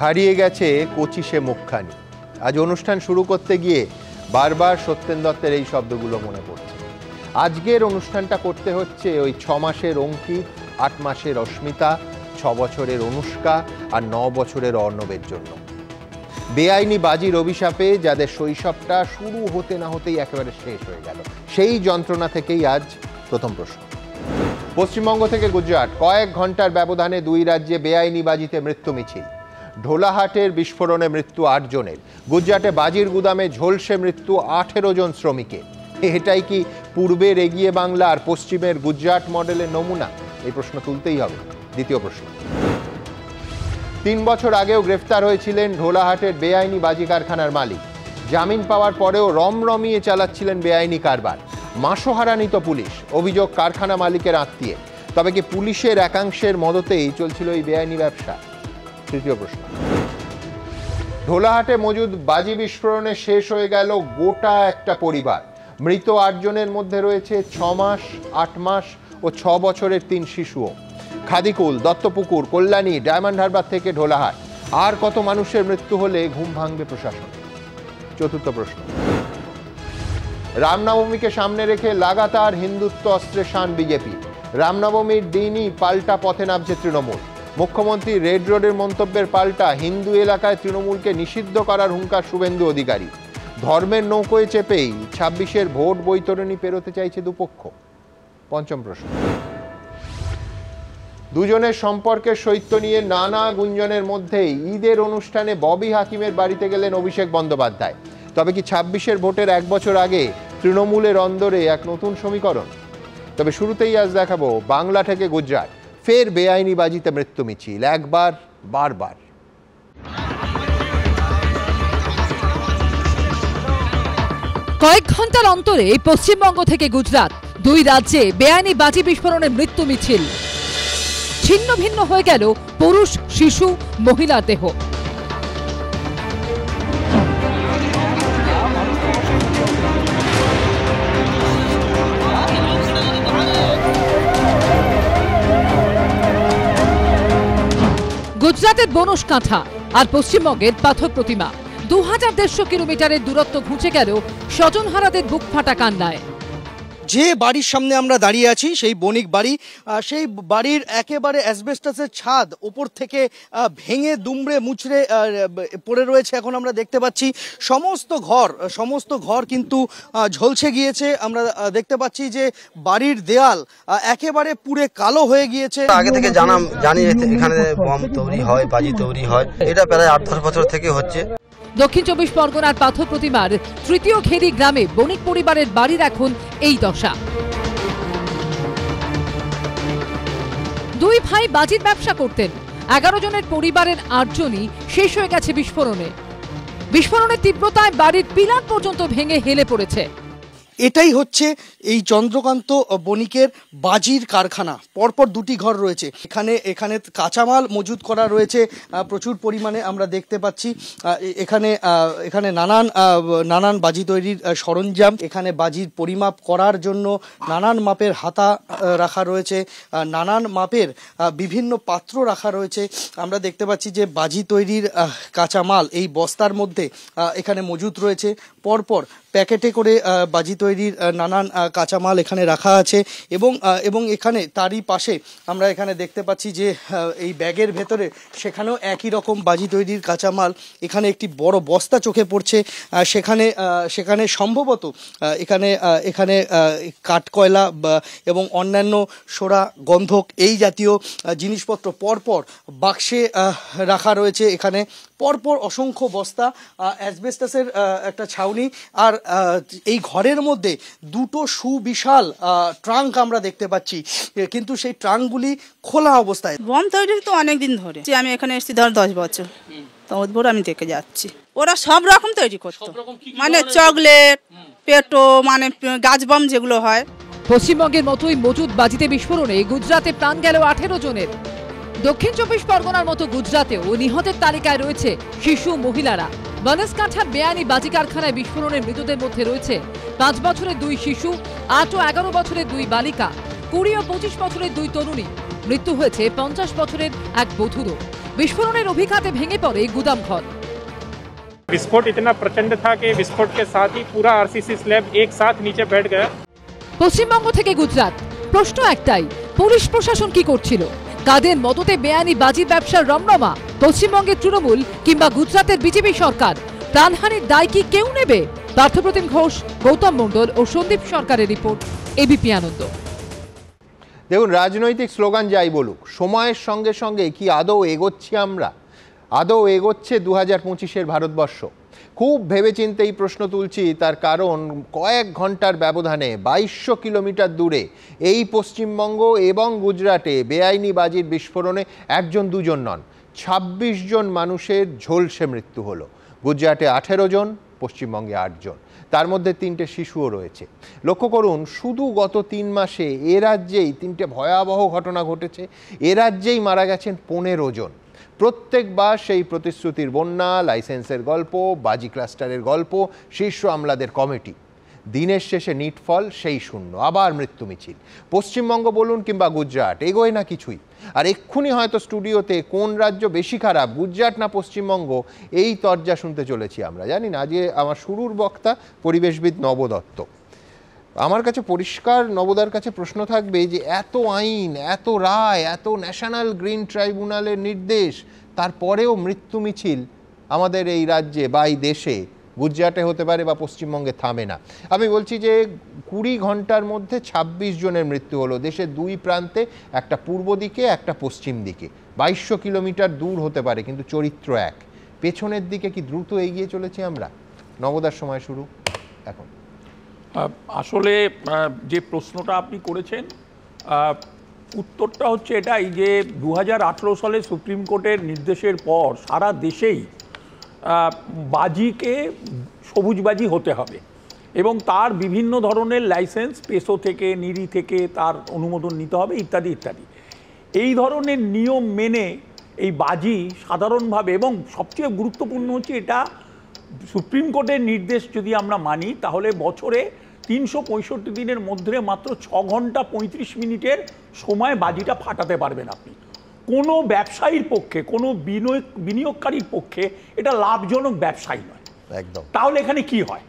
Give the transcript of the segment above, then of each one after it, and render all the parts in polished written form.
হারিয়ে গেছে কোচিশে মুখখানি। আজ অনুষ্ঠান শুরু করতে গিয়ে বারবার সত্যেন দত্তের এই শব্দগুলো মনে পড়ছে। আজকের অনুষ্ঠানটা করতে হচ্ছে ওই 6 মাসের অঙ্কিত, 8 মাসের অস্মিতা, 6 বছরের অনুষ্কা আর 9 বছরের অর্ণবের জন্য। বেআইনি বাজির অভিশাপে যাদের শৈশবটা শুরু হতে না হতেই একেবারে শেষ হয়ে গেল, সেই যন্ত্রণা থেকেই আজ প্রথম প্রশ্ন। পশ্চিমবঙ্গ থেকে গুজরাট, কয়েক ঘন্টার ব্যবধানে 2 রাজ্যে বেআইনি বাজিতে মৃত্যু মিছিল। ঢোলাহাটের বিস্ফোরণে মৃত্যু 8 জনের। গুজরাটে বাজির গুদামে ঝলসে মৃত্যু 18 জন শ্রমিকের। এটাই কি পূর্বের এগিয়ে বাংলা আর পশ্চিমের গুজরাট মডেলের নমুনা? এই প্রশ্ন তুলতেই হবে। দ্বিতীয় প্রশ্ন, 3 বছর আগেও গ্রেফতার হয়েছিলেন ঢোলাহাটের বেআইনি বাজি কারখানার মালিক। জামিন পাওয়ার পরেও রমরমিয়ে চালাচ্ছিলেন বেআইনি কারবার। মাসোহারা নিত পুলিশ, অভিযোগ কারখানা মালিকের আত্মীয়। তবে কি পুলিশের একাংশের মদতেই চলছিল এই বেআইনি ব্যবসা? তৃতীয় প্রশ্ন, ঢোলাহাটে মজুদ বাজি বিস্ফোরণে শেষ হয়ে গেল গোটা একটা পরিবার। মৃত 8 জনের মধ্যে রয়েছে 6 মাস, 8 মাস ও 6 বছরের 3 শিশুও। খাদিকুল, দত্তপুকুর, কল্যাণী, ডায়মন্ড হারবার থেকে ঢোলাহাট। আর কত মানুষের মৃত্যু হলে ঘুম ভাঙবে প্রশাসন? চতুর্থ প্রশ্ন, রামনবমীকে সামনে রেখে লাগাতার হিন্দুত্ব অস্ত্রে শান বিজেপি। রামনবমীর দিনই পাল্টা পথে নামছে তৃণমূল। মুখ্যমন্ত্রী রেড রোডের মন্তব্যের পাল্টা হিন্দু এলাকায় তৃণমূলকে নিষিদ্ধ করার হুঙ্কার শুভেন্দু অধিকারী। ধর্মের নৌকোয় চেপেই 26-এর ভোট বৈতরণী পেরোতে চাইছে দুপক্ষ। পঞ্চম প্রশ্ন, দুজনের সম্পর্কের শৈত্য নিয়ে নানা গুঞ্জনের মধ্যেই ঈদের অনুষ্ঠানে ববি হাকিমের বাড়িতে গেলেন অভিষেক বন্দ্যোপাধ্যায়। তবে কি 26-এর ভোটের 1 বছর আগে তৃণমূলের অন্দরে এক নতুন সমীকরণ? তবে শুরুতেই আজ দেখাবো বাংলা থেকে গুজরাট, ফের বেআইনি বাজিতে মৃত্যু মিছিল, একবার বারবার। কয়েক ঘন্টার অন্তরে পশ্চিমবঙ্গ থেকে গুজরাট, 2 রাজ্যে বেআইনি বাজি বিস্ফোরণে মৃত্যু মিছিল। ছিন্ন ভিন্ন হয়ে গেল পুরুষ, শিশু, মহিলার দেহ। গুজরাটের বনসকাঁথা আর পশ্চিমবঙ্গের পাথর প্রতিমা। 2150 কিলোমিটারের দূরত্ব ঘুচে গেল স্বজনহারাদের বুক ফাটা কান্নায়। যে বাড়ির সামনে আমরা দাঁড়িয়ে আছি সেই বণিক বাড়ি, সেই বাড়ির একেবারে অ্যাসবেস্টাসের ছাদ ওপর থেকে ভেঙে দুমড়ে মুচড়ে পড়ে রয়েছে। এখন আমরা দেখতে পাচ্ছি সমস্ত ঘর কিন্তু ঝলসে গিয়েছে। আমরা দেখতে পাচ্ছি যে বাড়ির দেয়াল একেবারে পুড়ে কালো হয়ে গিয়েছে। আগে থেকে জানি এখানে বম তৈরি হয়, বাজি তৈরি হয়, এটা প্রায় 8-10 বছর থেকে হচ্ছে। দক্ষিণ 24 পরগনার পাথর প্রতিমার 3য় খেরি গ্রামে বণিক পরিবারের বাড়ির এখন এই দশা। 2 ভাই বাজির ব্যবসা করতেন। 11 জনের পরিবারের 8 জনই শেষ হয়ে গেছে বিস্ফোরণের তীব্রতায় বাড়ির পিলার পর্যন্ত ভেঙে হেলে পড়েছে। এটাই হচ্ছে এই চন্দ্রকান্ত বণিকের বাজির কারখানা। পরপর 2টি ঘর রয়েছে। এখানে কাঁচামাল মজুত করা রয়েছে প্রচুর পরিমাণে। আমরা দেখতে পাচ্ছি এখানে নানান বাজি তৈরির সরঞ্জাম, এখানে বাজির পরিমাপ করার জন্য নানান মাপের হাতা রাখা রয়েছে, নানান মাপের বিভিন্ন পাত্র রাখা রয়েছে। আমরা দেখতে পাচ্ছি যে বাজি তৈরির কাঁচামাল এই বস্তার মধ্যে এখানে মজুত রয়েছে। পরপর প্যাকেটে করে বাজি তৈরির নানান কাঁচামাল এখানে রাখা আছে এবং এখানে তারই পাশে আমরা এখানে দেখতে পাচ্ছি যে এই ব্যাগের ভেতরে সেখানেও একই রকম বাজি তৈরির কাঁচামাল। এখানে একটি বড় বস্তা চোখে পড়ছে। সেখানে সম্ভবত এখানে কাঠকয়লা এবং অন্যান্য সোরা, গন্ধক এই জাতীয় জিনিসপত্র পরপর বাক্সে রাখা রয়েছে। এখানে পরপর অসংখ্য বস্তা, অ্যাসবেস্টাসের একটা ছাউনি, আর এই ঘরের মধ্যে 2টো সুবিশাল ট্রাঙ্ক আমরা দেখতে পাচ্ছি, কিন্তু সেই ট্রাঙ্কগুলি খোলা অবস্থায়। বম তৈরি তো অনেকদিন ধরে, আমি এখানে এসেছি ধর 10 বছর, তখন আমি দেখে যাচ্ছি ওরা সব রকম তৈরি করতো, মানে চকলেট, পেটো, মানে গাছ বম যেগুলো হয়। পশ্চিমবঙ্গের মতোই মজুদ বাজিতে বিস্ফোরণে গুজরাটে প্রাণ গেল 18 জনের। দক্ষিণ 24 পরগনার মতো গুজরাতেও নিহতের তালিকায় রয়েছে শিশু, মহিলারা। বনসকাঁথার বেআইনি বাজি কারখানায় বিস্ফোরণের মৃতদের মধ্যে রয়েছে 5 বছরের 2 শিশু, 8 ও 11 বছরের 2 বালিকা, 20 ও 25 বছরের 2 তরুণী। মৃত্যু হয়েছে 50 বছরের এক বধূরও। বিস্ফোরণের অভিঘাতে ভেঙে পড়ে গুদামঘর। विस्फोट इतना प्रचंड था कि विस्फोट के साथ ही पूरा आरसीसी स्लैब एक साथ नीचे बैठ गया। পশ্চিমবঙ্গ থেকে গুজরাট, প্রশ্ন একটাই, পুলিশ প্রশাসন কি করছিল? কাদের মদতে বেআইনি বাজির ব্যবসার রমরমা? পশ্চিমবঙ্গের তৃণমূল কিংবা গুজরাটের বিজেপি সরকার? প্রাণহানির দায় কি কেউ নেবে? পার্থপ্রতিম ঘোষ, গৌতম মণ্ডল ও সন্দীপ সরকারের রিপোর্ট, এবিপি আনন্দ। দেখুন, রাজনৈতিক স্লোগান যাই বলুক, সময়ের সঙ্গে সঙ্গে কি আদৌ এগোচ্ছি আমরা? আদৌ এগোচ্ছে 2025-এর ভারতবর্ষ? খুব ভেবেচিন্তে এই প্রশ্ন তুলছি, তার কারণ কয়েক ঘন্টার ব্যবধানে 2200 কিলোমিটার দূরে এই পশ্চিমবঙ্গ এবং গুজরাটে বেআইনি বাজির বিস্ফোরণে একজন দুজন নন, 26 জন মানুষের ঝলসে মৃত্যু হলো। গুজরাটে 18 জন, পশ্চিমবঙ্গে 8 জন, তার মধ্যে 3টে শিশুও রয়েছে। লক্ষ্য করুন, শুধু গত 3 মাসে এ রাজ্যেই 3টে ভয়াবহ ঘটনা ঘটেছে। এ রাজ্যেই মারা গেছেন 15 জন। প্রত্যেকবার সেই প্রতিশ্রুতির বন্যা, লাইসেন্সের গল্প, বাজি ক্লাস্টারের গল্প, শীর্ষ আমলাদের কমিটি। দিনের শেষে নিটফল সেই শূন্য, আবার মৃত্যু মিছিল। পশ্চিমবঙ্গ বলুন কিংবা গুজরাট, এগোয় না কিছুই। আর এক্ষুনি হয়তো স্টুডিওতে কোন রাজ্য বেশি খারাপ, গুজরাট না পশ্চিমবঙ্গ, এই তরজা শুনতে চলেছি আমরা। জানি না, আজকে আমার শুরুর বক্তা পরিবেশবিদ নব দত্ত। আমার কাছে পরিষ্কার নবদার কাছে প্রশ্ন থাকবে যে এত আইন, এত রায়, এত ন্যাশনাল গ্রিন ট্রাইব্যুনালের নির্দেশ, তারপরেও মৃত্যু মিছিল আমাদের এই রাজ্যে বা এই দেশে, গুজরাটে হতে পারে বা পশ্চিমবঙ্গে, থামে না। আমি বলছি যে 20 ঘন্টার মধ্যে 26 জনের মৃত্যু হলো দেশের 2 প্রান্তে, একটা পূর্ব দিকে একটা পশ্চিম দিকে। 2200 কিলোমিটার দূর হতে পারে, কিন্তু চরিত্র এক। পেছনের দিকে কি দ্রুত এগিয়ে চলেছি আমরা? নবদার সময় শুরু এখন। আসলে যে প্রশ্নটা আপনি করেছেন, উত্তরটা হচ্ছে এটাই যে 2018 সালে সুপ্রিম কোর্টের নির্দেশের পর সারা দেশেই বাজিকে সবুজ বাজি হতে হবে এবং তার বিভিন্ন ধরনের লাইসেন্স পেসো থেকে, নিরি থেকে তার অনুমোদন নিতে হবে, ইত্যাদি ইত্যাদি। এই ধরনের নিয়ম মেনে এই বাজি সাধারণভাবে, এবং সবচেয়ে গুরুত্বপূর্ণ হচ্ছে এটা সুপ্রিম কোর্টের নির্দেশ যদি আমরা মানি, তাহলে বছরে 365 দিনের মধ্যে মাত্র 6 ঘন্টা 35 মিনিটের সময় বাজিটা ফাটাতে পারবেন আপনি। কোনো ব্যবসায়ীর পক্ষে, কোনো বিনিয়োগকারীর পক্ষে এটা লাভজনক ব্যবসায়ী নয় একদম। তাহলে এখানে কি হয়?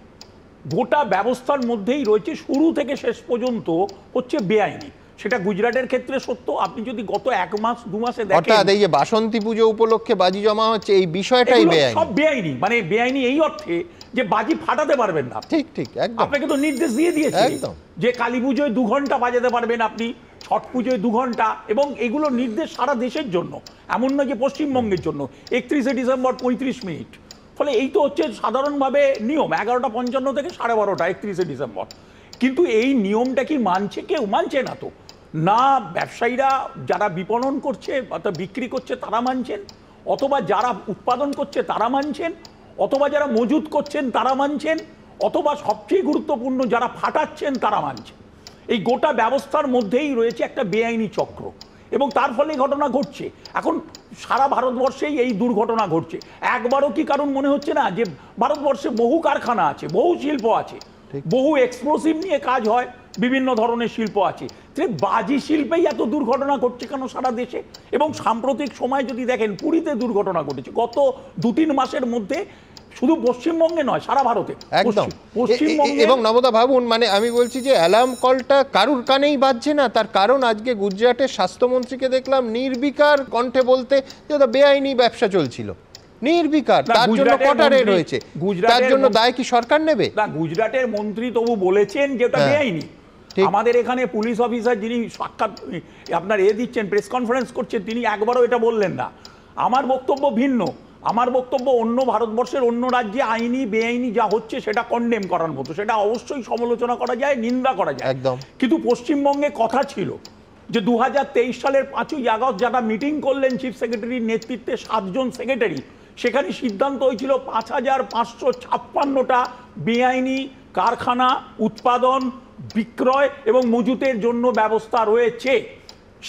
গোটা ব্যবস্থার মধ্যেই রয়েছে শুরু থেকে শেষ পর্যন্ত হচ্ছে বেআইনি। সেটা গুজরাটের ক্ষেত্রে সত্য। আপনি যদি গত 1 মাস 2 মাসে দেখেন, অর্থাৎ এই যে বাসন্তী পুজো উপলক্ষে বাজি জমা হচ্ছে, এই বিষয়টাই বেআইনি। সব বেআইনি, মানে বেআইনি এই অর্থে যে বাজি ফাটাতে পারবেন না। ঠিক ঠিক, একদম। আপনাকে তো নির্দেশ দিয়ে দিয়েছে একদম, যে কালী পুজোয় 2 ঘন্টা বাজাতে পারবেন আপনি, ছট পুজোয় 2 ঘন্টা, এবং এগুলো নির্দেশ সারা দেশের জন্য, এমন নয় যে পশ্চিমবঙ্গের জন্য। 31শে ডিসেম্বর 35 মিনিট। ফলে এই তো হচ্ছে সাধারণভাবে নিয়ম, 11:55 থেকে 12:30 31শে ডিসেম্বর। কিন্তু এই নিয়মটা কি মানছে কেউ? মানছে না তো। না ব্যবসায়ীরা যারা বিপণন করছে অর্থাৎ বিক্রি করছে তারা মানছেন, অথবা যারা উৎপাদন করছে তারা মানছেন, অথবা যারা মজুত করছেন তারা মানছেন, অথবা সবচেয়ে গুরুত্বপূর্ণ যারা ফাটাচ্ছেন তারা মানছেন। এই গোটা ব্যবস্থার মধ্যেই রয়েছে একটা বেআইনি চক্র, এবং তার ফলে ঘটনা ঘটছে। এখন সারা ভারতবর্ষেই এই দুর্ঘটনা ঘটছে। একবারও কি কারণ মনে হচ্ছে না যে ভারতবর্ষে বহু কারখানা আছে, বহু শিল্প আছে, বহু এক্সপ্লোসিভ নিয়ে কাজ হয়, বিভিন্ন ধরনের শিল্প আছে, বাজি শিল্পেই এত দুর্ঘটনা ঘটছে কেন সারা দেশে? এবং সাম্প্রতিক সময় যদি দেখেন, পুরীতে দুর্ঘটনা ঘটেছে গত 2-3 মাসের মধ্যে, শুধু পশ্চিমবঙ্গে নয় সারা ভারতে। একদম। পশ্চিমবঙ্গে এবং নবদা ভাবুন, মানে আমি বলছি যে অ্যালার্ম কলটা কারুর কানেই বাজছে না। তার কারণ আজকে গুজরাটের স্বাস্থ্যমন্ত্রীকে দেখলাম নির্বিকার কণ্ঠে বলতে যে ওটা বেআইনি ব্যবসা চলছিল। নির্বিকার। তার জন্য কটারে রয়েছে, তার জন্য দায় কি সরকার নেবে? না, গুজরাটের মন্ত্রী তবু বলেছেন যে ওটা বেআইনি। আমাদের এখানে পুলিশ অফিসার যিনি সাক্ষাৎ আপনার দিচ্ছেন, প্রেস কনফারেন্স করছেন, তিনি একবারও এটা বললেন না। আমার বক্তব্য ভিন্ন। আমার বক্তব্য অন্য ভারতবর্ষের অন্য রাজ্যে আইনি বেআইনি যা হচ্ছে সেটা কন্ডেম করার মতো, সেটা অবশ্যই সমালোচনা করা যায়, নিন্দা করা যায় একদম। কিন্তু পশ্চিমবঙ্গে কথা ছিল যে 2023 সালের 5ই আগস্ট যারা মিটিং করলেন চিফ সেক্রেটারির নেতৃত্বে 7 জন সেক্রেটারি, সেখানে সিদ্ধান্ত হয়েছিল 5556টা বেআইনি কারখানা, উৎপাদন, বিক্রয় এবং মজুতের জন্য ব্যবস্থা রয়েছে।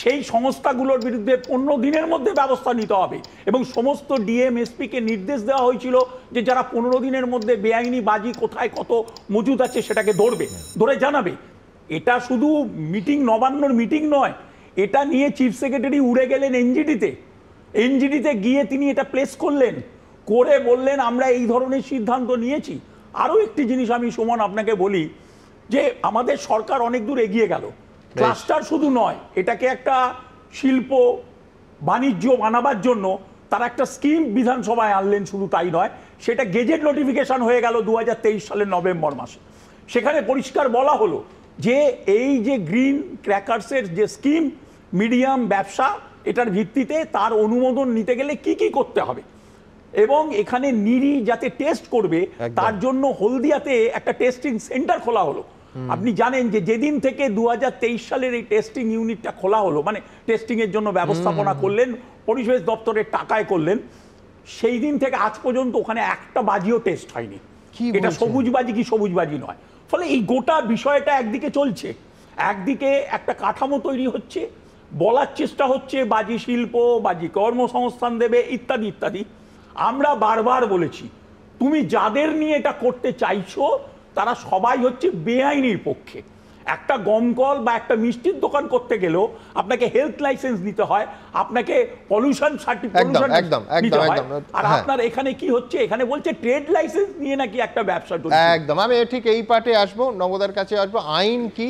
সেই সংস্থাগুলোর বিরুদ্ধে 15 দিনের মধ্যে ব্যবস্থা নিতে হবে, এবং সমস্ত ডিএমএসপিকে নির্দেশ দেওয়া হয়েছিল যে যারা 15 দিনের মধ্যে বেআইনি বাজি কোথায় কত মজুদ আছে সেটাকে ধরে জানাবে। এটা শুধু মিটিং, নবান্নর মিটিং নয়, এটা নিয়ে চিফ সেক্রেটারি উড়ে গেলেন এনজিটিতে এনজিডিতে গিয়ে তিনি এটা প্লেস করলেন, করে বললেন আমরা এই ধরনের সিদ্ধান্ত নিয়েছি। আরও একটি জিনিস আমি সুমন আপনাকে বলি, যে আমাদের সরকার অনেক দূর এগিয়ে গেল। ক্লাস্টার শুধু নয়, এটাকে একটা শিল্প বাণিজ্য বানাবার জন্য তারা একটা স্কিম বিধানসভায় আনলেন, শুধু তাই নয়, সেটা গেজেট নোটিফিকেশন হয়ে গেল 2023 সালের নভেম্বর মাসে। সেখানে পরিষ্কার বলা হলো যে এই যে গ্রিন ক্র্যাকার্সের যে স্কিম, মিডিয়াম ব্যবসা, এটার ভিত্তিতে তার অনুমোদন নিতে গেলে কি কি করতে হবে, এবং এখানে নিরি যাতে টেস্ট করবে তার জন্য হলদিয়াতে একটা টেস্টিং সেন্টার খোলা হলো। আপনি জানেন যে যেদিন থেকে 2023 সালের এই টেস্টিং ইউনিটটা খোলা হলো, মানে টেস্টিং এর জন্য ব্যবস্থাপনা করলেন, পরিবেশ দপ্তরের টাকায় করলেন, সেই দিন থেকে আজ পর্যন্ত ওখানে একটা বাজিও টেস্ট হয়নি। এটা সবুজ বাজি কি সবুজ বাজি নয়। ফলে এই গোটা বিষয়টা একদিকে চলছে, একদিকে একটা কাঠামো তৈরি হচ্ছে, বলার চেষ্টা হচ্ছে বাজি শিল্প, বাজি কর্মসংস্থান দেবে, ইত্যাদি ইত্যাদি। আমরা বারবার বলেছি, তুমি যাদের নিয়ে এটা করতে চাইছো তারা সবাই হচ্ছে বেআইনির পক্ষে। একটা গমকল বা একটা মিষ্টির দোকান করতে গেলেও আপনাকে হেলথ লাইসেন্স নিতে হয়, আপনাকে পলিউশন সার্টিফিকেট নিতে হয়। আর আপনার এখানে কি হচ্ছে, এখানে বলছে ট্রেড লাইসেন্স নিয়ে নাকি একটা ব্যবসা চলছে। একদম, আমি ঠিক এই পার্টে আসবো, নবদার কাছে আসবো। আইন কি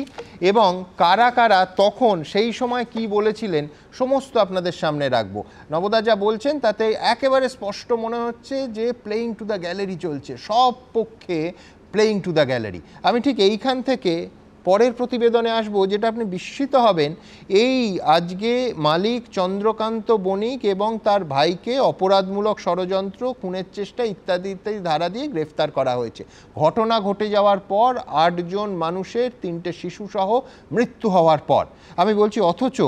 এবং কারা কারা তখন সেই সময় কি বলেছিলেন সমস্ত আপনাদের সামনে রাখবো। নবদা যা বলছেন তাতে একেবারে স্পষ্ট মনে হচ্ছে যে প্লেইং টু দ্য গ্যালারি চলছে, সব পক্ষে প্লেইং টু দ্য গ্যালারি। আমি ঠিক এইখান থেকে পরের প্রতিবেদনে আসবো, যেটা আপনি বিস্মিত হবেন। এই আজকে মালিক চন্দ্রকান্ত বণিক এবং তার ভাইকে অপরাধমূলক ষড়যন্ত্র, খুনের চেষ্টা ইত্যাদি ইত্যাদি ধারা দিয়ে গ্রেফতার করা হয়েছে। ঘটনা ঘটে যাওয়ার পর 8 জন মানুষের, 3টে শিশুসহ মৃত্যু হওয়ার পর আমি বলছি, অথচ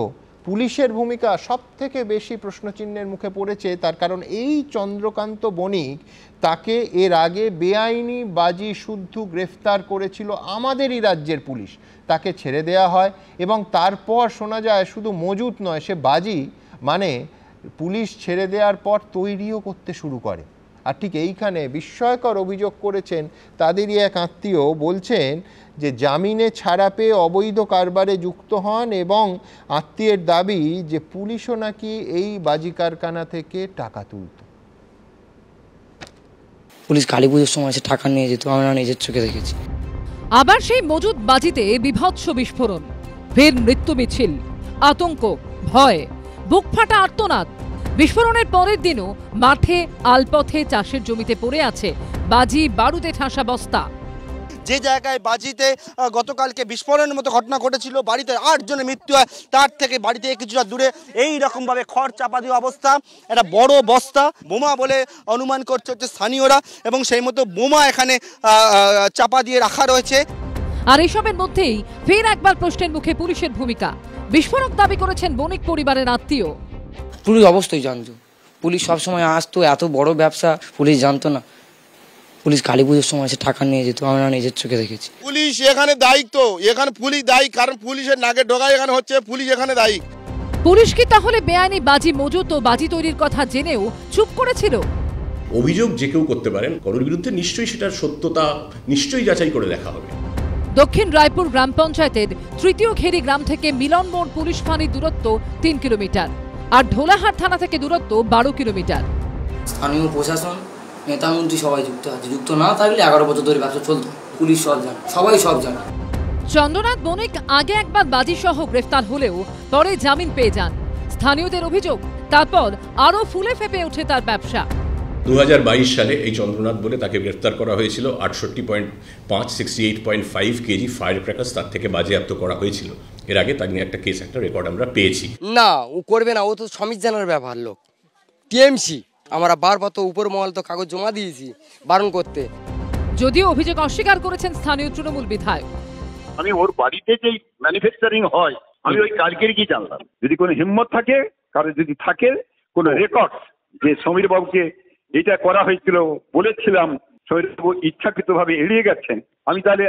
পুলিশের ভূমিকা সব থেকে বেশি প্রশ্নচিহ্নের মুখে পড়েছে। তার কারণ এই চন্দ্রকান্ত বণিক, তাকে এর আগে বেআইনি বাজি শুদ্ধ গ্রেফতার করেছিল আমাদেরই রাজ্যের পুলিশ, তাকে ছেড়ে দেয়া হয় এবং তারপর শোনা যায় শুধু মজুত নয়, সে বাজি মানে পুলিশ ছেড়ে দেওয়ার পর তৈরিও করতে শুরু করে। আর ঠিক এইখানে বিস্ময়কর অভিযোগ করেছেন তাদেরই এক আত্মীয়, বলছেন যে জামিনে ছাড়া পেয়ে অবৈধ কারবারে যুক্ত হন এবং আত্মীয়ের দাবি যে পুলিশও নাকি এই বাজি কারখানা থেকে টাকা তুলত। পুলিশ কালী পুজোর সময় এসে টাকা নিয়ে যেত, আমরা নিজের চোখে দেখেছি। আবার সেই মজুদ বাজিতে বিভৎস বিস্ফোরণ, ফের মৃত্যু মিছিল, আতঙ্ক, ভয়, বুক ফাটা আর্তনাদ। বিস্ফোরণের পরের দিনও মাঠে আলপথে চাষের জমিতে পড়ে আছে বাজি বারুদে ঠাসা বস্তা। যে জায়গায় বাজিতে গতকালকে বিস্ফোরণের মতো ঘটনা ঘটেছিল, বাড়িতে 8 জনের মৃত্যু হয়, তার থেকে বাড়ি থেকে কিছুটা দূরে এই রকমভাবে খড় চাপা দেওয়া অবস্থা, একটা বড় বস্তা, বোমা বলে অনুমান করছে হচ্ছে স্থানীয়রা, এবং সেই মতো বোমা এখানে চাপা দিয়ে রাখা রয়েছে। আর এসবের মধ্যেই ফের একবার প্রশ্নের মুখে পুলিশের ভূমিকা। বিস্ফোরক দাবি করেছেন বণিক পরিবারের আত্মীয়। পুলিশ অবশ্যই জানতো, পুলিশ সবসময় আসতো, এত বড় ব্যবসা পুলিশ জানতো না? পুলিশ কালী পুজোর সময় এসে টাকা নিয়ে যেত, আমরা নিজের চোখে দেখেছি। পুলিশ এখানে দায়িত্ব, এখানে পুলিশ দায়ী, কারণ পুলিশের নাকে ঢোকায় এখানে হচ্ছে, পুলিশ এখানে দায়ী। পুলিশ কি তাহলে বেআইনি বাজি মজুত ও বাজি তৈরির কথা জেনেও চুপ করেছিল? অভিযোগ যে কেউ করতে পারেন, কারোর বিরুদ্ধে নিশ্চয়ই সেটার সত্যতা নিশ্চয়ই যাচাই করে দেখা হবে। দক্ষিণ রায়পুর গ্রাম পঞ্চায়েতের 3য় খেরি গ্রাম থেকে মিলন মোড় পুলিশ ফাঁড়ির দূরত্ব 3 কিলোমিটার, আর ঢোলাহাট থানা থেকে দূরত্ব 12 কিলোমিটার। স্থানীয় প্রশাসন, নেতা মন্ত্রী সবাই যুক্ত আছে, যুক্ত না থাকলে 11 বছর ধরে ব্যবসা চলতো। পুলিশ সব জানে, সবাই সব জানে। চন্দ্রনাথ বণিক আগে একবার বাজি সহ গ্রেফতার হলেও পরে জামিন পেয়ে যান। স্থানীয়দের অভিযোগ, তারপর আরো ফুলে ফেপে ওঠে তার ব্যবসা। 2022 সালে এই চন্দ্রনাথ বলে তাকে গ্রেফতার করা হয়েছিল। 68.5 কেজি ফায়ার ক্র্যাকার্স তার থেকে বাজেয়াপ্ত করা হয়েছিল। এর আগে তার নিয়ে একটা কেস, একটা রেকর্ড আমরা পেয়েছি। না, ও করবে না, ও তো সমিত জানার ব্যাপার লোক, টিএমসি। আমরা বারবার তো উপর মহল তো কাগজ জমা দিয়েছি বারণ করতে। যদিও অভিযোগ অস্বীকার করেছেন স্থানীয় তৃণমূল বিধায়ক। আমি ওর বাড়িতে যে ম্যানুফ্যাকচারিং হয়, আমি ওই কালকের কি জানলাম। যদি কোনো হিম্মত থাকে, কারো যদি থাকে কোনো রেকর্ড যে সমীর বাবুকে এটা করা হয়েছিল, বলেছিলাম, সমীর বাবু ইচ্ছাকৃতভাবে এড়িয়ে গেছেন,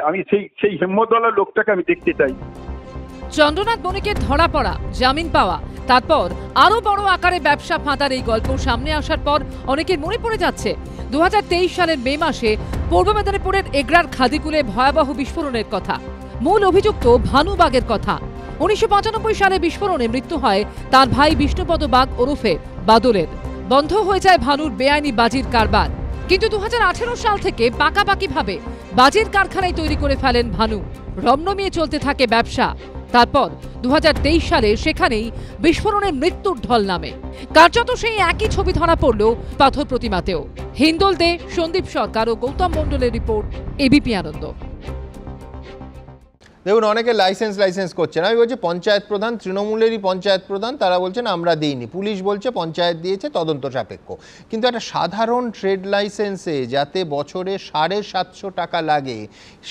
আমি সেই হিম্মতওয়ালা লোকটাকে আমি দেখতে চাই। চন্দ্রনাথ বণিকের ধরা পড়া, জামিন পাওয়া, তারপর আরো বড় আকারে ব্যবসা ফাঁদার এই গল্প সামনে আসার পর অনেকের মনে পড়ে যাচ্ছে 2023 সালের মে মাসে পূর্ব মেদিনীপুরের এগরার খাদিকুলে ভয়াবহ বিস্ফোরণের কথা। মূল অভিযুক্ত ভানু বাগের কথা। 1995 সালে বিস্ফোরণে মৃত্যু হয় তার ভাই বিষ্ণুপদ বাগ ওরফে বাদলের। বন্ধ হয়ে যায় ভানুর বেআইনি বাজির কারবার। কিন্তু 2018 সাল থেকে পাকাপাকিভাবে বাজির কারখানায় তৈরি করে ফেলেন ভানু। রমরমিয়ে চলতে থাকে ব্যবসা। তারপর 2023 সালে সেখানেই বিস্ফোরণের মৃত্যুর ঢল নামে। কার্যত সেই একই ছবি ধরা পড়ল পাথর প্রতিমাতেও। হিন্দোল দে, সন্দীপ সরকার ও গৌতম মণ্ডলের রিপোর্ট, এবিপি আনন্দ। দেখুন, অনেকে লাইসেন্স করছেন। আমি বলছি পঞ্চায়েত প্রধান, তৃণমূলেরই পঞ্চায়েত প্রধান, তারা বলছেন আমরা দিইনি, পুলিশ বলছে পঞ্চায়েত দিয়েছে, তদন্ত সাপেক্ষ। কিন্তু একটা সাধারণ ট্রেড লাইসেন্সে যাতে বছরে 750 টাকা লাগে,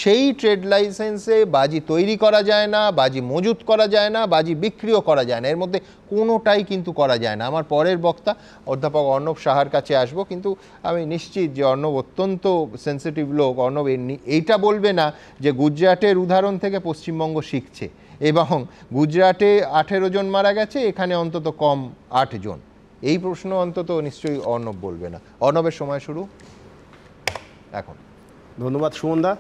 সেই ট্রেড লাইসেন্সে বাজি তৈরি করা যায় না, বাজি মজুত করা যায় না, বাজি বিক্রিও করা যায় না, এর মধ্যে কোনোটাই কিন্তু করা যায় না। আমার পরের বক্তা অধ্যাপক অর্ণব সাহার কাছে আসবো, কিন্তু আমি নিশ্চিত যে অর্ণব অত্যন্ত সেন্সিটিভ লোক। অর্ণব এইটা বলবে না যে গুজরাটের উদাহরণ থেকে পশ্চিমবঙ্গ শিখছে এবং গুজরাটে 18 জন মারা গেছে, এখানে অন্তত কম 8 জন। এই প্রশ্ন অন্তত নিশ্চয়ই অর্ণব বলবে না। অর্ণবের সময় শুরু এখন। ধন্যবাদ সুমনদা।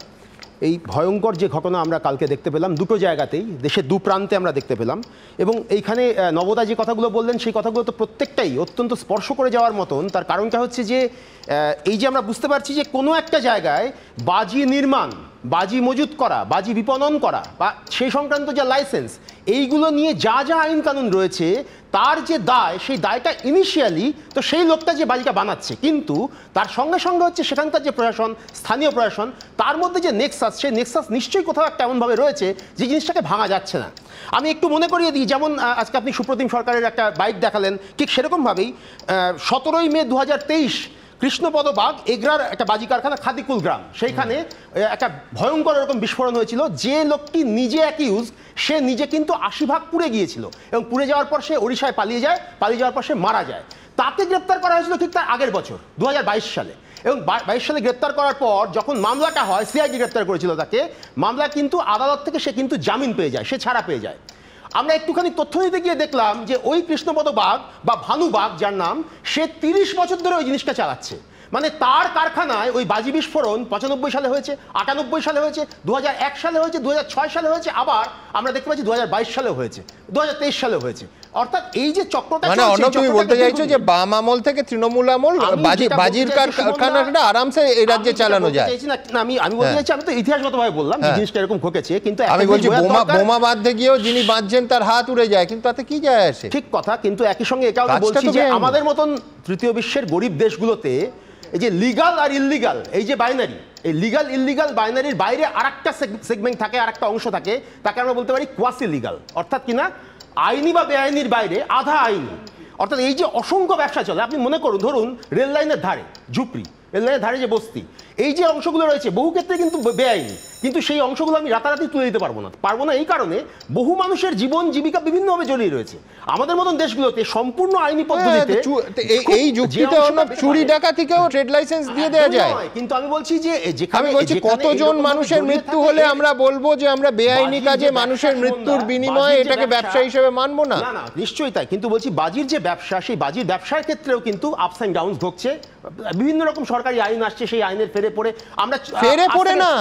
এই ভয়ঙ্কর যে ঘটনা আমরা কালকে দেখতে পেলাম দুটো জায়গাতেই, দেশের দু প্রান্তে আমরা দেখতে পেলাম, এবং এইখানে নবদা যে কথাগুলো বললেন সেই কথাগুলো তো প্রত্যেকটাই অত্যন্ত স্পর্শ করে যাওয়ার মতন। তার কারণটা হচ্ছে যে এই যে আমরা বুঝতে পারছি যে কোনো একটা জায়গায় বাজি নির্মাণ, বাজি মজুত করা, বাজি বিপণন করা বা সেই সংক্রান্ত যা লাইসেন্স, এইগুলো নিয়ে যা যা আইন কানুন রয়েছে তার যে দায়, সেই দায়টা ইনিশিয়ালি তো সেই লোকটা যে বাজিটা বানাচ্ছে, কিন্তু তার সঙ্গে সঙ্গে হচ্ছে সেখানকার যে প্রশাসন, স্থানীয় প্রশাসন, তার মধ্যে যে নেক্সাস, সেই নেক্সাস নিশ্চয়ই কোথাও একটা এমনভাবে রয়েছে যে জিনিসটাকে ভাঙা যাচ্ছে না। আমি একটু মনে করিয়ে দিই, যেমন আজকে আপনি সুপ্রতিম সরকারের একটা বাইক দেখালেন, ঠিক সেরকমভাবেই 17ই মে 2023 কৃষ্ণপদ বাগ এগরার একটা বাজি কারখানা খাদিকুল গ্রাম, সেইখানে একটা ভয়ঙ্কর এরকম বিস্ফোরণ হয়েছিল। যে লোকটি নিজে অ্যাকিউজ, সে নিজে কিন্তু 80 ভাগ পুড়ে গিয়েছিল এবং পুড়ে যাওয়ার পর সে ওড়িশায় পালিয়ে যায়, পালিয়ে যাওয়ার পর সে মারা যায়। তাকে গ্রেপ্তার করা হয়েছিল ঠিক তার আগের বছর 2022 সালে, এবং 22 সালে গ্রেপ্তার করার পর যখন মামলাটা হয়, সিআইডি গ্রেপ্তার করেছিল তাকে, মামলা কিন্তু আদালত থেকে সে কিন্তু জামিন পেয়ে যায়, সে ছাড়া পেয়ে যায়। আমরা একটুখানি তথ্য দিতে গিয়ে দেখলাম যে ওই কৃষ্ণপদ বাগ বা ভানু বাগ যার নাম, সে 30 বছর ধরে ওই জিনিসটা চালাচ্ছে। মানে তার কারখানায় ওই বাজি বিস্ফোরণ 95 সালে হয়েছে, 98 সালে হয়েছে, 2001 সালে হয়েছে, 2006 সালে হয়েছে, আবার আমরা দেখতে পাচ্ছি 2022 সালে হয়েছে, 2023 সালে হয়েছে। অর্থাৎ এই যে চক্রটা, মানে অন্য তুমি বলতে চাইছো যে বাম আমল থেকে তৃণমূল আমল বাজির কারখানাটা আরামসে এই রাজ্যে চালানো যায়। আমি বলতে চাইছি, আমি তো ইতিহাসগতভাবে বললাম যে জিনিসটা এরকম ঘটেছে, কিন্তু আমি বলছি বোমা বাঁধতে গিয়েও যিনি বাঁধছেন তার হাত উড়ে যায়, কিন্তু তাতে কি যায় আসে? ঠিক কথা, কিন্তু একই সঙ্গে এটাও বলছি যে আমাদের মতন তৃতীয় বিশ্বের গরিব দেশগুলোতে এই যে লিগাল আর ইললিগাল, এই যে বাইনারি, এই লিগাল ইললিগাল বাইনারির বাইরে আরেকটা সেগমেন্ট থাকে, আরেকটা অংশ থাকে, তাকে আমরা বলতে পারি কোয়াসি লিগাল, অর্থাৎ কিনা আইনি বা বেআইনির বাইরে আধা আইনি। অর্থাৎ এই যে অসংখ্য ব্যবসা চলে, আপনি মনে করুন, ধরুন রেল লাইনের ধারে ঝুপড়ি, রেল লাইনের ধারে যে বস্তি, এই যে অংশগুলো রয়েছে বহু ক্ষেত্রে কিন্তু বেআইনি, কিন্তু সেই অংশগুলো আমি রাতারাতি তুলে দিতে পারবো না। এই কারণে বহু মানুষের জীবন জীবিকা বিভিন্নভাবে জড়িয়ে রয়েছে। আমাদের মতন দেশগুলোতে সম্পূর্ণ আইনি পদ্ধতিতে এই যুক্তিতে চুরি ডাকাতিকেও ট্রেড লাইসেন্স দিয়ে দেওয়া যায়, কিন্তু আমি বলছি যে যেখানে আমি বলছি কতজন মানুষের মৃত্যু হলে আমরা বলবো যে আমরা বেআইনি কাজে মানুষের মৃত্যুর বিনিময়ে এটাকে ব্যবসা হিসেবে মানবো না? না, নিশ্চয়ই তাই, কিন্তু বলছি বাজির যে ব্যবসা, সেই বাজির ব্যবসার ক্ষেত্রেও কিন্তু আপস অ্যান্ড ডাউনস ঘটছে। বিভিন্ন রকম সরকারি আইন আসছে, সেই আইনের ফেরে পড়ে আমরা না,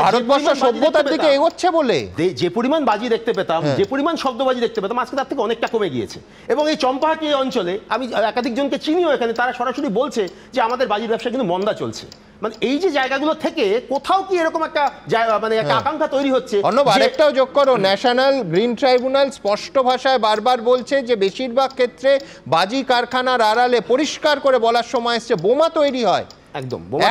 ভারতবর্ষ সভ্যতার দিকে এগোচ্ছে বলে যে পরিমাণ বাজি দেখতে পেতাম, যে পরিমাণ শব্দবাজি দেখতে পেতাম, আজকে তার থেকে অনেকটা কমে গিয়েছে। এবং এই চম্পাহাটি অঞ্চলে আমি একাধিক জনকে চিনিও এখানে, তারা সরাসরি বলছে যে আমাদের বাজির ব্যবসা কিন্তু মন্দা চলছে। মানে এই যে জায়গাগুলো থেকে কোথাও কি এরকম একটা মানে একটা আকাঙ্ক্ষা তৈরি হচ্ছে। আরেকটাও যোগ করো, ন্যাশনাল গ্রিন ট্রাইব্যুনাল স্পষ্ট ভাষায় বারবার বলছে যে বেশিরভাগ ক্ষেত্রে বাজি কারখানার আড়ালে পরিষ্কার করে বলার সময় এসছে বোমা তৈরি হয়। একদম বোমা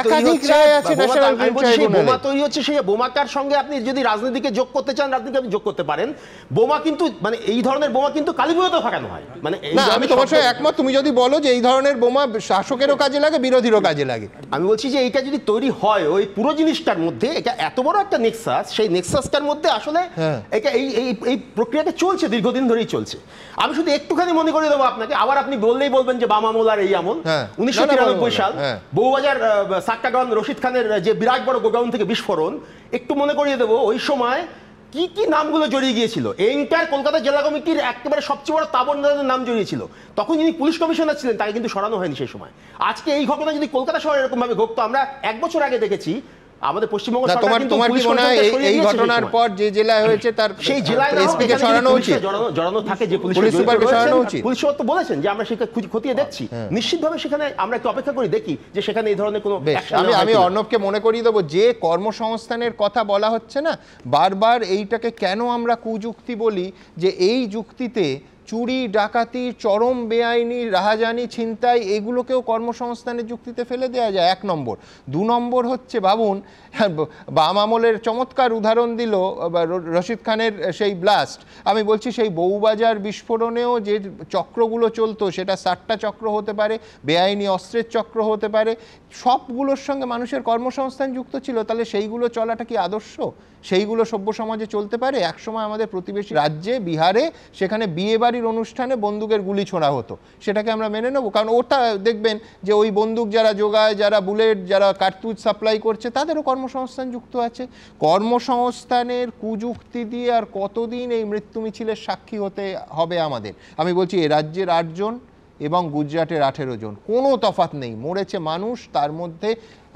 তৈরি হচ্ছে, সেই বোমাটার সঙ্গে আপনি যদি রাজনীতিকে যোগ করতে চান, রাজনীতি আপনি যোগ করতে পারেন। বোমা কিন্তু মানে এই ধরনের বোমা কিন্তু কালীপুজোতেও ফাটানো হয়। মানে আমি তোমার সাথে একমত, তুমি যদি বলো যে এই ধরনের বোমা শাসকেরও কাজে লাগে, বিরোধীরও কাজে লাগে। আমি বলছি যে এইটা যদি তৈরি হয় ওই পুরো জিনিসটার মধ্যে, এটা এত বড় একটা নেক্সাস, সেই নেক্সাসটার মধ্যে আসলে এটা এই প্রক্রিয়াটা চলছে, দীর্ঘদিন ধরেই চলছে। আমি শুধু একটুখানি মনে করে দেবো আপনাকে, আবার আপনি বললেই বলবেন যে বাম আমল আর এই আমল। 1993 সাল বউবাজার সাক্কাগন রশিদ খানের যে বিরাট বড় গোডাউন থেকে বিস্ফোরণ, একটু মনে করিয়ে দেবো ওই সময় কি কি নামগুলো জড়িয়ে গিয়েছিল। এন্টার কলকাতা জেলা কমিটির একেবারে সবচেয়ে বড় তাবড়ের নাম জড়িয়েছিল। তখন যিনি পুলিশ কমিশনার ছিলেন তাকে কিন্তু সরানো হয়নি সেই সময়। আজকে এই ঘটনা যদি কলকাতা শহরে এরকম ভাবে ঘটতো, আমরা 1 বছর আগে দেখেছি আমাদের পশ্চিমবঙ্গ না, সরকার কিন্তু তোমার কি পুলিশ মনে হয় কর্তৃপক্ষ সরিয়ে এই দিয়েছে ঘটনার সেই সময়। পর যে জেলায় হয়েছে তার সেই জেলায় না হোক, এসপি কে এখানে সরানো যদি উচিত, পুলিশরা জড়ানো থাকে, যে পুলিশ পুলিশ সুপারকে সরানো উচিত। পুলিশ সুপার তো বলেছেন যে আমরা সেটা খতিয়ে দেখছি, নিশ্চিতভাবে সেখানে আমরা একটু অপেক্ষা করে দেখি যে সেখানে এই ধরনের কোনো action আমি নেওয়া হয় আমি কিনা। অর্ণবকে মনে করিয়ে দেবো, যে কর্মসংস্থানের কথা বলা হচ্ছে না বারবার, এইটাকে কেন আমরা কুযুক্তি বলি, যে এই যুক্তিতে চুরি ডাকাতি চরম বেআইনি রাহাজানি ছিনতাই এগুলোকেও কর্মসংস্থানের যুক্তিতে ফেলে দেওয়া যায়, 1 নম্বর। 2 নম্বর হচ্ছে ভাবুন, বাম আমলের চমৎকার উদাহরণ দিল রশিদ খানের সেই ব্লাস্ট। আমি বলছি সেই বউবাজার বিস্ফোরণেও যে চক্রগুলো চলতো, সেটা 60টা চক্র হতে পারে, বেআইনি অস্ত্রের চক্র হতে পারে, সবগুলোর সঙ্গে মানুষের কর্মসংস্থান যুক্ত ছিল। তাহলে সেইগুলো চলাটা কি আদর্শ? সেইগুলো সভ্য সমাজে চলতে পারে? একসময় আমাদের প্রতিবেশী রাজ্যে বিহারে সেখানে বিয়ে বাড়ির অনুষ্ঠানে বন্দুকের গুলি ছোড়া হতো, সেটাকে আমরা মেনে নেবো? কারণ ওটা দেখবেন যে ওই বন্দুক যারা যোগায়, যারা বুলেট, যারা কার্তুজ সাপ্লাই করছে, তাদেরও কর্মসংস্থান যুক্ত আছে। কর্মসংস্থানের কুযুক্তি দিয়ে আর কতদিন এই মৃত্যু মিছিলের সাক্ষী হতে হবে আমাদের? আমি বলছি এ রাজ্যের 8 জন এবং গুজরাটের 18 জন, কোনো তফাৎ নেই, মরেছে মানুষ, তার মধ্যে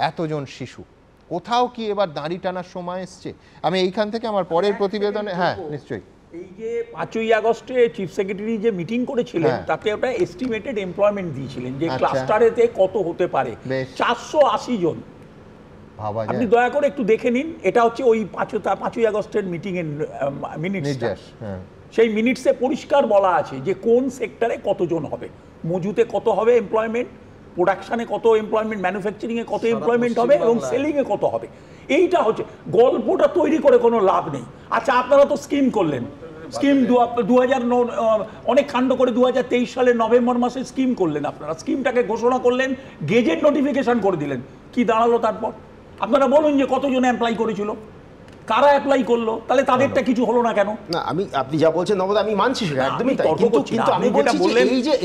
এতজন শিশু। কোথাও কি এবার দাঁড়ি টানার সময় এসছে? আমি এইখান থেকে আমার পরের প্রতিবেদনে, হ্যাঁ নিশ্চয়ই, এই যে 5ই আগস্টে চিফ সেক্রেটারি যে মিটিং করেছিলেন তাতে ওটা এস্টিমেটেড এমপ্লয়মেন্ট দিয়েছিলেন যে ক্লাস্টারেতে কত হতে পারে, 480 জন। আপনি দয়া করে একটু দেখে নিন, এটা হচ্ছে ওই 5ই আগস্টের মিটিং এর মিনিটস। সেই মিনিটসে পরিষ্কার বলা আছে যে কোন সেক্টরে কতজন হবে, মজুতে কত হবে এমপ্লয়মেন্ট, প্রোডাকশনে কত এমপ্লয়মেন্ট, ম্যানুফ্যাকচারিংয়ে কত এমপ্লয়মেন্ট হবে এবং সেলিংয়ে কত হবে। এইটা হচ্ছে গল্পটা তৈরি করে কোনো লাভ নেই। আচ্ছা, আপনারা তো স্কিম করলেন, স্কিম 2009 অনেক কাণ্ড করে 2023 সালের নভেম্বর মাসে স্কিম করলেন, আপনারা স্কিমটাকে ঘোষণা করলেন, গেজেট নোটিফিকেশন করে দিলেন। কি দাঁড়ালো তারপর? আপনারা বলুন যে কতজন অ্যাপ্লাই করেছিল, কারা অ্যাপ্লাই করলো, তাহলে তাদেরটা কিছু হলো না কেন? না, আপনি যা বলছেন নবদ, আমি মানছি সেটা একদমই তাই, কিন্তু আমি বলছি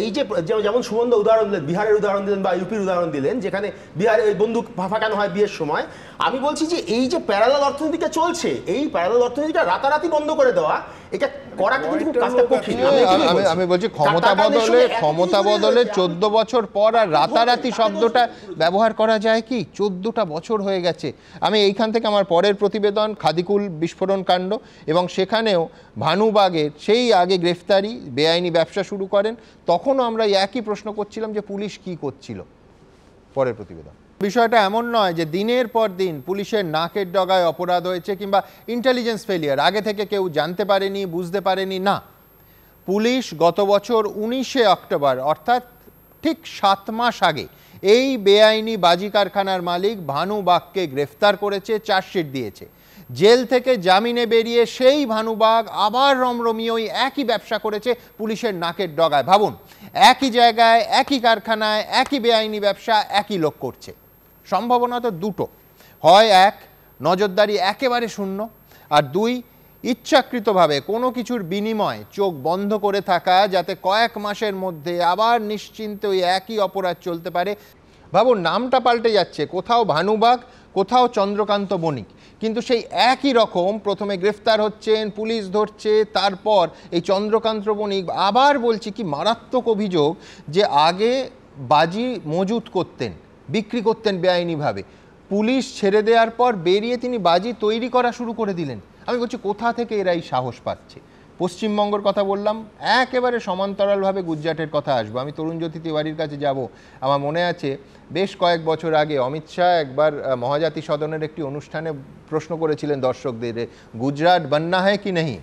এই যে যেমন সুমন উদাহরণ দিলেন, বিহারের উদাহরণ দিলেন বা ইউপির উদাহরণ দিলেন, যেখানে বিহারে বন্দুক ফাঁকানো হয় বিয়ের সময়, আমি বলছি যে এই যে প্যারালাল অর্থনীতিটা চলছে, এই প্যারালাল অর্থনীতিটা রাতারাতি বন্ধ করে দেওয়া, এটা করা কিন্তু কাজটা কঠিন। আমি বলছি ক্ষমতা বদলে 14 বছর পর আর রাতারাতি শব্দটা ব্যবহার করা যায় কি? 14টা বছর হয়ে গেছে। আমি এইখান থেকে আমার পরের প্রতিবেদন খাদিকুল বিস্ফোরণ কাণ্ড, এবং সেখানেও ভানুবাগের সেই আগে গ্রেফতারি, বেআইনি ব্যবসা শুরু করেন, তখনও আমরা একই প্রশ্ন করছিলাম যে পুলিশ কি করছিল। পরের প্রতিবেদন। বিষয়টা এমন নয় যে দিনের পর দিন পুলিশের নাকের ডগায় অপরাধ হয়েছে কিংবা ইন্টেলিজেন্স ফেলিয়ার, আগে থেকে কেউ জানতে পারেনি, বুঝতে পারেনি, না। পুলিশ গত বছর 19শে অক্টোবর, অর্থাৎ ঠিক 7 মাস আগে, এই বেআইনি বাজি কারখানার মালিক ভানু বাগকে গ্রেফতার করেছে, চার্জশিট দিয়েছে। জেল থেকে জামিনে বেরিয়ে সেই ভানু বাগ আবার রমরমিয়ই একই ব্যবসা করেছে পুলিশের নাকের ডগায়। ভাবুন, একই জায়গায়, একই কারখানায়, একই বেআইনি ব্যবসা একই লোক করছে। সম্ভাবনা তো দুটো, হয় 1 নজরদারি একেবারে শূন্য, আর 2 ইচ্ছাকৃতভাবে কোনো কিছুর বিনিময়ে চোখ বন্ধ করে থাকা, যাতে কয়েক মাসের মধ্যে আবার নিশ্চিন্তে ওই একই অপরাধ চলতে পারে। ভাবুন, নামটা পাল্টে যাচ্ছে, কোথাও ভানুবাগ, কোথাও চন্দ্রকান্ত বণিক, কিন্তু সেই একই রকম প্রথমে গ্রেফতার হচ্ছেন, পুলিশ ধরছে, তারপর এই চন্দ্রকান্ত বণিক, আবার বলছি কি মারাত্মক অভিযোগ যে আগে বাজি মজুত করতেন, বিক্রি করতেন বেআইনিভাবে, পুলিশ ছেড়ে দেওয়ার পর বেরিয়ে তিনি বাজি তৈরি করা শুরু করে দিলেন। আমি বলছি কোথা থেকে এরা এই সাহস পাচ্ছে? পশ্চিমবঙ্গের কথা বললাম, একেবারে সমান্তরালভাবে গুজরাটের কথা আসবো। আমি তরুণজ্যোতি তিওয়ারির কাছে যাব। আমার মনে আছে বেশ কয়েক বছর আগে অমিত শাহ একবার মহাজাতি সদনের একটি অনুষ্ঠানে প্রশ্ন করেছিলেন দর্শকদের, গুজরাট বাননা হ্যায় কি নেই।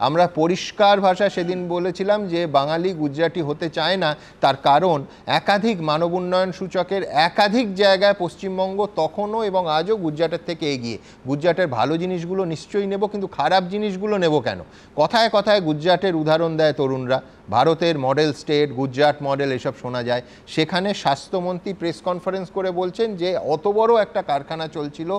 আমরা পরিষ্কার ভাষায় সেদিন বলেছিলাম যে বাঙালি গুজরাটি হতে চায় না, তার কারণ একাধিক মানব উন্নয়ন সূচকের একাধিক জায়গায় পশ্চিমবঙ্গ তখনও এবং আজও গুজরাটের থেকে এগিয়ে। গুজরাটের ভালো জিনিসগুলো নিশ্চয়ই নেব, কিন্তু খারাপ জিনিসগুলো নেব কেন? কথায় কথায় গুজরাটের উদাহরণ দেয় তরুণরা, ভারতের মডেল স্টেট, গুজরাট মডেল, এসব শোনা যায়। সেখানে স্বাস্থ্যমন্ত্রী প্রেস কনফারেন্স করে বলছেন যে অত বড় একটা কারখানা চলছিল,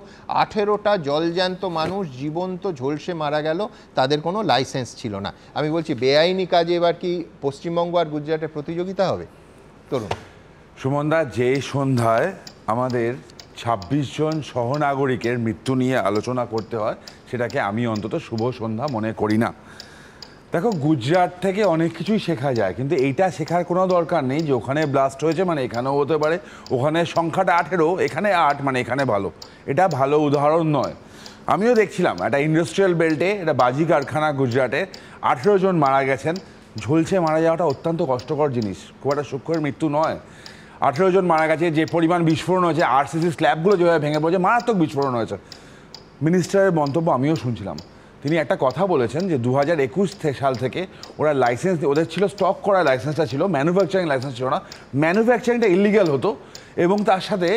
18টা জলজ্যান্ত মানুষ জীবন্ত ঝলসে মারা গেল, তাদের কোনো লাইসেন্স ছিল না। আমি বলছি বেআইনি কাজে এবার কি পশ্চিমবঙ্গ আর গুজরাটের প্রতিযোগিতা হবে? তরুণ সুমনদা, যে সন্ধ্যায় আমাদের 26 জন সহনাগরিকের মৃত্যু নিয়ে আলোচনা করতে হয়, সেটাকে আমি অন্তত শুভ সন্ধ্যা মনে করি না। দেখো, গুজরাট থেকে অনেক কিছুই শেখা যায়, কিন্তু এইটা শেখার কোনো দরকার নেই যে ওখানে ব্লাস্ট হয়েছে মানে এখানেও হতে পারে, ওখানে সংখ্যাটা 18 এখানে 8 মানে এখানে ভালো। এটা ভালো উদাহরণ নয়। আমিও দেখছিলাম একটা ইন্ডাস্ট্রিয়াল বেল্টে একটা বাজি কারখানা গুজরাটে 18 জন মারা গেছেন। ঝলসে মারা যাওয়াটা অত্যন্ত কষ্টকর জিনিস, খুব একটা সূক্ষ্মের মৃত্যু নয়। 18 জন মারা গেছে, যে পরিমাণ বিস্ফোরণ হয়েছে, আরসিসি স্ল্যাবগুলো যেভাবে ভেঙে পড়েছে, মারাত্মক বিস্ফোরণ হয়েছে। মিনিস্টারের মন্তব্য আমিও শুনছিলাম, তিনি একটা কথা বলেছেন যে 2021 সাল থেকে ওরা লাইসেন্স, ওদের ছিল স্টক করা লাইসেন্সটা ছিল, ম্যানুফ্যাকচারিং লাইসেন্স ছিল না, ম্যানুফ্যাকচারিংটা ইলিগাল হতো। এবং তার সাথে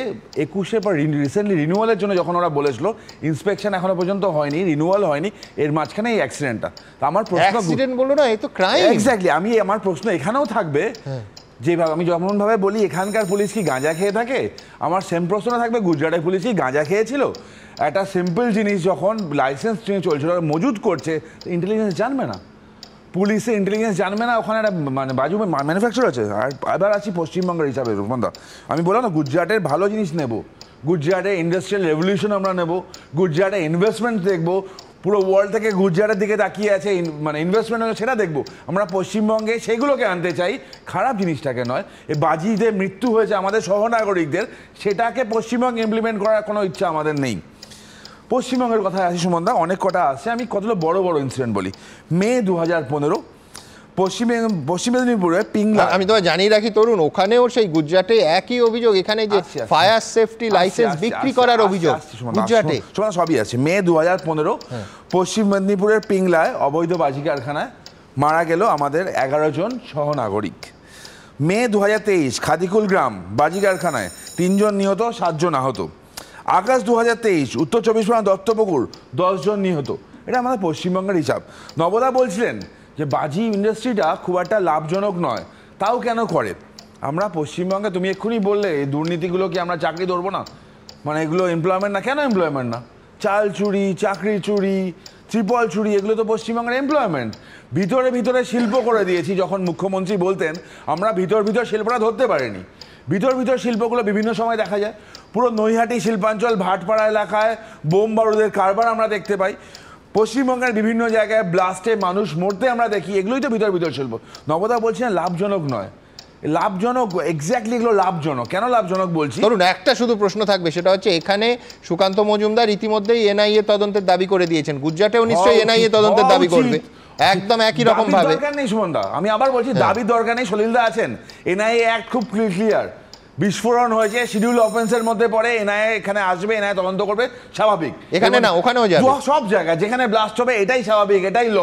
21-এ পর রিসেন্টলি রিনিউয়ালের জন্য যখন ওরা বলেছিল, ইন্সপেকশন এখনো পর্যন্ত হয়নি, রিনিউয়াল হয়নি, এর মাঝখানে এই অ্যাক্সিডেন্টটা। তো আমার প্রশ্ন, অ্যাক্সিডেন্ট বললো না, এই তো ক্রাইম। এক্স্যাক্টলি, আমার প্রশ্ন এখানেও থাকবে, যেভাবে আমি যেমনভাবে বলি এখানকার পুলিশ কি গাঁজা খেয়ে থাকে, আমার সেম প্রশ্নটা থাকবে গুজরাটের পুলিশ কি গাঁজা খেয়েছিল। একটা সিম্পল জিনিস যখন লাইসেন্স চলছিল, মজুদ করছে, ইন্টেলিজেন্স জানবে না, পুলিশের ইন্টেলিজেন্স জানবে না ওখানে একটা মানে বাজু ম্যানুফ্যাকচার আছে। আর এবার আছি পশ্চিমবঙ্গের হিসাবে, রূপমন্দা আমি বললাম না গুজরাটের ভালো জিনিস নেব, গুজরাটের ইন্ডাস্ট্রিয়াল রেভলিউশন আমরা নেব, গুজরাটের ইনভেস্টমেন্ট দেখবো, পুরো ওয়ার্ল্ড থেকে গুজরাটের দিকে তাকিয়ে আছে মানে ইনভেস্টমেন্ট সেটা দেখবো। আমরা পশ্চিমবঙ্গে সেগুলোকে আনতে চাই, খারাপ জিনিসটাকে নয়। এই বাজিতে মৃত্যু হয়েছে আমাদের সহনাগরিকদের, সেটাকে পশ্চিমবঙ্গে ইমপ্লিমেন্ট করার কোনো ইচ্ছা আমাদের নেই। পশ্চিমবঙ্গের কথা আসি সুমনদা, অনেক কটা আছে, আমি কতগুলো বড় বড় ইনসিডেন্ট বলি। মে 2015 পশ্চিম মেদিনীপুরে পিংলা, আমি তোমায় জানিয়ে রাখি তরুণ, ওখানেও সেই গুজরাটে একই অভিযোগ, এখানে যে ফায়ার সেফটি লাইসেন্স বিক্রি করার অভিযোগ গুজরাটে সবই আছে। মে 2015 পশ্চিম মেদিনীপুরের পিংলায় অবৈধ বাজি কারখানায় মারা গেল আমাদের 11 জন সহনাগরিক। মে 2023 খাদিকুল গ্রাম বাজি কারখানায় 3 জন নিহত, 7 জন আহত। আগস্ট 2023 উত্তর 24 পরগনা দত্তপুকুর 10 জন নিহত। এটা আমাদের পশ্চিমবঙ্গের হিসাব। নবদা বলছিলেন যে বাজি ইন্ডাস্ট্রিটা খুব একটা লাভজনক নয়, তাও কেন করে? আমরা পশ্চিমবঙ্গে, তুমি এক্ষুনি বললে এই দুর্নীতিগুলো কি আমরা চাকরি ধরবো না, মানে এগুলো এমপ্লয়মেন্ট না, কেন এমপ্লয়মেন্ট না? চাল চুরি, চাকরি চুরি, ত্রিপল চুরি, এগুলো তো পশ্চিমবঙ্গের এমপ্লয়মেন্ট। ভিতরে ভিতরে শিল্প করে দিয়েছি। যখন মুখ্যমন্ত্রী বলতেন আমরা ভিতর শিল্পটা ধরতে পারিনি, ভিতর শিল্পগুলো বিভিন্ন সময় দেখা যায়। পুরো নৈহাটি শিল্পাঞ্চল, ভাটপাড়া এলাকায় বোম বারুদের কারবার আমরা দেখতে পাই। পশ্চিমবঙ্গের বিভিন্ন জায়গায় ব্লাস্টে মানুষ মরতে আমরা দেখি, এগুলোই তো ভিতর শিল্প। নবদা বলছেন লাভজনক নয়, লাভজনক, এক্স্যাক্টলি এগুলো লাভজনক। কেন লাভজনক বলছি? ধরুন একটা শুধু প্রশ্ন থাকবে, সেটা হচ্ছে এখানে সুকান্ত মজুমদার ইতিমধ্যেই এনআইএ তদন্তের দাবি করে দিয়েছেন, গুজরাটেও নিশ্চয়ই এনআইএ তদন্তের দাবি করবে, একদম একই রকম ভাবে। দরকার নেই সুমনদা, আমি আবার বলছি দাবির দরকার নেই। সলিলদা আছেন, এনআইএ অ্যাক্ট খুব ক্লিয়ার, বিস্ফোরণ হয়েছে শিডিউল অফেন্সের মধ্যে পড়ে, এনআইএ এখানে আসবে, এনআইএ তদন্ত করবে, স্বাভাবিক। এখানে না, ওখানেও যাবে, সব জায়গায় যেখানে ব্লাস্ট হবে এটাই স্বাভাবিক, এটাই ল,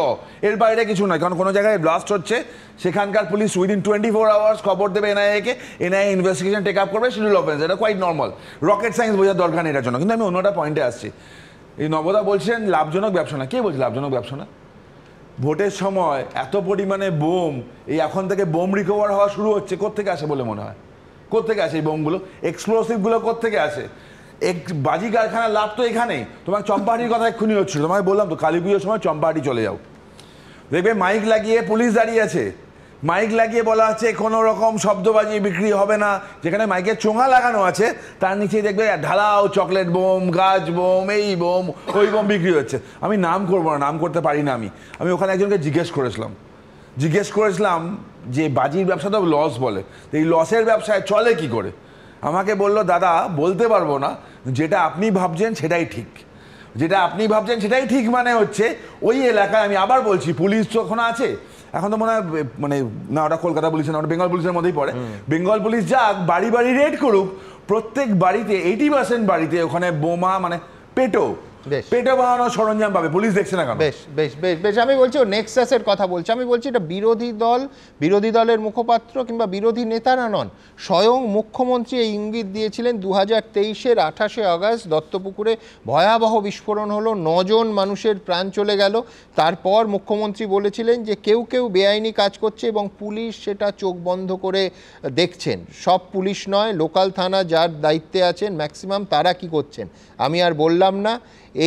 এর বাইরে কিছু নয়। কারণ কোনো জায়গায় ব্লাস্ট হচ্ছে, সেখানকার পুলিশ উইদিন 24 আওয়ার্স খবর দেবে এনআইএকে, এনআইএ ইনভেস্টিগেশন টেক আপ করবে, শিডিউল অফেন্স, এটা কোয়াইট নর্মাল, রকেট সায়েন্স বোঝার দরকার নেই এটার জন্য। কিন্তু আমি অন্যটা পয়েন্টে আসছি, এই নবদা বলছেন লাভজনক ব্যবসা না। কে বলছে লাভজনক ব্যবসা না? ভোটের সময় এত পরিমাণে বোম, এই এখন থেকে বোম রিকভার হওয়া শুরু হচ্ছে, কোত্থেকে আসে বলে মনে হয়? কোত্থেকে আসে এই বোমগুলো, এক্সপ্লোসিভগুলো কোত্থেকে আসে? বাজি কারখানার লাভ তো এখানেই। তোমার চম্পাহাটির কথা এক্ষুনি হচ্ছিল, তোমায় বললাম তো কালী পুজোর সময় চম্পাহাটি চলে যাও, দেখবে মাইক লাগিয়ে পুলিশ দাঁড়িয়ে আছে, মাইক লাগিয়ে বলা আছে কোনো রকম শব্দবাজি বিক্রি হবে না। যেখানে মাইকের চোঙা লাগানো আছে তার নিচেই দেখবে ঢালাও চকলেট বোম, গাছ বোম, এই বোম, ওই বোম বিক্রি হচ্ছে। আমি নাম করবো না, নাম করতে পারি না। আমি ওখানে একজনকে জিজ্ঞেস করেছিলাম যে বাজির ব্যবসা তো লস বলে, তো এই লসের ব্যবসায় চলে কি করে? আমাকে বলল দাদা বলতে পারবো না, যেটা আপনি ভাবছেন সেটাই ঠিক, যেটা আপনি ভাবছেন সেটাই ঠিক মানে হচ্ছে ওই এলাকায়, আমি আবার বলছি পুলিশ যখন আছে, এখন তো মনে হয় মানে না ওটা কলকাতা পুলিশ না, ওটা বেঙ্গল পুলিশের মধ্যেই পড়ে, বেঙ্গল পুলিশ যাক বাড়ি বাড়ি রেড করুক, প্রত্যেক বাড়িতে 80% বাড়িতে ওখানে বোমা মানে পেটো বানানোর সরঞ্জাম পাবে, পুলিশ দেখছে না কেন? বেশ বেশ বেশ বেশ আমি বলছি ও নেক্সাসের কথা বলছি, আমি বলছি এটা বিরোধী দলের মুখপাত্র কিংবা বিরোধী নেতারা নন, স্বয়ং মুখ্যমন্ত্রী এই ইঙ্গিত দিয়েছিলেন 2023-এর 28শে আগস্ট দত্তপুকুরে ভয়াবহ বিস্ফোরণ হলো, 9 জন মানুষের প্রাণ চলে গেল। তারপর মুখ্যমন্ত্রী বলেছিলেন যে কেউ বেআইনি কাজ করছে এবং পুলিশ সেটা চোখ বন্ধ করে দেখছেন। সব পুলিশ নয়, লোকাল থানা যার দায়িত্বে আছেন ম্যাক্সিমাম তারা কি করছেন আমি আর বললাম না।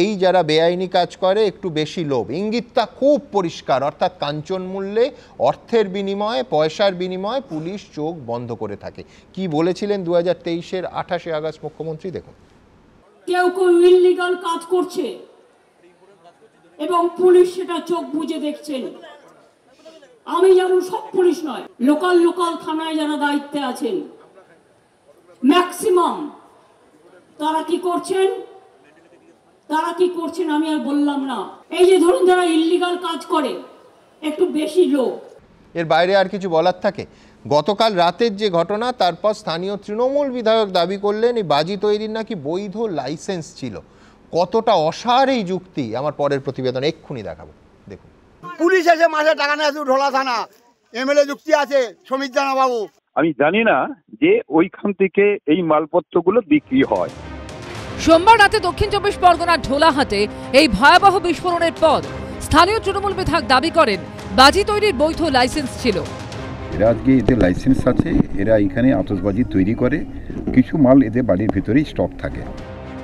এই যারা বেআইনি কাজ করে একটু বেশি লোভ, ইঙ্গিতটা খুব পরিষ্কার, অর্থাৎ কাঞ্চন মূল্যে অর্থের বিনিময়ে, পয়সার বিনিময়ে পুলিশ চোখ বন্ধ করে থাকে। কি বলেছিলেন 2023-এর 28শে আগস্ট মুখ্যমন্ত্রী, দেখুন। কেউ ইল্লিগাল কাজ করছে এবং পুলিশ সেটা চোখ বুজে দেখছেন, আমি যেমন সব পুলিশ নয়, লোকাল লোকাল থানায় যারা দায়িত্বে আছেন ম্যাক্সিমাম তারা কি করছেন আমি আর বললাম না। এই যে ধরুন যারা ইল্লিগাল কাজ করে একটু বেশি লোক, এর বাইরে আর কিছু বলার থাকে? গতকাল রাতের যে ঘটনা, তারপর স্থানীয় তৃণমূল বিধায়ক দাবি করলেন এই বাজি তৈরির নাকি বৈধ লাইসেন্স ছিল। কতটা অসার এই যুক্তি আমার পরের প্রতিবেদন এক্ষুনি দেখাবো, দেখুন। পুলিশ এসে মাসে টাকা নিয়ে আসবে ঢোলা থানা, এমএলএ যুক্তি আছে সমীর জানা বাবু। আমি জানি না যে ওইখান থেকে এই মালপত্রগুলো বিক্রি হয়। সোমবার রাতে দক্ষিণ 24 পরগনার ঢোলাহাটে এই ভয়াবহ বিস্ফোরণের পর স্থানীয় তৃণমূল বিধায়ক দাবি করেন বাজি তৈরির বৈধ লাইসেন্স ছিল। এরা আজকে এদের লাইসেন্স আছে, এরা এখানে আতশবাজি তৈরি করে, কিছু মাল এদের বাড়ির ভিতরেই স্টক থাকে।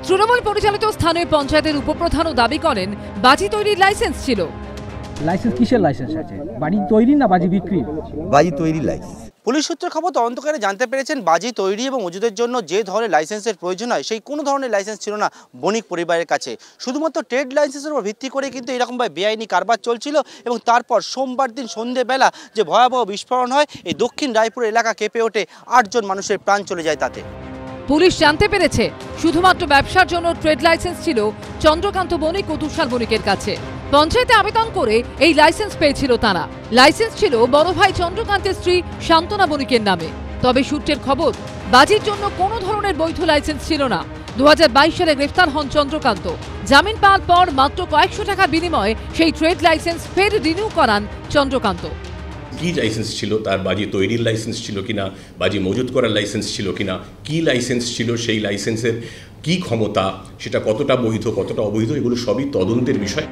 তৃণমূল পরিচালিত স্থানীয় পঞ্চায়েতের উপপ্রধানও দাবি করেন বাজি তৈরির লাইসেন্স ছিল। লাইসেন্স কিসের লাইসেন্স আছে? বাজি তৈরি না বাজি বিক্রি? বাজি তৈরি লাইসেন্স। পুলিশ সূত্রের খবর, তদন্তকারী জানতে পেরেছেন বাজি তৈরি এবং মজুদের জন্য যে ধরনের লাইসেন্সের প্রয়োজন হয় সেই কোনো ধরনের লাইসেন্স ছিল না বণিক পরিবারের কাছে। শুধুমাত্র ট্রেড লাইসেন্সের উপর ভিত্তি করে কিন্তু এরকমভাবে বেআইনি কারবার চলছিল। এবং তারপর সোমবার দিন সন্ধ্যেবেলা যে ভয়াবহ বিস্ফোরণ হয়, এই দক্ষিণ রায়পুর এলাকা কেঁপে ওঠে, 8 জন মানুষের প্রাণ চলে যায় তাতে। পুলিশ জানতে পেরেছে শুধুমাত্র ব্যবসার জন্য ট্রেড লাইসেন্স ছিল চন্দ্রকান্ত বণিক ও তুষার বণিকের কাছে। পঞ্চায়েতে আবেদন করে এই লাইসেন্স পেয়েছিল তারা। লাইসেন্স ছিল বড় ভাই চন্দ্রকান্তের স্ত্রী শান্তনা বণিকের নামে। তবে সূত্রের খবর, বাজির জন্য কোনো ধরনের বৈধ লাইসেন্স ছিল না। 2022 সালে গ্রেফতার হন চন্দ্রকান্ত। জামিন পাওয়ার পর মাত্র কয়েকশো টাকার বিনিময়ে সেই ট্রেড লাইসেন্স ফের রিনিউ করান চন্দ্রকান্ত। কি লাইসেন্স ছিল তার? বাজি তৈরির লাইসেন্স ছিল কিনা, বাজি মজুত করার লাইসেন্স ছিল কিনা, কি লাইসেন্স ছিল, সেই লাইসেন্সের কি ক্ষমতা, সেটা কতটা বৈধ কতটা অবৈধ, এগুলো সবই তদন্তের বিষয়।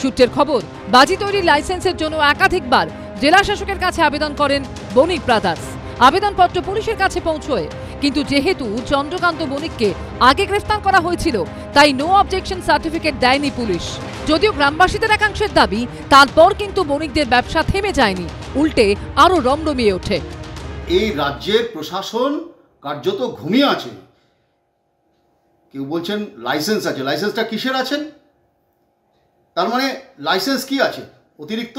সূত্রের খবর, বাজি তৈরির লাইসেন্সের জন্য একাধিকবার জেলা শাসকের কাছে আবেদন করেন বণিক ব্রাদার্স। আবেদনপত্র পুলিশের কাছে পৌঁছয়, কিন্তু যেহেতু চন্দ্রকান্ত বণিককে আগে গ্রেফতার করা হয়েছিল তাই নো অবজেকশন সার্টিফিকেট দেয়নি পুলিশ। যদিও গ্রামবাসীদের একাংশের দাবি, তারপর কিন্তু বণিকদের ব্যবসা থেমে যায়নি, উল্টে আরো রমরমিয়ে ওঠে। এই রাজ্যের প্রশাসন কার্যত ঘুমিয়ে আছে। কেউ বলছেন লাইসেন্স আছে, লাইসেন্সটা কিসের আছেন? তার মানে লাইসেন্স কি আছে? অতিরিক্ত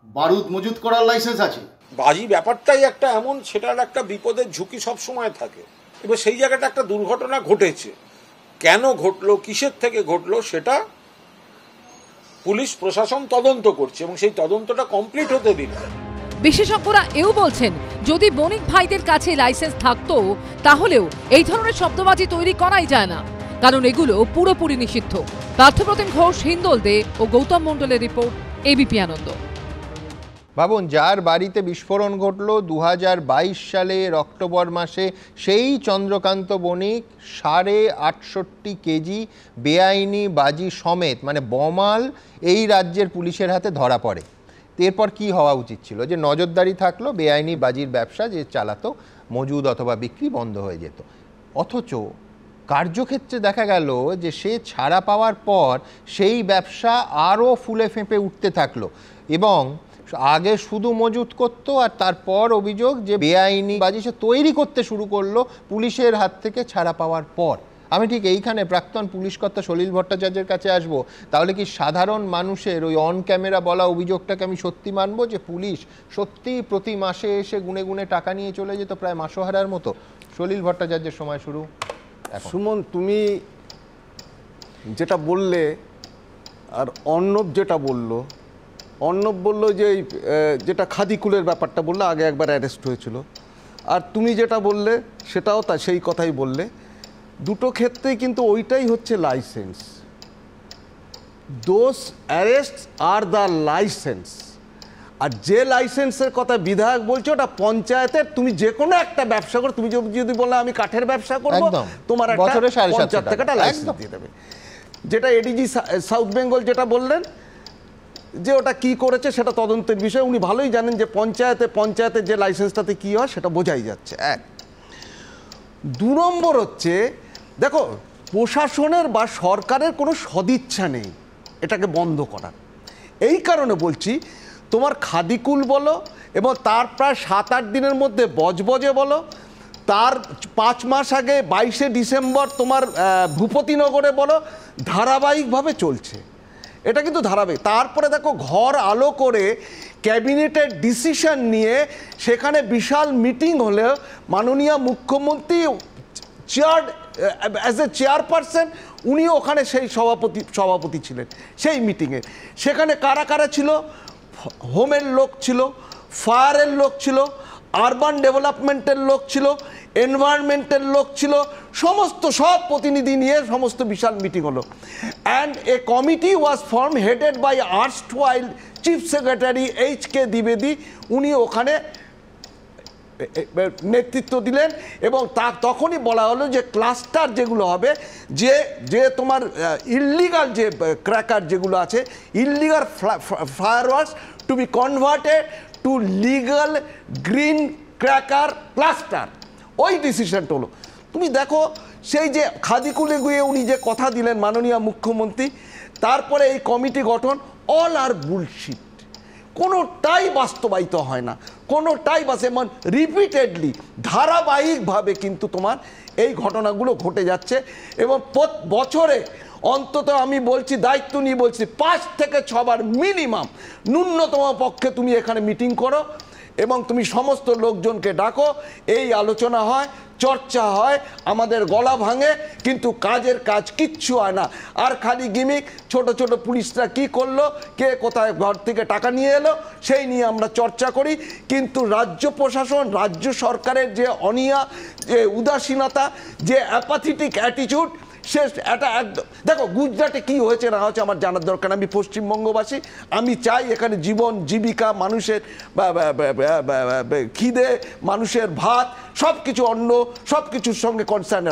বারুদ মজুত করার লাইসেন্স আছে। বাজি ব্যাপারটাই একটা এমন, সেটার একটা বিপদের ঝুঁকি সব সময় থাকে। এবার সেই জায়গাটা একটা দুর্ঘটনা ঘটেছে, কেন ঘটলো, কিসের থেকে ঘটলো, সেটা পুলিশ প্রশাসন তদন্ত করছে এবং সেই তদন্তটা কমপ্লিট হতে দিন। বিশেষজ্ঞরা এও বলছেন, যদি বণিক ভাইদের কাছে লাইসেন্স থাকতো তাহলেও এই ধরনের শব্দবাজি তৈরি করাই যায় না, কারণ এগুলো পুরোপুরি নিষিদ্ধ। পার্থপ্রতিম ঘোষ, হিন্দোল দে ও গৌতম মণ্ডলের রিপোর্ট, এবিপি আনন্দ। ভাবুন, যার বাড়িতে বিস্ফোরণ ঘটল 2022 সালের অক্টোবর মাসে, সেই চন্দ্রকান্ত বণিক 68.5 কেজি বেআইনি বাজি সমেত, মানে বমাল, এই রাজ্যের পুলিশের হাতে ধরা পড়ে। এরপর কি হওয়া উচিত ছিল? যে নজরদারি থাকলো, বেআইনি বাজির ব্যবসা যে চালাতো, মজুদ অথবা বিক্রি বন্ধ হয়ে যেত। অথচ কার্যক্ষেত্রে দেখা গেল যে সে ছাড়া পাওয়ার পর সেই ব্যবসা আরও ফুলে ফেঁপে উঠতে থাকলো এবং আগে শুধু মজুত করতো, আর তারপর অভিযোগ যে বেআইনি বাজি সে তৈরি করতে শুরু করলো পুলিশের হাত থেকে ছাড়া পাওয়ার পর। আমি ঠিক এইখানে প্রাক্তন পুলিশ কর্তা সলিল ভট্টাচার্যের কাছে আসবো। তাহলে কি সাধারণ মানুষের ওই অন ক্যামেরা বলা অভিযোগটাকে আমি সত্যি মানবো যে পুলিশ সত্যি প্রতি মাসে এসে গুনে গুনে টাকা নিয়ে চলে যেত প্রায় মাসোহারার মতো? সলিল ভট্টাচার্যের সময় শুরু। সুমন, তুমি যেটা বললে আর অর্ণব যেটা বলল, অর্ণব বলল যে যেটা খাদিকুলের ব্যাপারটা বললো, আগে একবার অ্যারেস্ট হয়েছিল, আর তুমি যেটা বললে সেটাও তা সেই কথাই বললে। দুটো ক্ষেত্রেই কিন্তু ওইটাই হচ্ছে licence. Those arrest are the licence. আর যে লাইসেন্সের কথা বিধায়ক বলছে ওটা পঞ্চায়েতের। তুমি যে কোনো একটা ব্যবসা করো, তুমি যদি বলো আমি কাঠের ব্যবসা করবো, তোমার একটা 50 টাকাটা লাইসেন্স দিয়ে দেবে। যেটা এডিজি সাউথ বেঙ্গল যেটা বললেন যে ওটা কি করেছে সেটা তদন্তের বিষয়। উনি ভালোই জানেন যে পঞ্চায়েতের যে লাইসেন্সটাতে কি হয় সেটা বোঝাই যাচ্ছে। এক, 2 নম্বর হচ্ছে, দেখো, প্রশাসনের বা সরকারের কোনো সদিচ্ছা নেই এটাকে বন্ধ করার। এই কারণে বলছি, তোমার খাদিকুল বলো এবং তার প্রায় 7-8 দিনের মধ্যে বজবজে বলো, তার 5 মাস আগে 22শে ডিসেম্বর তোমার ভূপতিনগরে বলো, ধারাবাহিকভাবে চলছে। এটা কিন্তু ধারাবাহিক। তারপরে দেখো ঘর আলো করে ক্যাবিনেটের ডিসিশন নিয়ে সেখানে বিশাল মিটিং হলেও মাননীয় মুখ্যমন্ত্রী চেয়ার অ্যাজ এ চেয়ারপারসন উনিও ওখানে সেই সভাপতি ছিলেন সেই মিটিংয়ে। সেখানে কারা কারা ছিল? হোমের লোক ছিল, ফায়ারের লোক ছিল, আরবান ডেভেলপমেন্টের লোক ছিল, এনভায়রনমেন্টের লোক ছিল, সমস্ত সব প্রতিনিধি নিয়ে সমস্ত বিশাল মিটিং হলো। And a committee was form headed by erstwhile chief secretary HK দ্বিবেদী। উনি ওখানে নেতৃত্ব দিলেন এবং তখনই বলা হলো যে ক্লাস্টার যেগুলো হবে, যে তোমার ইললিগাল যে ক্র্যাকার যেগুলো আছে, illegal fireworks to be converted to legal green cracker cluster, ওই ডিসিশনটা হলো। তুমি দেখো সেই যে খাদিকুলে গিয়ে উনি যে কথা দিলেন মাননীয় মুখ্যমন্ত্রী, তারপরে এই কমিটি গঠন, অল আর বুলশিট, কোনোটাই বাস্তবায়িত হয় না, কোনোটাই যেমন রিপিটেডলি ধারাবাহিকভাবে কিন্তু তোমার এই ঘটনাগুলো ঘটে যাচ্ছে। এবং বছরে অন্তত আমি বলছি, দায়িত্ব নিয়ে বলছি, 5 থেকে 6 বার মিনিমাম ন্যূনতম পক্ষে তুমি এখানে মিটিং করো এবং তুমি সমস্ত লোকজনকে ডাকো, এই আলোচনা হয়, চর্চা হয়, আমাদের গলা ভাঙে, কিন্তু কাজের কাজ কিচ্ছু হয় না। আর খালি গিমিক, ছোট ছোট পুলিশরা কি করলো, কে কোথায় ঘর থেকে টাকা নিয়ে এলো, সেই নিয়ে আমরা চর্চা করি। কিন্তু রাজ্য প্রশাসন, রাজ্য সরকারের যে অনীহা, যে উদাসীনতা, যে অ্যাপাথেটিক অ্যাটিটিউড, সে এটা একদম। দেখো গুজরাটে কি হয়েছে না হয়েছে আমার জানার দরকার, আমি পশ্চিমবঙ্গবাসী, আমি চাই এখানে জীবন জীবিকা, মানুষের খিদে, মানুষের ভাত, সব কিছু অন্ন, সব কিছুর সঙ্গে কনসার্ন,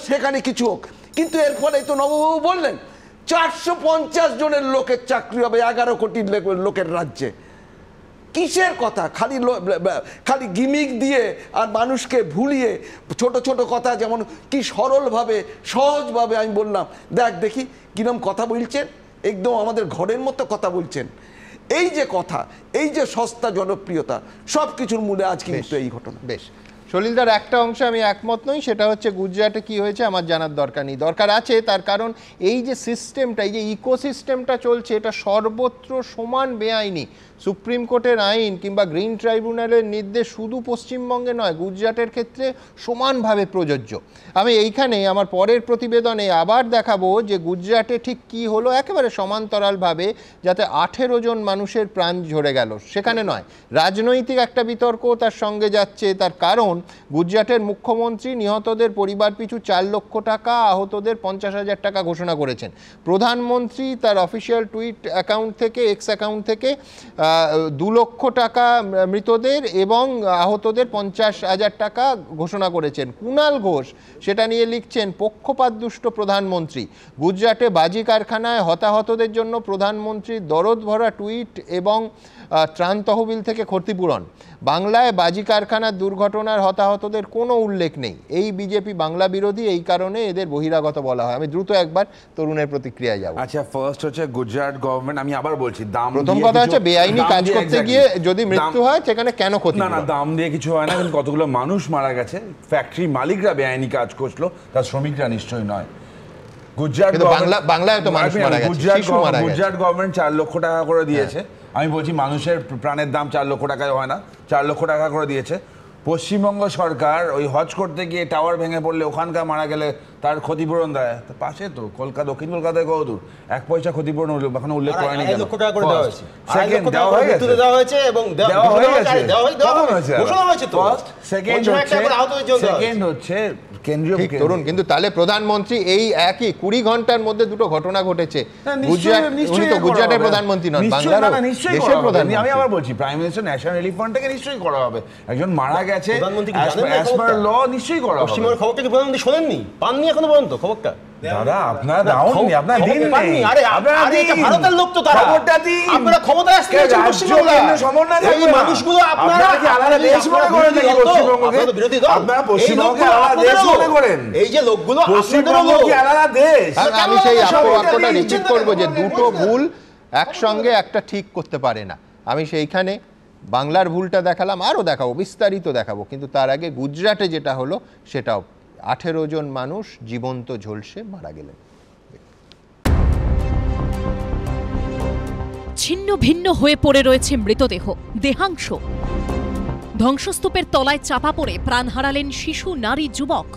সেখানে কিছু হোক। কিন্তু এর ফলে তো নববাবু বললেন 450 জনের লোকের চাকরি হবে 11 কোটি লোকের রাজ্যে। কিসের কথা? খালি গিমিক দিয়ে আর মানুষকে ভুলিয়ে ছোট ছোট কথা, যেমন কি সরলভাবে সহজভাবে আমি বললাম, দেখি কিরম কথা বলছেন, একদম আমাদের ঘরের মতো কথা বলছেন। এই যে কথা, এই যে সস্তা জনপ্রিয়তা, সব কিছুর মূলে আজ কিন্তু এই ঘটনা। বেশ, সলিলদার একটা অংশে আমি একমত নই, সেটা হচ্ছে গুজরাটে কি হয়েছে আমার জানার দরকার নেই, দরকার আছে। তার কারণ এই যে সিস্টেমটা, এই যে ইকোসিস্টেমটা চলছে, এটা সর্বত্র সমান বেআইনি। সুপ্রিম কোর্টের আইন কিংবা গ্রিন ট্রাইব্যুনালের নির্দেশ শুধু পশ্চিমবঙ্গে নয়, গুজরাটের ক্ষেত্রে সমানভাবে প্রযোজ্য। আমি এইখানে আমার পরের প্রতিবেদনে আবার দেখাবো যে গুজরাটে ঠিক কি হলো, একেবারে সমান্তরালভাবে, যাতে 18 জন মানুষের প্রাণ ঝরে গেল সেখানে নয়, রাজনৈতিক একটা বিতর্ক তার সঙ্গে যাচ্ছে। তার কারণ গুজরাটের মুখ্যমন্ত্রী নিহতদের পরিবার পিছু 4 লক্ষ টাকা, আহতদের 50,000 টাকা ঘোষণা করেছেন। প্রধানমন্ত্রী তার অফিসিয়াল টুইট অ্যাকাউন্ট থেকে, এক্স অ্যাকাউন্ট থেকে 2 লক্ষ টাকা মৃতদের এবং আহতদের 50,000 টাকা ঘোষণা করেছেন। কুণাল ঘোষ সেটা নিয়ে লিখছেন, পক্ষপাতদুষ্ট প্রধানমন্ত্রী, গুজরাটে বাজি কারখানায় হতাহতদের জন্য প্রধানমন্ত্রীর দরদ ভরা টুইট এবং ত্রাণ তহবিল থেকে ক্ষতিপূরণ। বাংলায় বাজি কারখানার দুর্ঘটনার হতাহতদের কোনো উল্লেখ নেই। এই বিজেপি বাংলা বিরোধী, এই কারণে এদের বহিরাগত বলা হয়। আমি দ্রুত একবার তরুণের প্রতিক্রিয়ায় যাব। আচ্ছা, ফার্স্ট হচ্ছে গুজরাট গভর্নমেন্ট, আমি আবার বলছি, দাম, প্রথম কথা হচ্ছে বেআইনি কাজ করতে গিয়ে যদি মৃত্যু হয় সেখানে কেন ক্ষতি? না, দাম দিয়ে কিছু হয় না, কিন্তু কতগুলো মানুষ মারা গেছে, ফ্যাক্টরি মালিকরা বেআইনি কাজ করলো, তার শ্রমিকরা নিশ্চয়ই নয়। গুজরাট গভর্নমেন্ট 4 লক্ষ টাকা করে দিয়েছে। আমি বলছি মানুষের প্রাণের দাম 4 লক্ষ টাকায় হয় না, 4 লক্ষ টাকা করে দিয়েছে। পশ্চিমবঙ্গ সরকার ওই হজ করতে গিয়ে টাওয়ার ভেঙে পড়লে ওখানকার মারা গেলে তার ক্ষতিপূরণ দেয়। পাশে তো কলকাতা, দক্ষিণ কলকাতায় কত দূর, 1 পয়সা ক্ষতিপূরণ এখন উল্লেখ করেনি। সেকেন্ড হচ্ছে কেন্দ্রীয় তরুণ, কিন্তু তাহলে প্রধানমন্ত্রী এই একই 20 ঘন্টার মধ্যে দুটো ঘটনা ঘটেছে। গুজরাটের প্রধানমন্ত্রী নন, বাংলার দেশের প্রধানমন্ত্রী। আমি আবার বলছি, prime minister national relief fund থেকে নিশ্চয়ই করা হবে। একজন মারা গেছে, অ্যাজ পার ল নিশ্চয়ই করা হবে। পশ্চিমবঙ্গের খবরটা কি প্রধানমন্ত্রী শোনেননি, পাননি এখনো পর্যন্ত খবরটা? দাদা আপনারা দাওনি, আপনারা দিন নেই। আপনারা এটা ভারতের লোক তো, তারা খবরটা দিন। আপনারা ক্ষমতায় আসতে পশ্চিমবঙ্গে সমন্বয় এই মানুষগুলো, আপনারা কি আলাদা দেশ মনে করেন নাকি পশ্চিমবঙ্গকে? বিরোধী দল, আপনারা পশ্চিমবঙ্গকে আলাদা দেশ মনে করেন? এই যে লোকগুলো পশ্চিমবঙ্গ কি আলাদা দেশ? আমি সেই বাক্যটা নিশ্চিত করব যে দুটো ভুল একসঙ্গে একটা ঠিক করতে পারে না। আমি সেইখানে বাংলার ভুলটা দেখালাম, আরও দেখাবো, বিস্তারিত দেখাবো, কিন্তু তার আগে গুজরাটে যেটা হলো সেটাও, 18 জন মানুষ জীবন্ত ঝলসে মারা গেলেন। ছিন্ন ভিন্ন হয়ে পড়ে রয়েছে মৃতদেহ, দেহাংশ। ধ্বংসস্তূপের তলায় চাপা পড়ে প্রাণ হারালেন শিশু, নারী, যুবক।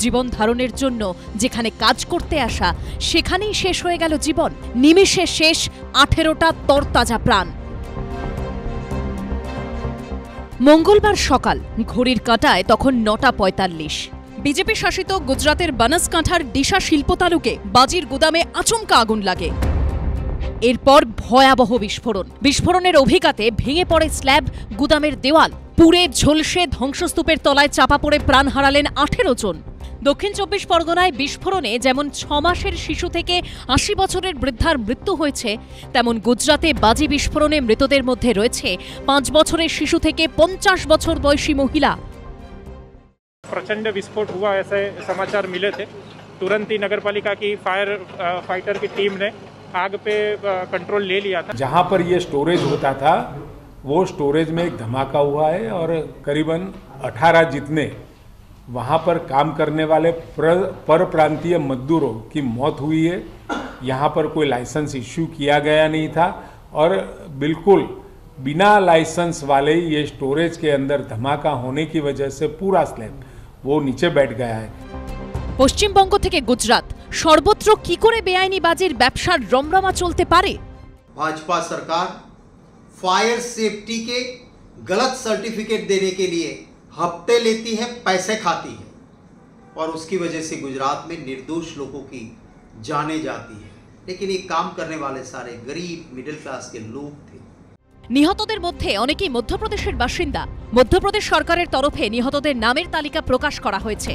জীবন ধারণের জন্য যেখানে কাজ করতে আসা, সেখানেই শেষ হয়ে গেল জীবন। নিমেষে শেষ 18টা তরতাজা প্রাণ। মঙ্গলবার সকাল, ঘড়ির কাঁটায় তখন 9:45। বিজেপি শাসিত গুজরাতের বানাসকাঁঠার ডিসা শিল্প তালুকে বাজির গুদামে আচমকা আগুন লাগে। এরপর ভয়াবহ বিস্ফোরণ। বিস্ফোরণের অভিঘাতে ভেঙে পড়ে স্ল্যাব, গুদামের দেওয়াল। পুড়ে ঝলসে ধ্বংসস্তূপের তলায় চাপা পড়ে প্রাণ হারালেন 18 জন। দক্ষিণ 24 পরগনায় বিস্ফোরণে যেমন 6 মাসের শিশু থেকে 80 বছরের বৃদ্ধার মৃত্যু হয়েছে, তেমন গুজরাতে বাজি বিস্ফোরণে মৃতদের মধ্যে রয়েছে 5 বছরের শিশু থেকে 50 বছর বয়সী মহিলা। प्रचंड विस्फोट हुआ ऐसे समाचार मिले थे। तुरंत ही नगरपालिका की फायर फाइटर की टीम ने आग पे कंट्रोल ले लिया था। जहां पर ये स्टोरेज होता था वो स्टोरेज में एक धमाका हुआ है और करीबन 18 जितने वहां पर काम करने वाले परप्रांतीय मजदूरों की मौत हुई है। यहां पर कोई लाइसेंस इश्यू किया गया नहीं था और बिल्कुल बिना लाइसेंस वाले ये स्टोरेज के अंदर धमाका होने की वजह से पूरा स्लैब वो नीचे बैठ गया है। পশ্চিমবঙ্গ থেকে গুজরাত, সর্বত্র কি করে বেআইনি বাজির ব্যবসার রমরমা চলতে পারে? भाजपा सरकार फायर सेफ्टी के गलत सर्टिफिकेट देने के लिए हफ्ते लेती है, पैसे खाती है और उसकी वजह से गुजरात में निर्दोष लोगों की जाने जाती है। लेकिन ये काम करने वाले सारे गरीब मिडिल क्लास के लोग थे। নিহতদের মধ্যে অনেকেই মধ্যপ্রদেশের বাসিন্দা। মধ্যপ্রদেশ সরকারের তরফে নিহতদের নামের তালিকা প্রকাশ করা হয়েছে,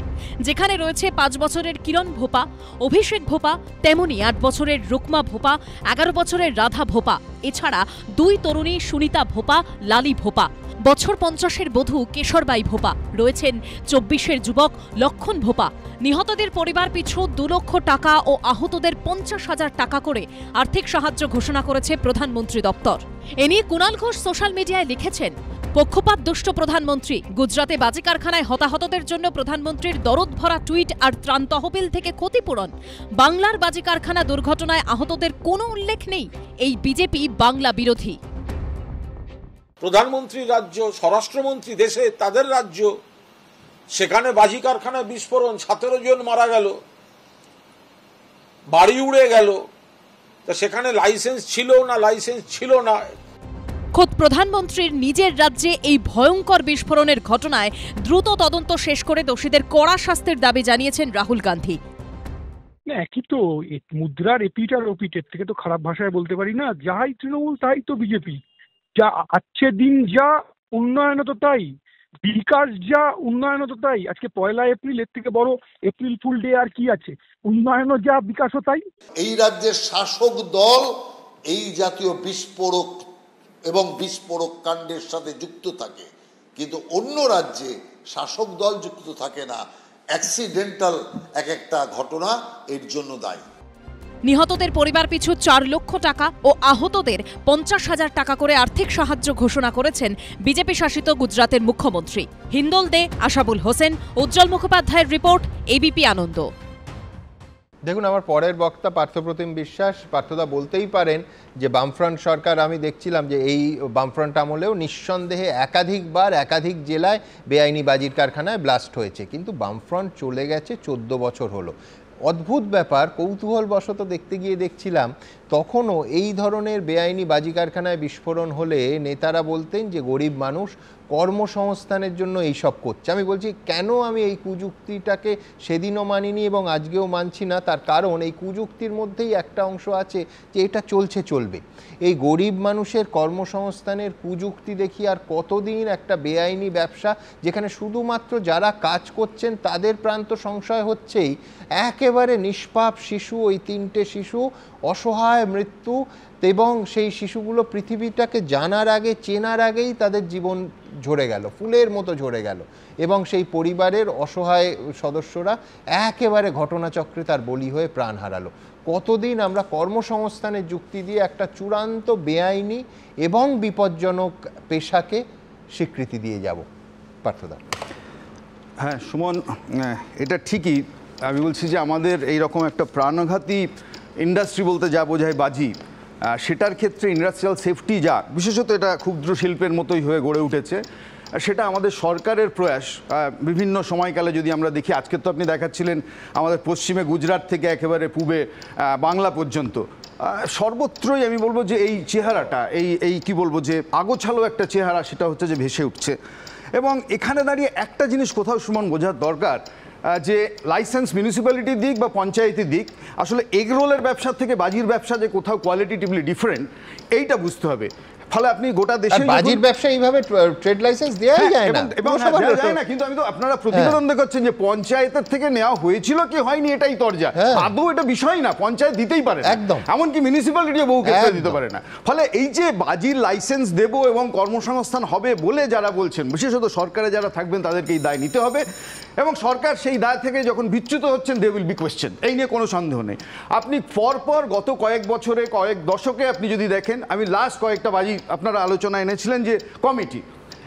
যেখানে রয়েছে 5 বছরের কিরণ ভোপা, অভিষেক ভোপা, তেমনি 8 বছরের রুকমা ভোপা, 11 বছরের রাধা ভোপা, এছাড়া 2 তরুণী সুনিতা ভোপা, লালি ভোপা, বছর 50-এর বধূ কেশরবাই ভোপা, রয়েছেন 24-এর যুবক লক্ষণ ভোপা। নিহতদের পরিবার পিছু 2 লক্ষ টাকা ও আহতদের 50,000 টাকা করে আর্থিক সাহায্য ঘোষণা করেছে প্রধানমন্ত্রী দপ্তর। এ নিয়ে কুণাল ঘোষ সোশ্যাল মিডিয়ায় লিখেছেন, পক্ষপাত দুষ্ট প্রধানমন্ত্রী। গুজরাতে বাজি কারখানায় হতাহতদের জন্য প্রধানমন্ত্রীর দরদ ভরা টুইট আর ত্রাণ তহবিল থেকে ক্ষতিপূরণ। বাংলার বাজি কারখানা দুর্ঘটনায় আহতদের কোনো উল্লেখ নেই। এই বিজেপি বাংলা বিরোধী। প্রধানমন্ত্রীর রাজ্য, স্বরাষ্ট্রমন্ত্রী দেশে তাদের রাজ্য, সেখানে বাজি কারখানায় বিস্ফোরণ, 17 জন মারা গেল, বাড়ি উড়ে গেল। তা সেখানে লাইসেন্স ছিল না, লাইসেন্স ছিল না। খোদ প্রধানমন্ত্রীর নিজের রাজ্যে এই ভয়ঙ্কর বিস্ফোরণের ঘটনায় দ্রুত তদন্ত শেষ করে দোষীদের কড়া শাস্তির দাবি জানিয়েছেন রাহুল গান্ধী। একই তো, মুদ্রার এপিট আর ওপিটের থেকে তো খারাপ ভাষায় বলতে পারি না। যাই তৃণমূল তাই তো বিজেপি। যা আজকে দিন যা উন্নয়ন তো তাই, বিকাশ যা উন্নয়ন তো তাই। আজকে 1 এপ্রিল, এর থেকে বড় এপ্রিল ফুল ডে আর কি আছে? উন্নয়নও যা, বিকাশও তাই। এই রাজ্যের শাসক দল এই জাতীয় বিস্ফোরক এবং বিস্ফোরক কাণ্ডের সাথে যুক্ত থাকে, কিন্তু অন্য রাজ্যে শাসক দল যুক্ত থাকে না। অ্যাক্সিডেন্টাল এক একটা ঘটনা এর জন্য দায়ী। নিহতদের পরিবার পিছু 4 লক্ষ টাকা ও আহতদের 50,000 টাকা করে আর্থিক সাহায্য ঘোষণা করেছেন বিজেপি শাসিত গুজরাতের মুখ্যমন্ত্রী। হিন্দোল দে, আশাবুল হোসেন, উজ্জ্বল মুখোপাধ্যায়ের রিপোর্ট, এবিপি আনন্দ। দেখুন, আমার পরের বক্তা পার্থপ্রতিম বিশ্বাস। পার্থদা বলতেই পারেন যে বামফ্রন্ট সরকার, আমি দেখছিলাম যে এই বামফ্রন্ট আমলেও নিঃসন্দেহে একাধিকবার একাধিক জেলায় বেআইনি বাজির কারখানায় ব্লাস্ট হয়েছে, কিন্তু বামফ্রন্ট চলে গেছে 14 বছর হলো। অদ্ভুত ব্যাপার, কৌতূহলবশত দেখতে গিয়ে দেখছিলাম তখনও এই ধরনের বেআইনি বাজি কারখানায় বিস্ফোরণ হলে নেতারা বলতেন যে গরিব মানুষ কর্মসংস্থানের জন্য এইসব করছে। আমি বলছি কেন আমি এই কুযুক্তিটাকে সেদিনও মানিনি এবং আজকেও মানছি না, তার কারণ এই কুযুক্তির মধ্যেই একটা অংশ আছে যে এটা চলছে, চলবে। এই গরিব মানুষের কর্মসংস্থানের কুযুক্তি দেখি আর কতদিন একটা বেআইনি ব্যবসা, যেখানে শুধুমাত্র যারা কাজ করছেন তাদের প্রাণ তো সংশয় হচ্ছেই, একেবারে নিষ্পাপ শিশু, ওই 3টে শিশু অসহায় মৃত্যু, এবং সেই শিশুগুলো পৃথিবীটাকে জানার আগে, চেনার আগেই তাদের জীবন ঝরে গেল, ফুলের মতো ঝরে গেল, এবং সেই পরিবারের অসহায় সদস্যরা একেবারে ঘটনাচক্রে তার বলি হয়ে প্রাণ হারালো। কতদিন আমরা কর্মসংস্থানের যুক্তি দিয়ে একটা চূড়ান্ত বেআইনি এবং বিপজ্জনক পেশাকে স্বীকৃতি দিয়ে যাব? পার্থদা। হ্যাঁ সুমন, এটা ঠিকই। আমি বলছি যে আমাদের এইরকম একটা প্রাণঘাতী ইন্ডাস্ট্রি বলতে যা বোঝায় বাজি, সেটার ক্ষেত্রে ইন্ডাস্ট্রিয়াল সেফটি যা বিশেষত এটা ক্ষুদ্র শিল্পের মতোই হয়ে গড়ে উঠেছে, সেটা আমাদের সরকারের প্রয়াস। বিভিন্ন সময়কালে যদি আমরা দেখি, আজকে তো আপনি দেখাচ্ছিলেন আমাদের পশ্চিমে গুজরাট থেকে একেবারে পূবে বাংলা পর্যন্ত সর্বত্রই আমি বলবো যে এই চেহারাটা, এই কি বলবো যে আগোছালো একটা চেহারা, সেটা হচ্ছে যে ভেসে উঠছে। এবং এখানে দাঁড়িয়ে একটা জিনিস কোথাও সুমন বোঝার দরকার, যে লাইসেন্স মিউনিসিপ্যালিটির দিক বা পঞ্চায়েতের দিক, আসলে এগরোলের ব্যবসার থেকে বাজির ব্যবসা যে কোথাও কোয়ালিটিভলি ডিফারেন্ট, এইটা বুঝতে হবে। ফলে আপনি গোটা দেশে বাজির ব্যবসা এইভাবে ট্রেড লাইসেন্স দেওয়াই যায় না, এবং দেওয়া যায় না। কিন্তু আমি তো আপনারা প্রতিবেদন দেখাচ্ছেন যে পঞ্চায়েতের থেকে নেওয়া হয়েছিল কি হয়নি এটাই তরজা, আদৌ এটা বিষয় না, পঞ্চায়েত দিতেই পারে একদম, এমনকি মিউনিসিপ্যালিটিও বহু ক্ষেত্রে দিতে পারে না। ফলে এই যে বাজির লাইসেন্স দেব এবং কর্মসংস্থান হবে বলে যারা বলছেন, বিশেষত সরকারে যারা থাকবেন তাদেরকে এই দায় নিতে হবে, এবং সরকার সেই দায় থেকে যখন বিচ্যুত হচ্ছেন দে উইল বি কোয়েশ্চেন, এই নিয়ে কোনো সন্দেহ নেই। আপনি পরপর গত কয়েক বছরে, কয়েক দশকে আপনি যদি দেখেন, আমি লাস্ট কয়েকটা বাজি আপনারা আলোচনা এনেছিলেন যে কমিটি।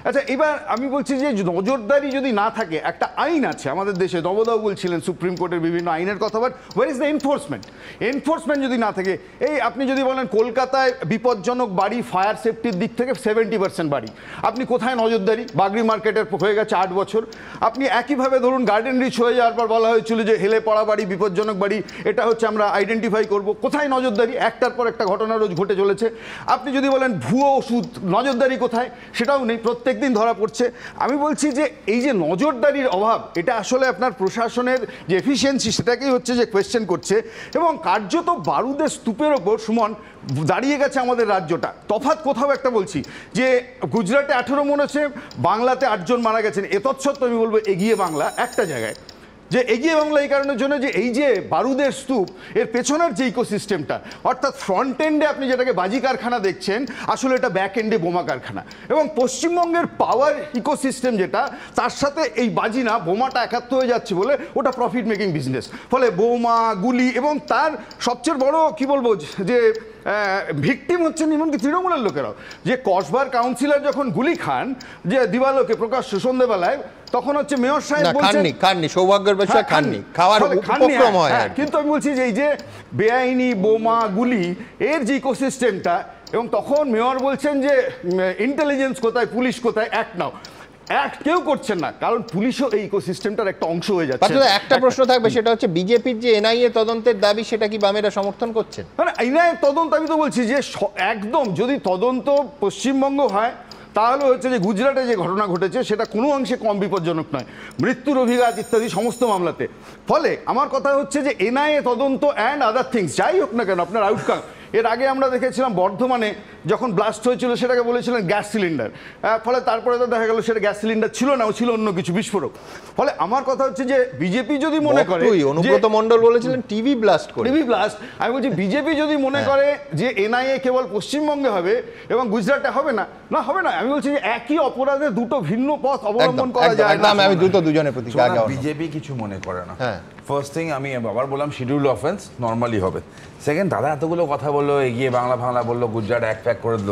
আচ্ছা, এবার আমি বলছি যে নজরদারি যদি না থাকে, একটা আইন আছে আমাদের দেশে, নবদাও বলছিলেন সুপ্রিম কোর্টের বিভিন্ন আইনের কথা, but where is the enforcement যদি না থাকে, এই আপনি যদি বলেন কলকাতায় বিপজ্জনক বাড়ি ফায়ার সেফটির দিক থেকে 70% বাড়ি, আপনি কোথায় নজরদারি? বাগরি মার্কেটের হয়ে গেছে 8 বছর। আপনি একইভাবে ধরুন গার্ডেন রিচ হয়ে যাওয়ার পর বলা হয়েছিল যে হেলে পড়া বাড়ি, বিপজ্জনক বাড়ি, এটা হচ্ছে আমরা আইডেন্টিফাই করব, কোথায় নজরদারি? একটার পর একটা ঘটনা রোজ ঘটে চলেছে। আপনি যদি বলেন ভুয়ো ওষুধ, নজরদারি কোথায়? সেটাও নেই, প্রত্যেকদিন ধরা পড়ছে। আমি বলছি যে এই যে নজরদারির অভাব, এটা আসলে আপনার প্রশাসনের যে এফিসিয়েন্সি, সেটাকেই হচ্ছে যে কোয়েশ্চেন করছে। এবং কার্যত বারুদের স্তূপের ওপর সুমন দাঁড়িয়ে গেছে আমাদের রাজ্যটা। তফাৎ কোথাও একটা বলছি যে গুজরাটে 18 মরেছে, বাংলাতে 8 জন মারা গেছেন। এতৎসত্ত্বেও আমি বলবো এগিয়ে বাংলা একটা জায়গায়, যে এগিয়ে বাংলা এই কারণের জন্য যে এই যে বারুদের স্তূপ, এর পেছনের যে ইকোসিস্টেমটা, অর্থাৎ ফ্রন্ট এন্ডে আপনি যেটাকে বাজি কারখানা দেখছেন, আসলে এটা ব্যাক এন্ডে বোমা কারখানা। এবং পশ্চিমবঙ্গের পাওয়ার ইকোসিস্টেম যেটা, তার সাথে এই বাজি না, বোমাটা একাত্ম হয়ে যাচ্ছে বলে ওটা প্রফিট মেকিং বিজনেস। ফলে বোমা, গুলি, এবং তার সবচেয়ে বড় কি বলবো যে ভিকটিম হচ্ছেন এমনকি তৃণমূলের লোকেরাও। যে কসবার কাউন্সিলর যখন গুলি খান যে দিবালোকে প্রকাশ্য সন্ধ্যেবেলায়, তখন হচ্ছে মেয়র সাহেব বলছেন খাননি, সৌভাগ্যের বিষয় খাননি, খাওয়ার উপক্রম হয়। কিন্তু আমি বলছি যে এই যে বেআইনি বোমা, গুলি, এর যে ইকোসিস্টেমটা, এবং তখন মেয়র বলছেন যে ইন্টেলিজেন্স কোথায়, পুলিশ কোথায়, অ্যাক্ট নাও। অ্যাক্ট কেউ করছেন না, কারণ পুলিশও এই ইকোসিস্টেমটার একটা অংশ হয়ে যাচ্ছে। একটা প্রশ্ন থাকবে, সেটা হচ্ছে বিজেপির যে এনআইএ তদন্তের দাবি, সেটা কি বামেরা সমর্থন করছেন? মানে এনআইএ তদন্ত, আমি তো বলছি যে একদম যদি তদন্ত পশ্চিমবঙ্গ হয়, তাহলে হচ্ছে যে গুজরাটে যে ঘটনা ঘটেছে সেটা কোনো অংশে কম বিপজ্জনক নয়, মৃত্যুর অভিঘাত ইত্যাদি সমস্ত মামলাতে। ফলে আমার কথা হচ্ছে যে এনআইএ তদন্ত অ্যান্ড আদার থিংস যাই হোক না কেন, আপনার আউটকাম। এর আগে আমরা দেখেছিলাম বর্ধমানে যখন ব্লাস্ট হয়েছিল, সেটাকে বলেছিলেন গ্যাস সিলিন্ডার, ফলে তারপরে তো দেখা গেল সেটা গ্যাস সিলিন্ডার ছিল না, ও ছিল অন্য কিছু, বিস্ফোরক। ফলে আমার কথা হচ্ছে যে বিজেপি যদি মনে করে, অনুব্রত মণ্ডল বলেছিলেন টিভি ব্লাস্ট, আমি বলছি বিজেপি যদি মনে করে যে এনআইএ কেবল পশ্চিমবঙ্গে হবে এবং গুজরাটে হবে না, হবে না। আমি বলছি যে একই অপরাধে দুটো ভিন্ন পথ অবলম্বন করা যায় না। আমি দ্রুত দুজনের প্রতি, বিজেপি কিছু মনে করে না। ফার্স্ট থিং, আমি আবার বললাম শিডিউল অফেন্স নর্মালি হবে। সেকেন্ড, দাদা এতগুলো কথা বললো, এগিয়ে বাংলা বললো, গুজরাট এক প্যাক করে দিল।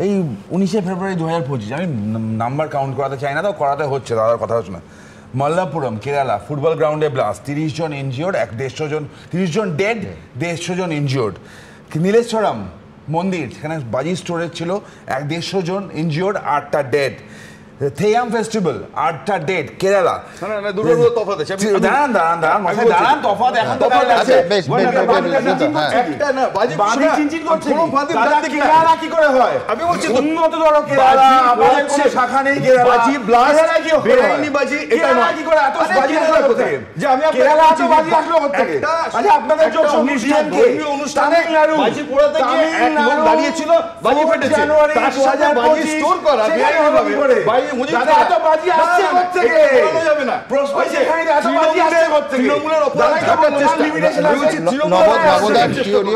এই 19শে ফেব্রুয়ারি 2025, আমি নাম্বার কাউন্ট করাতে চাই না, তো করাতে হচ্ছে, দাদার কথা হচ্ছে না। মাল্লাপুরম, কেরালা, ফুটবল গ্রাউন্ডে ব্লাস্ট, 30 জন ইনজিওর্ড, 150 জন, 30 জন ডেড, 150 জন ইনজিওর্ড। নীলেশ্বরম মন্দির, সেখানে বাজি স্টোরেজ ছিল, 150 জন ইনজিওর্ড, 8টা ডেড। থেয়াম ফেস্টিভ্যাল, 8টা ডেড, কেরালা।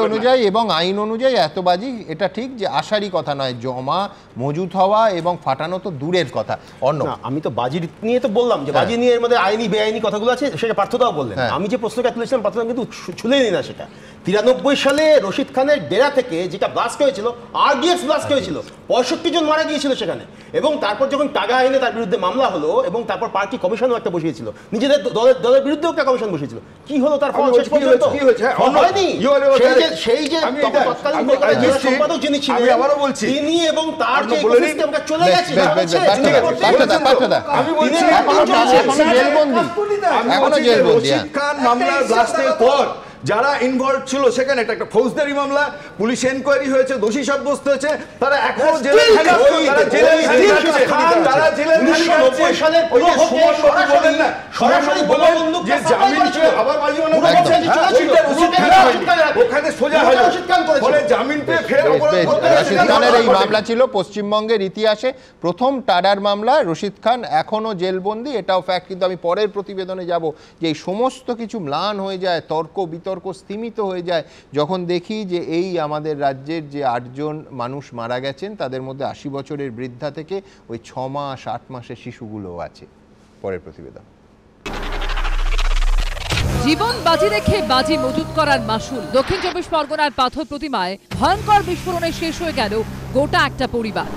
অনুযায়ী এবং আইন অনুযায়ী এত বাজি, এটা ঠিক যে আশারই কথা নয়, জমা মজুত হওয়া এবং ফাটানো তো দূরের কথা। অন্য আমি তো বাজি নিয়ে তো বললাম যে বাজি নিয়ে এর মধ্যে আইনি বেআইনি কথাগুলো আছে, সেটা পার্থদাও বললেন। আমি যে প্রশ্নটা তুলেছিলাম পার্থদা কিন্তু ছুলেনি না সেটা। 93 সালে রশিদ খানের ডেরা থেকে যেটা ব্লাস্ট হয়েছিল, RDX ব্লাস্ট হয়েছিল, 65 জন মারা গিয়েছিল সেখানে। এবং তারপর যখন টাকা এনে তার বিরুদ্ধে মামলা হলো এবং তারপর পার্টি কমিশনও একটা বসিয়েছিল, নিজেদের দলের বিরুদ্ধেও একটা কমিশন বসিয়েছিল। কি হলো তার ফল শেষ পর্যন্ত? হয়নি। সেই যে তৎকালীন সম্পাদক যিনি ছিলেন তিনি এবং তার যে সিস্টেমটা চলে গেছে, আমি বলছি রশিদ খান মামলার ব্লাস্টের পর যারা ইনভলভ ছিল সেখানে একটা ফৌজদারি মামলা, পুলিশ এনকোয়ারি হয়েছে, দোষী সাব্যস্ত হয়েছে, তারা এখনো জেলে এই মামলা ছিল পশ্চিমবঙ্গের ইতিহাসে প্রথম টাডার মামলা। রশিদ খান এখনো জেলবন্দি, এটাও ফ্যাক্ট। কিন্তু আমি পরের প্রতিবেদনে যাব যে এই সমস্ত কিছু ম্লান হয়ে যায়, তর্ক বিতর্ক স্তীমিত হয়ে যায় যখন দেখি যে এই আমাদের রাজ্যের যে 8 জন মানুষ মারা গেছেন তাদের মধ্যে 80 বছরের বৃদ্ধা থেকে ওই 6 মাস 8 মাসের শিশুগুলোও আছে। পরের প্রতিবেদন। জীবন বাজি রেখে বাজি মজুত করার মাসুল। দক্ষিণ 24 পরগনার পাথর প্রতিমায় ভয়ঙ্কর বিস্ফোরণে শেষ হয়ে গেল গোটা একটা পরিবার।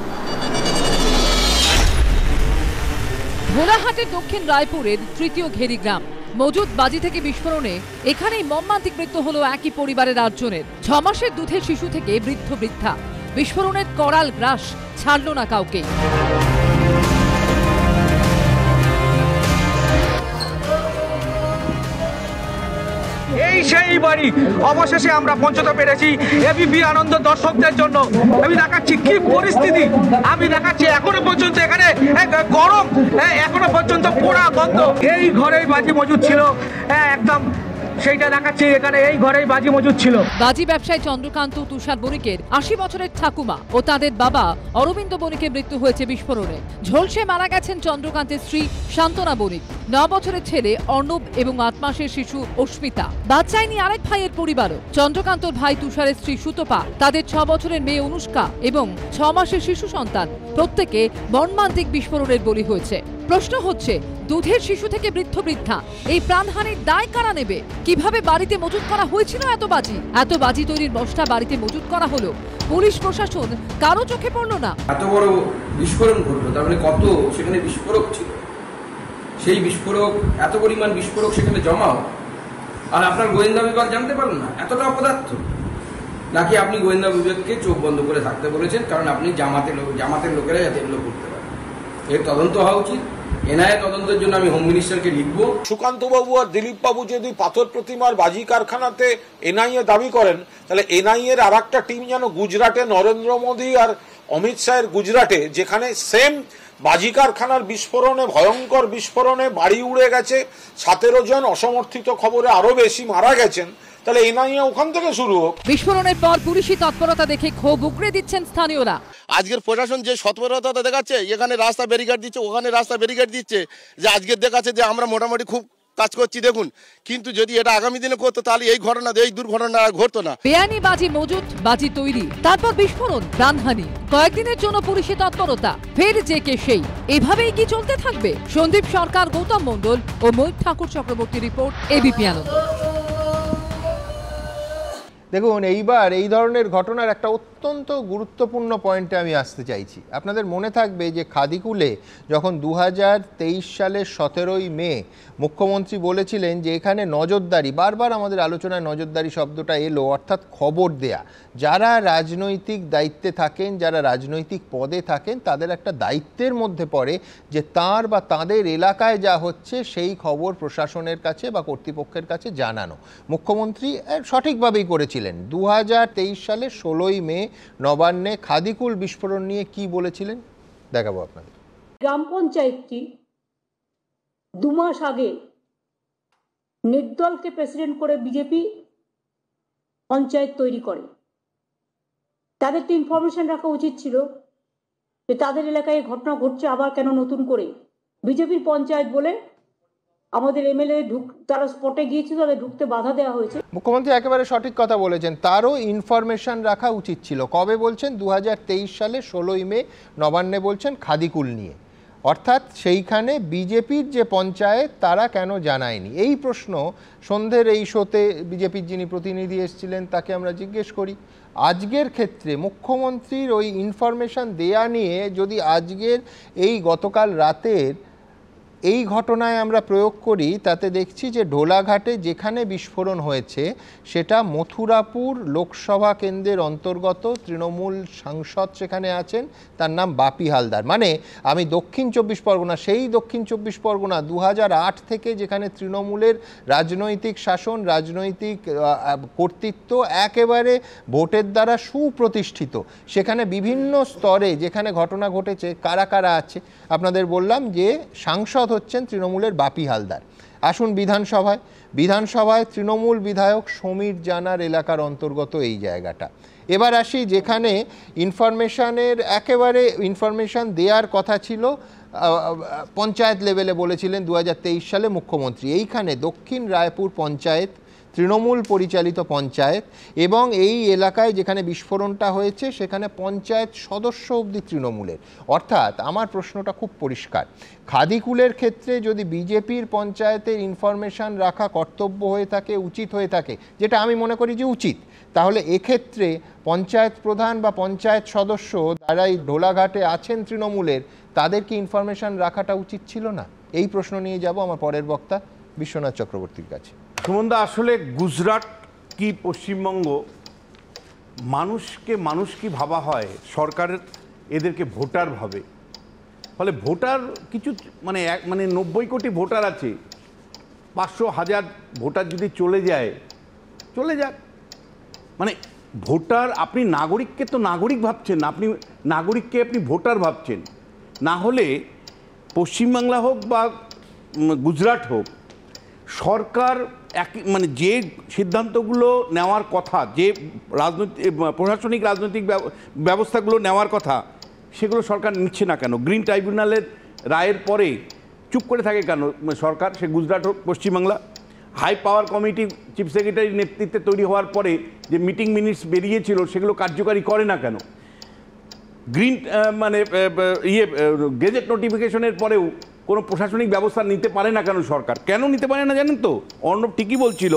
ভোলাহাটের দক্ষিণ রায়পুরের তৃতীয় ঘেরি গ্রাম। মজুদ বাজি থেকে বিস্ফোরণে এখানেই মর্মান্তিক মৃত্যু হলো একই পরিবারের 8 জনের। 6 মাসের দুধের শিশু থেকে বৃদ্ধ বৃদ্ধা। বিস্ফোরণের করাল গ্রাস ছাড়ল না কাউকে। এই সেই বাড়ি, অবশেষে আমরা পৌঁছতে পেরেছি এবিপি আনন্দ দর্শকদের জন্য। আমি দেখাচ্ছি কি পরিস্থিতি, আমি দেখাচ্ছি এখনো পর্যন্ত এখানে গরম, এখনো পর্যন্ত পোড়া গন্ধ। এই ঘরেই বাজি মজুদ ছিল, একদম সেইটা দেখাচ্ছি, এখানে এই ঘরেই বাজি মজুদ ছিল। বাজি ব্যবসায়ী চন্দ্রকান্ত তুষার বণিকের 80 বছরের ঠাকুমা ও তাদের বাবা অরবিন্দ বণিকের মৃত্যু হয়েছে বিস্ফোরণে। ঝলসে মারা গেছেন চন্দ্রকান্তের স্ত্রী শান্তনা বণিক, 9 বছরের ছেলে অর্ণব এবং 8 মাসের শিশু অস্মিতা। বাচ্চাইনি আরেক ভাইয়ের পরিবারও। চন্দ্রকান্তর ভাই তুষারের স্ত্রী সুতপা, তাদের 6 বছরের মেয়ে অনুষ্কা এবং 6 মাসের শিশু সন্তান প্রত্যেকে মর্মান্তিক বিস্ফোরণের বলি হয়েছে। প্রশ্ন হচ্ছে, দুধের শিশু থেকে বৃদ্ধ বৃদ্ধা, এই প্রাণহানির দায় কারা নেবে? কিভাবে বাড়িতে মজুত করা হয়েছিল এত বাজি? এত বাজি তৈরির মশলা বাড়িতে মজুত করা হলো, পুলিশ প্রশাসন কারো চোখে পড়লো না। এত বড় বিস্ফোরণ ঘটলো, তার মানে কত সেখানে বিস্ফোরক ছিল, সেই বিস্ফোরক, এত পরিমাণ বিস্ফোরক সেখানে জমাও, আর আপনার গোয়েন্দা বিভাগ জানতে পারল না? এতটা অপদার্থ? নাকি আপনি গোয়েন্দা বিভাগকে চোখ বন্ধ করে থাকতে বলেছেন কারণ আপনি জামাতের লোকেরা যাতে এগুলো করতে পারে? এর তদন্ত হওয়া উচিত। এনআইএ তদন্তের জন্য আমি হোম মিনিস্টারকে লিখবো। সুকান্ত বাবু আর দিলীপ বাবু যদি পাথর প্রতিমার বাজি কারখানাতে এনআইএ দাবি করেন, তাহলে এনআইএ এর আরেকটা টিম যেন গুজরাটে নরেন্দ্র মোদী আর অমিত শাহের গুজরাটে, যেখানে সেম বাজি কারখানার বিস্ফোরণে, ভয়ঙ্কর বিস্ফোরণে বাড়ি উড়ে গেছে, 17 জন অসমর্থিত খবরে আরো বেশি মারা গেছেন, তাহলে এনআইএ ওখান থেকে শুরু হোক। বিস্ফোরণের পর পুলিশি তৎপরতা দেখে ক্ষোভ উগরে দিচ্ছেন স্থানীয়রা। আজকের প্রশাসন যে তৎপরতা দেখাচ্ছে, এখানে রাস্তা ব্যারিকেড দিচ্ছে, ওখানে রাস্তা ব্যারিকেড দিচ্ছে, যে আজকের দেখাচ্ছে যে আমরা মোটামুটি খুব কাজ করছি দেখুন, কিন্তু যদি এটা আগামী দিনে করতো তাহলে এই ঘটনা, এই দুর্ঘটনা ঘটতো না। বেআইনি বাজি মজুত, বাজি তৈরি, তারপর বিস্ফোরণ, প্রাণহানি। কয়েকদিনের জন্য পুলিশি তৎপরতা, ফের যে কে সেই। এভাবেই কি চলতে থাকবে? সন্দীপ সরকার, গৌতম মণ্ডল ও মৈত ঠাকুর চক্রবর্তী রিপোর্ট, এবিপি আনন্দ। দেখুন, এইবার এই ধরনের ঘটনার একটা অত্যন্ত গুরুত্বপূর্ণ পয়েন্টে আমি আসতে চাইছি। আপনাদের মনে থাকবে যে খাদিকুলে যখন 2023 সালের 17ই মে মুখ্যমন্ত্রী বলেছিলেন যে এখানে নজরদারি, বারবার আমাদের আলোচনায় নজরদারি শব্দটা এলো, অর্থাৎ খবর দেয়া। যারা রাজনৈতিক দায়িত্বে থাকেন, যারা রাজনৈতিক পদে থাকেন, তাদের একটা দায়িত্বের মধ্যে পড়ে যে তার বা তাদের এলাকায় যা হচ্ছে সেই খবর প্রশাসনের কাছে বা কর্তৃপক্ষের কাছে জানানো। মুখ্যমন্ত্রী সঠিকভাবেই করেছিলেন। 2023 সালের 16ই মে নবান্নে খাদিকুল বিস্ফোরণ নিয়ে কি বলেছিলেন দেখাবো আপনাদের। গ্রাম পঞ্চায়েতটি 2 মাস আগে নির্দলকে প্রেসিডেন্ট করে বিজেপি পঞ্চায়েত তৈরি করে। তাদের তো ইনফরমেশন রাখা উচিত ছিল যে তাদের এলাকায় ঘটনা ঘটছে, আবার কেন নতুন করে বিজেপির পঞ্চায়েত বলে আমাদের এমএলএ তারা স্পটে গিয়েছিল, তাদের ঢুকতে বাধা দেওয়া হয়েছে। মুখ্যমন্ত্রী একেবারে সঠিক কথা বলেছেন, তারও ইনফরমেশন রাখা উচিত ছিল। কবে বলছেন? 2023 সালে 16ই মে নবান্নে বলছেন খাদিকুল নিয়ে। অর্থাৎ সেইখানে বিজেপির যে পঞ্চায়েত তারা কেন জানায়নি, এই প্রশ্ন সন্ধ্যের এই শোতে বিজেপির যিনি প্রতিনিধি এসেছিলেন তাকে আমরা জিজ্ঞেস করি। আজকের ক্ষেত্রে মুখ্যমন্ত্রীর ওই ইনফরমেশন দেয়া নিয়ে যদি আজকের এই গতকাল রাতের এই ঘটনায় আমরা প্রয়োগ করি, তাতে দেখছি যে ঢোলাঘাটে যেখানে বিস্ফোরণ হয়েছে সেটা মথুরাপুর লোকসভা কেন্দ্রের অন্তর্গত তৃণমূল সাংসদ সেখানে আছেন, তার নাম বাপি হালদার। মানে আমি দক্ষিণ চব্বিশ পরগনা, সেই দক্ষিণ চব্বিশ পরগনা 2008 থেকে যেখানে তৃণমূলের রাজনৈতিক শাসন, রাজনৈতিক কর্তৃত্ব একেবারে ভোটের দ্বারা সুপ্রতিষ্ঠিত, সেখানে বিভিন্ন স্তরে যেখানে ঘটনা ঘটেছে কারা কারা আছে আপনাদের বললাম যে সাংসদ হচ্ছেন তৃণমূলের বাপি হালদার। আসুন বিধানসভায় তৃণমূল বিধায়ক সমীর জানার এলাকার অন্তর্গত এই জায়গাটা। এবার আসি যেখানে ইনফরমেশন দেওয়ার কথা ছিল, পঞ্চায়েত লেভেলে বলেছিলেন 2023 সালে মুখ্যমন্ত্রী। এইখানে দক্ষিণ রায়পুর পঞ্চায়েত, তৃণমূল পরিচালিত পঞ্চায়েত, এবং এই এলাকায় যেখানে বিস্ফোরণটা হয়েছে সেখানে পঞ্চায়েত সদস্য অবধি তৃণমূলের। অর্থাৎ আমার প্রশ্নটা খুব পরিষ্কার, খাদিকুলের ক্ষেত্রে যদি বিজেপির পঞ্চায়েতের ইনফরমেশন রাখা কর্তব্য হয়ে থাকে, উচিত হয়ে থাকে, যেটা আমি মনে করি যে উচিত, তাহলে এক্ষেত্রে পঞ্চায়েত প্রধান বা পঞ্চায়েত সদস্য যারা এই ঢোলাঘাটে আছেন তৃণমূলের, তাদেরকে ইনফরমেশন রাখাটা উচিত ছিল না? এই প্রশ্ন নিয়ে যাব আমার পরের বক্তা বিশ্বনাথ চক্রবর্তীর কাছে। সুমনদা, আসলে গুজরাট কি পশ্চিমবঙ্গ, মানুষ কি ভাবা হয়, সরকারের এদেরকে ভোটার ভাবে। ফলে ভোটার কিছু মানে 90 কোটি ভোটার আছে, 500,000 ভোটার যদি চলে যাক, মানে ভোটার, আপনি নাগরিককে তো নাগরিক ভাবছেন না, আপনি নাগরিককে আপনি ভোটার ভাবছেন। না হলে পশ্চিমবাংলা হোক বা গুজরাট হোক, সরকার মানে যে সিদ্ধান্তগুলো নেওয়ার কথা, যে প্রশাসনিক রাজনৈতিক ব্যবস্থাগুলো নেওয়ার কথা, সেগুলো সরকার নিচ্ছে না কেন? গ্রিন ট্রাইব্যুনালের রায়ের পরে চুপ করে থাকে কেন সরকার? সে গুজরাট হোক Paschimbangla, high power committee chief সেক্রেটারির নেতৃত্বে তৈরি হওয়ার পরে যে মিটিং মিনিটস বেরিয়েছিল সেগুলো কার্যকারী করে না কেন? গ্রিন গেজেট নোটিফিকেশনের পরেও কোনো প্রশাসনিক ব্যবস্থা নিতে পারে না কেন সরকার? কেন নিতে পারে না জানেন তো? অর্ণব ঠিকই বলছিল,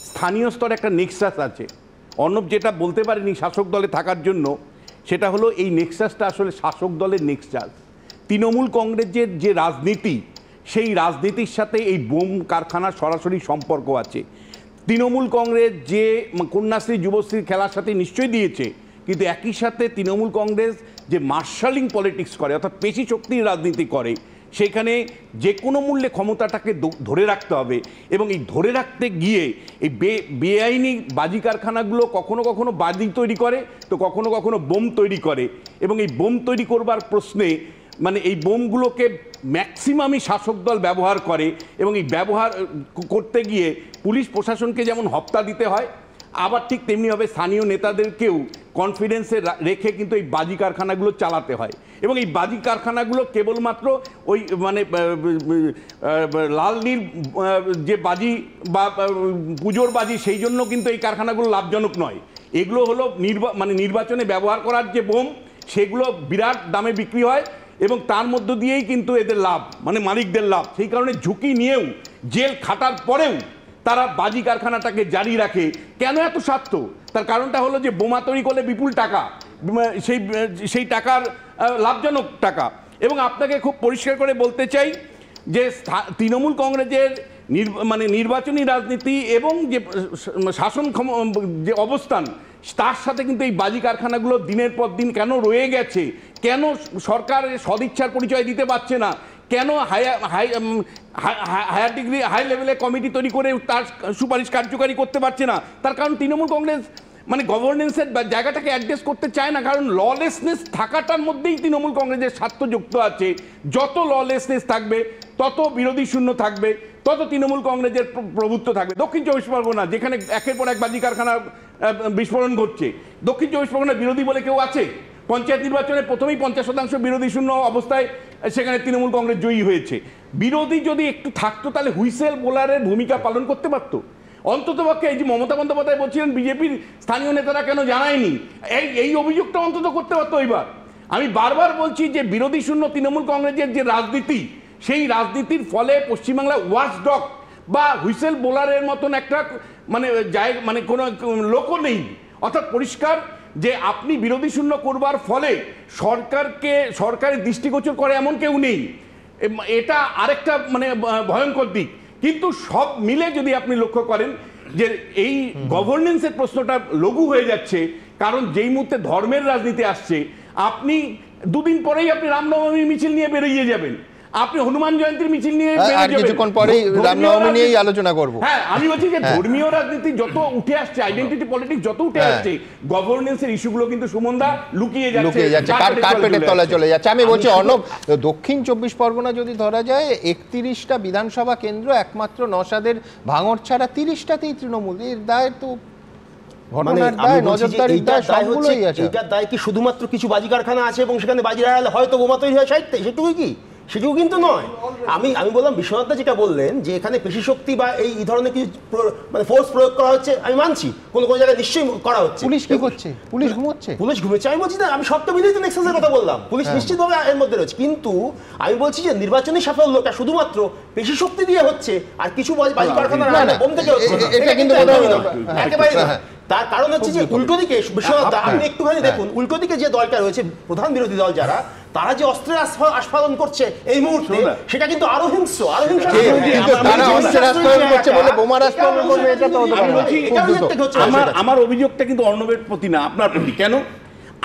স্থানীয় স্তরে একটা নেক্সাস আছে। অর্ণব যেটা বলতে পারেনি শাসক দলে থাকার জন্য, সেটা হলো এই নেক্সাসটা আসলে শাসক দলের নেক্সাস। তৃণমূল কংগ্রেসের যে রাজনীতি, সেই রাজনীতির সাথে এই বোম কারখানার সরাসরি সম্পর্ক আছে। তৃণমূল কংগ্রেস যে কন্যাশ্রী যুবশ্রীর খেলার সাথে নিশ্চয়ই দিয়েছে, কিন্তু একই সাথে তৃণমূল কংগ্রেস যে মার্শালিং পলিটিক্স করে, অর্থাৎ পেশি শক্তির রাজনীতি করে, সেখানে যে কোনো মূল্যে ক্ষমতাটাকে ধরে রাখতে হবে। এবং এই ধরে রাখতে গিয়ে এই বেআইনি বাজি কারখানাগুলো কখনো কখনো বাজি তৈরি করে, তো কখনো কখনো বোম তৈরি করে। এবং এই বোম তৈরি করবার প্রশ্নে মানে এই বোমগুলোকে ম্যাক্সিমামই শাসক দল ব্যবহার করে। এবং এই ব্যবহার করতে গিয়ে পুলিশ প্রশাসনকে যেমন হপ্তা দিতে হয়, আবার ঠিক তেমনিভাবে স্থানীয় নেতাদেরকেও কনফিডেন্সে রেখে কিন্তু এই বাজি কারখানাগুলো চালাতে হয়। এবং এই বাজি কারখানাগুলো কেবলমাত্র ওই মানে লাল নীল যে বাজি বা পুজোর বাজি, সেই জন্য কিন্তু এই কারখানাগুলো লাভজনক নয়। এগুলো হলো নির্বাচনে ব্যবহার করার যে বোম, সেগুলো বিরাট দামে বিক্রি হয় এবং তার মধ্য দিয়েই কিন্তু এদের লাভ, মানে মালিকদের লাভ। সেই কারণে ঝুঁকি নিয়েও, জেল খাটার পরেও তারা বাজি কারখানাটাকে জারি রাখে। কেন এত স্বার্থ? তার কারণটা হলো যে বোমা তৈরি করলে বিপুল টাকা, সেই টাকার লাভজনক টাকা। এবং আপনাকে খুব পরিষ্কার করে বলতে চাই যে তৃণমূল কংগ্রেসের নির্বাচনী রাজনীতি এবং যে শাসন যে অবস্থান, তার সাথে কিন্তু এই বাজি কারখানাগুলো দিনের পর দিন কেন রয়ে গেছে, কেন সরকার সদিচ্ছার পরিচয় দিতে পারছে না, কেন হায়ার ডিগ্রি হাই লেভেলে কমিটি তৈরি করে তার সুপারিশ কার্যকারী করতে পারছে না? তার কারণ তৃণমূল কংগ্রেস গভর্নেন্সের জায়গাটাকে অ্যাড্রেস করতে চায় না। কারণ ললেসনেস থাকাটার মধ্যেই তৃণমূল কংগ্রেসের স্বার্থ যুক্ত আছে। যত ললেসনেস থাকবে, তত বিরোধী শূন্য থাকবে, তত তৃণমূল কংগ্রেসের প্রভুত্ব থাকবে। দক্ষিণ চব্বিশ পরগনা, যেখানে একের পর এক বাজি কারখানা বিস্ফোরণ ঘটছে, দক্ষিণ চব্বিশ পরগনার বিরোধী বলে কেউ আছে? পঞ্চায়েত নির্বাচনে প্রথমেই 50% বিরোধী শূন্য অবস্থায় সেখানে তৃণমূল কংগ্রেস জয়ী হয়েছে। বিরোধী যদি একটু থাকতো, তাহলে হুইসেল বোলারের ভূমিকা পালন করতে পারতো। অন্ততপক্ষে এই যে মমতা বন্দ্যোপাধ্যায় বলছিলেন বিজেপির স্থানীয় নেতারা কেন জানায়নি, এই অভিযোগটা অন্তত করতে পারতো। এবার আমি বারবার বলছি যে বিরোধী শূন্য তৃণমূল কংগ্রেসের যে রাজনীতি, সেই রাজনীতির ফলে পশ্চিমবাংলা ওয়াচডগ বা হুইসেল বোলারের মতন একটা মানে কোনো লোকও নেই। অর্থাৎ পরিষ্কার যে আপনি বিরোধী শূন্য করবার ফলে সরকারের দৃষ্টিগোচর করে এমন কেউ নেই। এটা আরেকটা ভয়ঙ্কর দিক। কিন্তু সব মিলে যদি আপনি লক্ষ্য করেন যে এই গভর্নেন্সের প্রশ্নটা লঘু হয়ে যাচ্ছে, কারণ যেই মুহূর্তে ধর্মের রাজনীতি আসছে, আপনি দুদিন পরেই আপনি রামনবমীর মিছিল নিয়ে বেরিয়ে যাবেন, আপনি হনুমান জয়ন্তীর মিছিল নিয়ে কিছুক্ষণ পরেই রামনবমী নিয়েই আলোচনা করব। হ্যাঁ, আমি বলছি যে ধর্মীয় রাজনীতি যত উঠে আসছে, আইডেন্টিটি পলিটিক্স যত উঠে আসছে, গভর্নেন্সের ইস্যুগুলো কিন্তু সুমনদা লুকিয়ে যাচ্ছে, কার্পেটের তলায় চলে যাচ্ছে। আমি বলছি অর্ণব, দক্ষিণ 24 পরগনা যদি ধরা যায় 31টা বিধানসভা কেন্দ্র একমাত্র নওশাদের ভাঙড় ছাড়া 30টাতেই তৃণমূল। এর দায় তো এটার দায় কি শুধুমাত্র কিছু বাজি কারখানা আছে এবং সেখানে বাজি আড়ালে হয়তো বোমা তৈরি হয় সাইডতে, সেটুকুই কি? সেটুকু কিন্তু নয়। আমি বললাম বিশ্বনাথ যেটা বললেন যে এখানে পেশি শক্তি বা এই ধরনের কিছু ফোর্স প্রয়োগ করা হচ্ছে, আমি মানছি কোন জায়গায় নিশ্চয়ই করা হচ্ছে। পুলিশ কি করছে? পুলিশ ঘুমোচ্ছে। পুলিশ ঘুমোচ্ছে আমি বলছি না, আমি সবটা মিলিয়ে তো নেক্সাসের কথা বললাম। পুলিশ নিশ্চিতভাবে এর মধ্যে রয়েছে, কিন্তু আমি বলছি যে নির্বাচনী সাফল্যটা শুধুমাত্র পেশি শক্তি দিয়ে হচ্ছে আর কিছু বাজি কারখানার বোম থেকে হচ্ছে, এটা কিন্তু একেবারে না। তার কারণ হচ্ছে যে উল্টো দিকে বিশ্বনাথ আপনি একটুখানি দেখুন, উল্টো দিকে যে দলটা রয়েছে প্রধান বিরোধী দল যারা, তারা যে অস্ত্রের আস্ফালন করছে এই মুহূর্তে, সেটা কিন্তু আরো হিংস্র, আরো হিংস্র। আমার অভিযোগটা কিন্তু অর্ণবের প্রতি না, আপনার প্রতি। কেন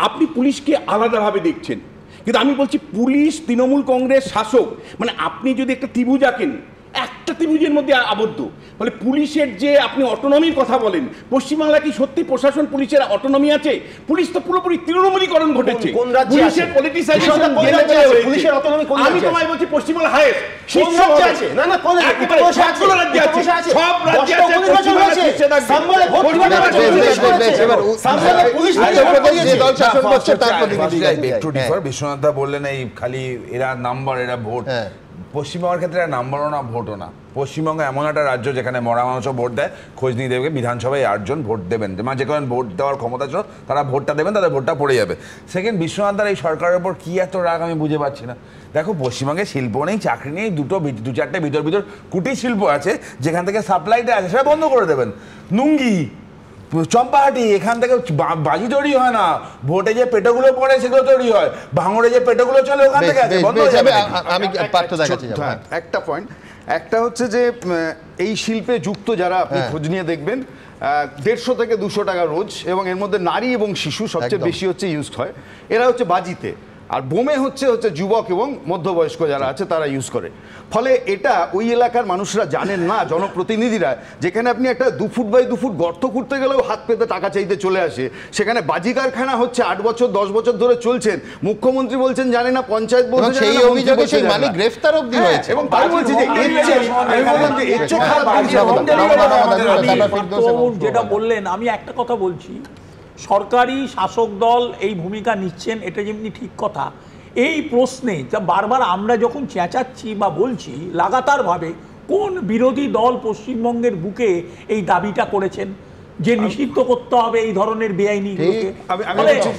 আপনি পুলিশকে আলাদাভাবে দেখছেন, কিন্তু আমি বলছি পুলিশ তৃণমূল কংগ্রেস শাসক, আপনি যদি একটা ত্রিভুজ আঁকেন, একটা ত্রিভুজের মধ্যে আবদ্ধ, ফলে পুলিশের যে আপনি অটোনমির কথা বলেন, পশ্চিমবাংলা কি সত্যি প্রশাসন পুলিশের অটোনমি আছে? পুলিশ তো পুরোপুরি তৃণমূলীকরণ ঘটেছে, পুলিশের পলিটিসাইজেশন। আমি তোমায় বলছি পশ্চিমবাংলা হাইয়েস্ট শীর্ষ আছে। না না, কোন সবগুলো রাজ্যে আছে, সব রাজ্যে আছে। বিশ্বনাথ দা বললেন এই খালি এরা নাম্বার, এরা ভোট। পশ্চিমবঙ্গের ক্ষেত্রে নাম্বারও না, ভোটও না। পশ্চিমবঙ্গ এমন একটা রাজ্য যেখানে মরা মানুষও ভোট দেয়। খোঁজ নিয়ে দেবে বিধানসভায় 8 জন ভোট দেবেন, যে কারণ ভোট দেওয়ার ক্ষমতা ছিল, তারা ভোটটা দেবেন, তাদের ভোটটা পড়ে যাবে। সেকেন্ড, বিশ্বনাথদার এই সরকারের উপর কি এত রাগ আমি বুঝে পাচ্ছি না। দেখো, পশ্চিমবঙ্গে শিল্প নেই, চাকরি নেই, দু চারটে ভিতর কুটির শিল্প আছে যেখান থেকে সাপ্লাইটা আছে, সেটা বন্ধ করে দেবেন। নুঙ্গি, চম্পাহাটি, এখান থেকে বাজি তৈরি হয় না, ভোটে যে পেটোগুলো পড়ে সেগুলো তৈরি হয়, ভাঙড়ে যে পেটোগুলো চলে ওখান থেকে আছে, বন্ধ হয়ে যাবে। আমি একটা পয়েন্ট, একটা হচ্ছে যে এই শিল্পে যুক্ত যারা, আপনি খোঁজ নিয়ে দেখবেন 150 থেকে 200 টাকা রোজ, এবং এর মধ্যে নারী এবং শিশু সবচেয়ে বেশি হচ্ছে ইউজড হয়। এরা হচ্ছে বাজিতে, আর বোমে হচ্ছে যুবক এবং মধ্যবয়স্ক যারা আছে তারা ইউজ করে। ফলে এটা ওই এলাকার মানুষরা জানেন না, জনপ্রতিনিধিরা, যেখানে আপনি একটা 2 ফুট বাই 2 ফুট গর্ত খুঁড়তে গেলেও হাত পেতে টাকা চাইতে চলে আসে, সেখানে বাজি কারখানা হচ্ছে 8 বছর 10 বছর ধরে চলছেন। মুখ্যমন্ত্রী বলছেন জানে না, পঞ্চায়েত বলছে সেই অভিযোগে সেই মালিক গ্রেফতার অবধি হয়েছে। এবং তাই বলছি যে যেটা বললেন, আমি একটা কথা বলছি, সরকারি শাসক দল এই ভূমিকা নিচ্ছেন, এটা যেমনি ঠিক কথা। এই প্রশ্নে যা বারবার আমরা যখন চেঁচাচ্ছি বা বলছি, লাগাতারভাবে কোন বিরোধী দল পশ্চিমবঙ্গের বুকে এই দাবিটা করেছেন যে নিষিদ্ধ করতে হবে এই ধরনের বেআইনি,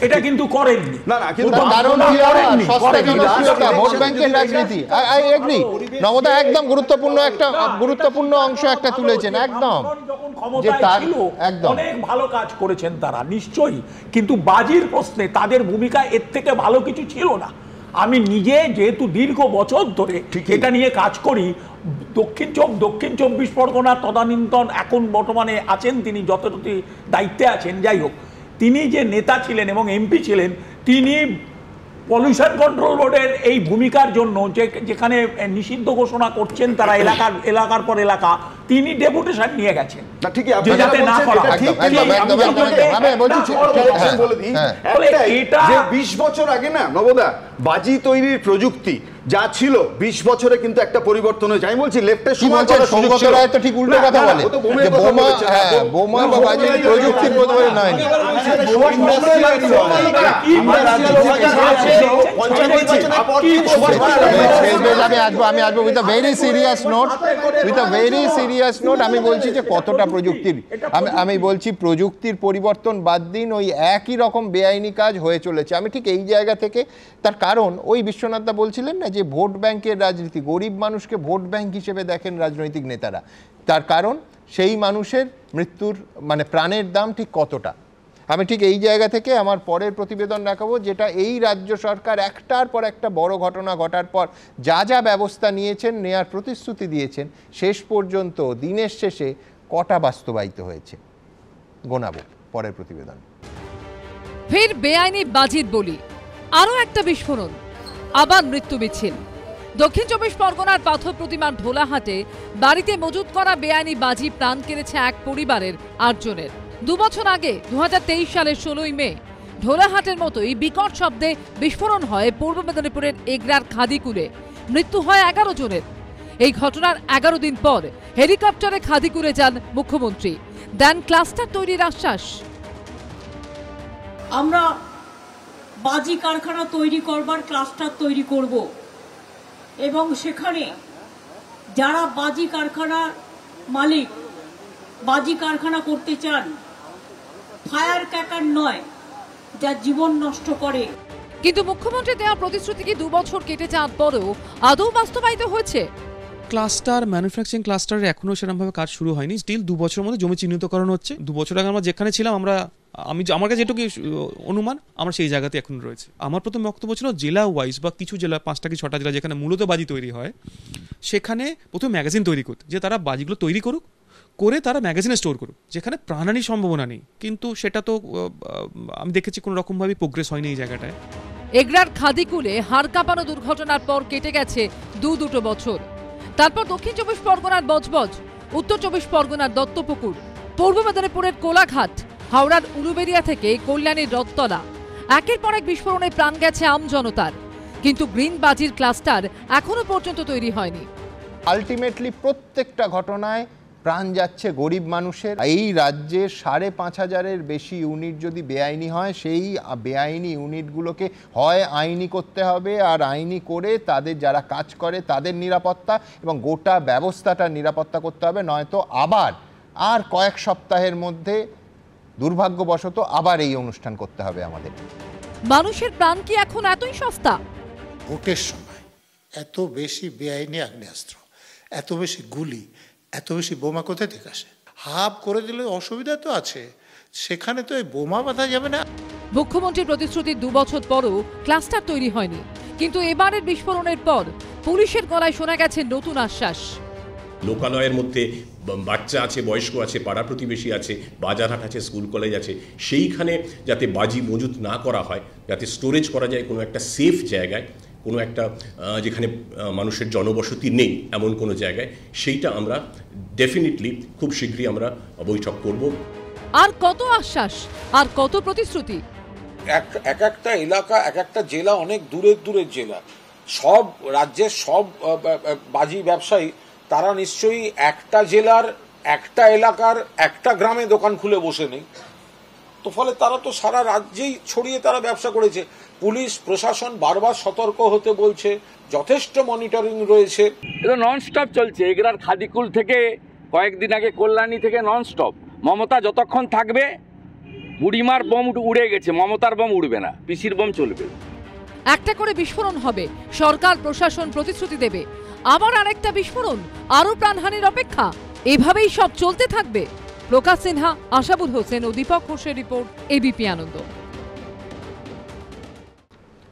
এটা কিন্তু করেননি। না না, কিন্তু ভোট ব্যাংকের রাজনীতি, আই এগ্রি, নবদা একদম গুরুত্বপূর্ণ অংশ একটা তুলেছেন। একদম অনেক ভালো কাজ করেছেন তারা, নিশ্চয়ই, কিন্তু বাজির প্রশ্নে তাদের ভূমিকা এর থেকে ভালো কিছু ছিল না। আমি নিজে যেহেতু দীর্ঘ বছর ধরে এটা নিয়ে কাজ করি, দক্ষিণ 24 পরগনার তদানীন্তন এখন বর্তমানে আছেন তিনি, যতটুকু দায়িত্বে আছেন, যাই হোক, তিনি যে নেতা ছিলেন এবং এমপি ছিলেন, তিনি পলিউশন কন্ট্রোল বোর্ডের এই ভূমিকার জন্য যেখানে নিষিদ্ধ ঘোষণা করছেন তারা এলাকার পর এলাকা, তিনি ডেপুটেশন নিয়ে গেছেন যাতে না করা হয়। 20 বছর আগে না নবদা, বাজি তৈরির প্রযুক্তি যা ছিল 20 বছরে কিন্তু একটা পরিবর্তন হয়েছে। আমি বলছি লেফটের সময় সৌগত রায় তো ঠিক উল্টো কথা বলে, যে বোমা বা বাজির প্রযুক্তির পরিবর্তন হয়নি। আমি আসবো with a very serious note, just note, আমি বলছি যে কতটা প্রযুক্তির, আমি বলছি প্রযুক্তির পরিবর্তন বাদ দিন, ওই একই রকম বেআইনি কাজ হয়ে চলেছে। আমি ঠিক এই জায়গা থেকে, তার কারণ ওই বিশ্বনাথদা বলছিলেন না যে ভোট ব্যাংকের রাজনীতি, গরিব মানুষকে ভোট ব্যাংক হিসেবে দেখেন রাজনৈতিক নেতারা, তার কারণ সেই মানুষের মৃত্যুর মানে প্রাণের দাম ঠিক কতটা। আমি ঠিক এই জায়গা থেকে আমার পরের প্রতিবেদন দেখাবো, যেটা এই রাজ্য সরকার একটার পর একটা বড় ঘটনা ঘটার পর যা যা ব্যবস্থা নিয়েছেন, নেয়ার প্রতিশ্রুতি দিয়েছেন, শেষ পর্যন্ত দিনের শেষে কটা বাস্তবায়িত হয়েছে গোনাবো পরের প্রতিবেদন। ফের বেআইনি বাজির বলি, আরও একটা বিস্ফোরণ, আবার মৃত্যু মিছিল। দক্ষিণ 24 পরগনার পাথর প্রতিমার ঢোলাহাটে বাড়িতে মজুত করা বেআইনি বাজি প্রাণ কেড়েছে এক পরিবারের 8 জনের। 2 বছর আগে 2023 সালের 16ই মে ঢোলাহাটের মতোই বিকট শব্দে বিস্ফোরণ হয় পূর্ব মেদিনীপুরের এগরার খাদিকুলে। মৃত্যু হয় 11 জনের। এই ঘটনার 11 দিন পর হেলিকপ্টারে খাদিকুলে যান মুখ্যমন্ত্রী, দেন ক্লাস্টার তৈরির আশ্বাস। আমরা বাজি কারখানা তৈরি করবার ক্লাস্টার তৈরি করব এবং সেখানে যারা বাজি কারখানার মালিক, বাজি কারখানা করতে চান, ফায়ার ক্র্যাকার নয়, যা জীবন নষ্ট করে। কিন্তু মুখ্যমন্ত্রী দেওয়া প্রতিশ্রুতি কি 2 বছর কেটে যাওয়ার পরেও আদৌ বাস্তবায়িত হয়েছে? ক্লাস্টার ম্যানুফ্যাকচারিং ক্লাস্টারের এখনও সেরকমভাবে কাজ শুরু হয়নি। স্টিল 2 বছরের মধ্যে জমি চিহ্নিতকরণ হচ্ছে। 2 বছর আগে আমরা যেখানে ছিলাম, আমার কাছে যেটুকু অনুমান, আমরা সেই জায়গাতে এখন রয়েছে। আমার প্রথম বক্তব্য ছিল জেলা ওয়াইজ বা কিছু জেলা, 5টা কি 6টা জেলা যেখানে মূলত বাজি তৈরি হয়, সেখানে প্রথম ম্যাগাজিন তৈরি করতে, যে তারা বাজিগুলো তৈরি করুক, করে তারা ম্যাগাজিনে স্টোর করুক, যেখানে প্রাণহানির সম্ভাবনা নেই। কিন্তু সেটা তো আমি দেখেছি কোনো রকমভাবে প্রোগ্রেস হয়নি এই জায়গাটায়। এগরার খাদিকুলে হাড় কাঁপানো দুর্ঘটনার পর কেটে গেছে দুটো বছর। তারপর দক্ষিণ 24 পরগনার বজবজ, উত্তর 24 পরগনার দত্তপুকুর, পূর্ব মেদিনীপুরের কোলাঘাট, হাওড়ার উলুবেড়িয়া থেকে কল্যাণীর রথতলা, একের পর এক বিস্ফোরণে প্রাণ গেছে আমজনতার। কিন্তু গ্রিন বাজির ক্লাস্টার এখনো পর্যন্ত তৈরি হয়নি। আলটিমেটলি প্রত্যেকটা ঘটনায় প্রাণ যাচ্ছে গরিব মানুষের। এই রাজ্যে 5,500-এর বেশি ইউনিট যদি বেআইনি হয়, সেই বেআইনি ইউনিটগুলোকে হয় আইনি করতে হবে, আর আইনি করে তাদের যারা কাজ করে তাদের নিরাপত্তা এবং গোটা ব্যবস্থাটার নিরাপত্তা করতে হবে, নয়তো আর কয়েক সপ্তাহের মধ্যে দুর্ভাগ্যবশত আবার এই অনুষ্ঠান করতে হবে আমাদের। মানুষের প্রাণ কি এখন এতই সস্তা? ভোটের সময় এত বেশি বেআইনি আগ্নেয়াস্ত্র, এত বেশি গুলি, এত বেশি বোমা কোথায় থেকে আসে? হাফ করে দিলে অসুবিধা তো আছে, সেখানে তো এই বোমা বাঁধা যাবে না। মুখ্যমন্ত্রীর প্রতিশ্রুতির 2 বছর পরও ক্লাস্টার তৈরি হয়নি। কিন্তু এবারের বিস্ফোরণের পর পুলিশের গলায় শোনা গেছে নতুন আশ্বাস। লোকালয়ের মধ্যে বাচ্চা আছে, বয়স্ক আছে, পাড়া প্রতিবেশী আছে, বাজারহাট আছে, স্কুল কলেজ আছে, সেইখানে যাতে বাজি মজুত না করা হয়, যাতে স্টোরেজ করা যায় কোনো একটা সেফ জায়গায়, কোনো একটা যেখানে মানুষের জনবসতি নেই এমন কোনো জায়গায়, সেইটা আমরা ডেফিনেটলি খুব শীঘ্রই আমরা বৈঠক করব। আর কত আশ্বাস, আর কত প্রতিশ্রুতি। এক একটা এলাকা, এক একটা জেলা, অনেক দূরের জেলা, সব রাজ্যের সব বাজি ব্যবসায়ী তারা নিশ্চয়ই একটা জেলার, একটা এলাকার, একটা গ্রামে দোকান খুলে বসে নেই তো, ফলে তারা তো সারা রাজ্যেই ছড়িয়ে তারা ব্যবসা করেছে। পুলিশ প্রশাসন বারবার সতর্ক হতে বলছে, যথেষ্ট মনিটরিং রয়েছে। এটা ননস্টপ চলছে। এগরার খাদিকুল থেকে কয়েকদিন আগে কল্যাণী থেকে ননস্টপ। মমতা যতক্ষণ থাকবে, বুড়িমার বোম উড়ে গেছে, মমতার বোম উড়বে না, পিসির বোম চলবে। একটা করে বিস্ফোরণ হবে, সরকার প্রশাসন প্রতিশ্রুতি দেবে, আবার আরেকটা বিস্ফোরণ, আরো প্রাণহানির অপেক্ষা। এভাবেই সব চলতে থাকবে। প্রকাশ সিনহা, আশাবুল হোসেন ও দীপক ঘোষের রিপোর্ট, এবিপি আনন্দ।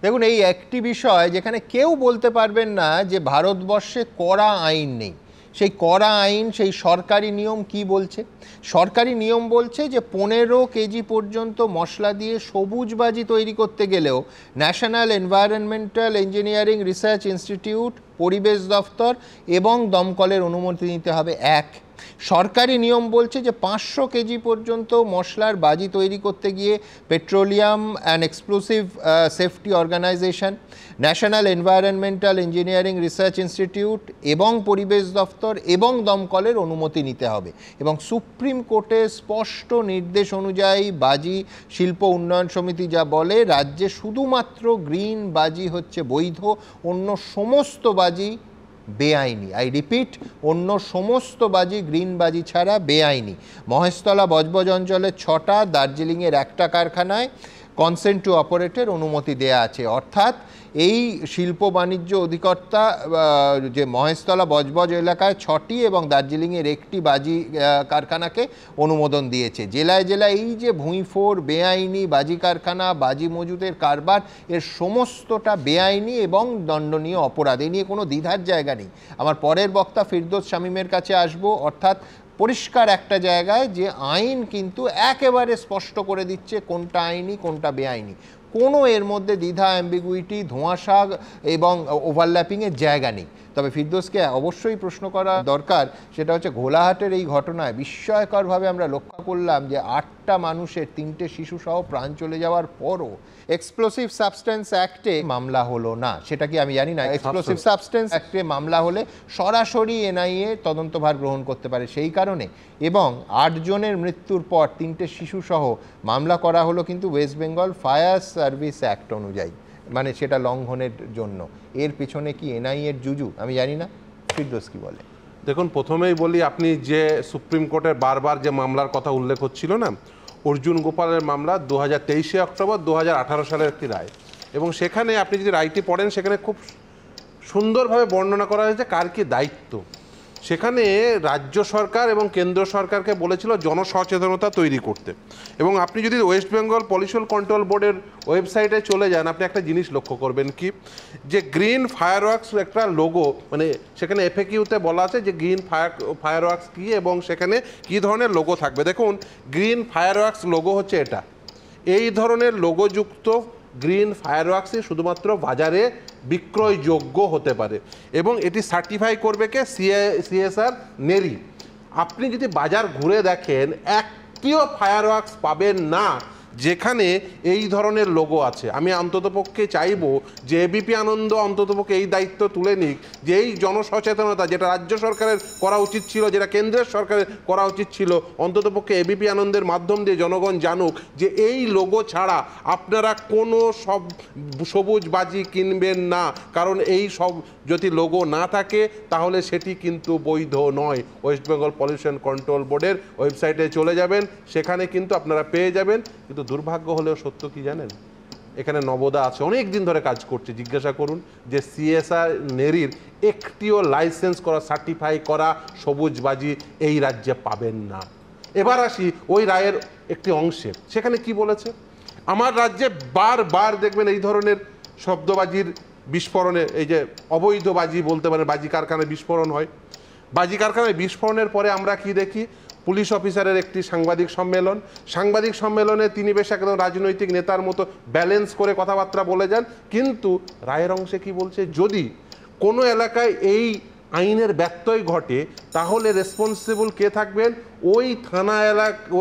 দেখুন, এই একটি বিষয় যেখানে কেউ বলতে পারবেন না যে ভারতবর্ষে কড়া আইন নেই। সেই কড়া আইন, সেই সরকারি নিয়ম কি বলছে? সরকারি নিয়ম বলছে যে 15 কেজি পর্যন্ত মশলা দিয়ে সবুজ বাজি তৈরি করতে গেলেও national environmental engineering research institute, পরিবেশ দফতর এবং দমকলের অনুমতি নিতে হবে। সরকারি নিয়ম বলছে যে 500 কেজি পর্যন্ত মশলার বাজি তৈরি করতে গিয়ে petroleum and explosive safety organisation, national environmental engineering research institute এবং পরিবেশ দফতর এবং দমকলের অনুমতি নিতে হবে। এবং সুপ্রিম কোর্টের স্পষ্ট নির্দেশ অনুযায়ী বাজি শিল্প উন্নয়ন সমিতি যা বলে, রাজ্যে শুধুমাত্র গ্রিন বাজি হচ্ছে বৈধ, অন্য সমস্ত বাজি বেআইনি। আই রিপিট, অন্য সমস্ত বাজি গ্রিন বাজি ছাড়া বেআইনি। মহেশতলা বজবজ অঞ্চলের 6টা, দার্জিলিংয়ের 1টা কারখানায় কনসেন্ট টু অপারেটের অনুমতি দেয়া আছে। অর্থাৎ এই শিল্প বাণিজ্য অধিকর্তা যে মহেশতলা বজবজ এলাকায় 6টি এবং দার্জিলিংয়ের 1টি বাজি কারখানাকে অনুমোদন দিয়েছে। জেলায় জেলায় এই যে ভুঁইফোর, বেআইনি বাজি কারখানা, বাজি মজুদের কারবার, এর সমস্তটা বেআইনি এবং দণ্ডনীয় অপরাধ। এ নিয়ে কোনো দ্বিধার জায়গা নেই। আমার পরের বক্তা ফিরদৌস শামীমের কাছে আসবো। অর্থাৎ পরিষ্কার একটা জায়গায় যে আইন কিন্তু একেবারে স্পষ্ট করে দিচ্ছে কোনটা আইনি কোনটা বেআইনি, কোনো এর মধ্যে দ্বিধা, অ্যাম্বিগুইটি, ধোঁয়াশা এবং ওভারল্যাপিংয়ের জায়গা নেই। তবে ফিরদৌসকে অবশ্যই প্রশ্ন করা দরকার, সেটা হচ্ছে ঘোলাহাটের এই ঘটনায় বিস্ময়করভাবে আমরা লক্ষ্য করলাম যে 8টা মানুষের 3টে শিশু সহ প্রাণ চলে যাওয়ার পরও এক্সপ্লোসিভ সাবস্টেন্স অ্যাক্টে মামলা হলো না। সেটা কি আমি জানি না। এক্সপ্লোসিভ সাবস্টেন্স অ্যাক্টে মামলা হলে সরাসরি এনআইএ তদন্তভার গ্রহণ করতে পারে, সেই কারণে। এবং 8 জনের মৃত্যুর পর 3টে শিশু সহ মামলা করা হলো কিন্তু West Bengal fire service act অনুযায়ী, মানে সেটা লঙ্ঘনের জন্য। এর পিছনে কি এনআইএর জুজু আমি জানি না। ফিরদৌস কি বলে? দেখুন, প্রথমেই বলি, আপনি যে সুপ্রিম কোর্টের বারবার যে মামলার কথা উল্লেখ হচ্ছিল না, অর্জুন গোপালের মামলা 2023 অক্টোবর 2018 সালের একটি রায়, এবং সেখানে আপনি যদি রায়টি পড়েন সেখানে খুব সুন্দরভাবে বর্ণনা করা হয়েছে কার কি দায়িত্ব। সেখানে রাজ্য সরকার এবং কেন্দ্র সরকারকে বলেছিল জনসচেতনতা তৈরি করতে। এবং আপনি যদি ওয়েস্ট বেঙ্গল পলিউশন কন্ট্রোল বোর্ডের ওয়েবসাইটে চলে যান, আপনি একটা জিনিস লক্ষ্য করবেন কি, যে গ্রিন ফায়ারওয়ার্কস একটা লোগো, মানে সেখানে এফএকিউতে বলা আছে যে গ্রিন ফায়ারওয়ার্কস কী এবং সেখানে কী ধরনের লোগো থাকবে। দেখুন, গ্রিন ফায়ারওয়ার্কস লোগো হচ্ছে এটা। এই ধরনের লোগোযুক্ত গ্রিন ফায়ারওয়ার্কসই শুধুমাত্র বাজারে বিক্রয়যোগ্য হতে পারে, এবং এটি সার্টিফাই করবে কে? সিএসআর নেরি। আপনি যদি বাজার ঘুরে দেখেন, একটিও ফায়ারওয়ার্কস পাবেন না যেখানে এই ধরনের লোগো আছে। আমি অন্ততপক্ষে চাইব যে এবিপি আনন্দ অন্ততপক্ষে এই দায়িত্ব তুলে নিক, যে এই জনসচেতনতা যেটা রাজ্য সরকারের করা উচিত ছিল, যেটা কেন্দ্রের সরকারের করা উচিত ছিল, অন্ততপক্ষে এবিপি আনন্দের মাধ্যম দিয়ে জনগণ জানুক যে এই লোগো ছাড়া আপনারা কোনো সবুজ বাজি কিনবেন না, কারণ এই সব যদি লোগো না থাকে তাহলে সেটি কিন্তু বৈধ নয়। ওয়েস্ট বেঙ্গল পলিউশন কন্ট্রোল বোর্ডের ওয়েবসাইটে চলে যাবেন, সেখানে কিন্তু আপনারা পেয়ে যাবেন। কিন্তু দুর্ভাগ্য হলেও সত্য কি জানেন, এখানে নবদা আছে, অনেক দিন ধরে কাজ করছে, জিজ্ঞাসা করুন যে সিএসআর নেরির একটিও লাইসেন্স করা, সার্টিফাই করা সবুজ বাজি এই রাজ্যে পাবেন না। এবার আসি ওই রায়ের একটি অংশে, সেখানে কি বলেছে। আমার রাজ্যে বারবার দেখবেন এই ধরনের শব্দবাজির বিস্ফোরণে, এই যে অবৈধ বাজি বলতে পারেন, বাজি কারখানায় বিস্ফোরণ হয়। বাজি কারখানায় বিস্ফোরণের পরে আমরা কি দেখি, পুলিশ অফিসারের একটি সাংবাদিক সম্মেলন। সাংবাদিক সম্মেলনে তিনি বেশ একদম রাজনৈতিক নেতার মতো ব্যালেন্স করে কথাবার্তা বলে যান, কিন্তু রায়ের অংশে কি বলছে, যদি কোনো এলাকায় এই আইনের ব্যত্যয় ঘটে তাহলে রেসপন্সিবল কে থাকবেন?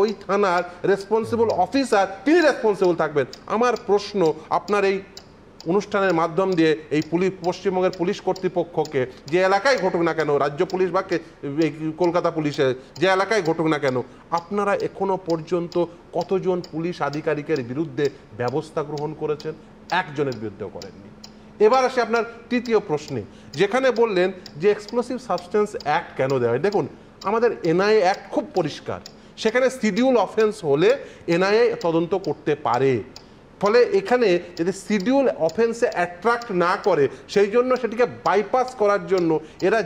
ওই থানার রেসপন্সিবল অফিসার, তিনি রেসপন্সিবল থাকবেন। আমার প্রশ্ন আপনার এই অনুষ্ঠানের মাধ্যম দিয়ে এই পশ্চিমবঙ্গের পুলিশ কর্তৃপক্ষকে, যে এলাকায় ঘটুক না কেন, রাজ্য পুলিশ বা কলকাতা পুলিশের যে এলাকায় ঘটুক না কেন, আপনারা এখনো পর্যন্ত কতজন পুলিশ আধিকারিকের বিরুদ্ধে ব্যবস্থা গ্রহণ করেছেন? একজনের বিরুদ্ধেও করেননি। এবার আসে আপনার তৃতীয় প্রশ্নে, যেখানে বললেন যে এক্সপ্লোসিভ সাবস্টেন্স অ্যাক্ট কেন দেওয়া হয়। দেখুন, আমাদের এনআইএ অ্যাক্ট খুব পরিষ্কার, সেখানে শিডিউল অফেন্স হলে এনআইএ তদন্ত করতে পারে। ফলে এখানে যদি শিডিউল অফেন্সে অ্যাট্রাক্ট না করে, সেই জন্য সেটিকে বাইপাস করার জন্য এরা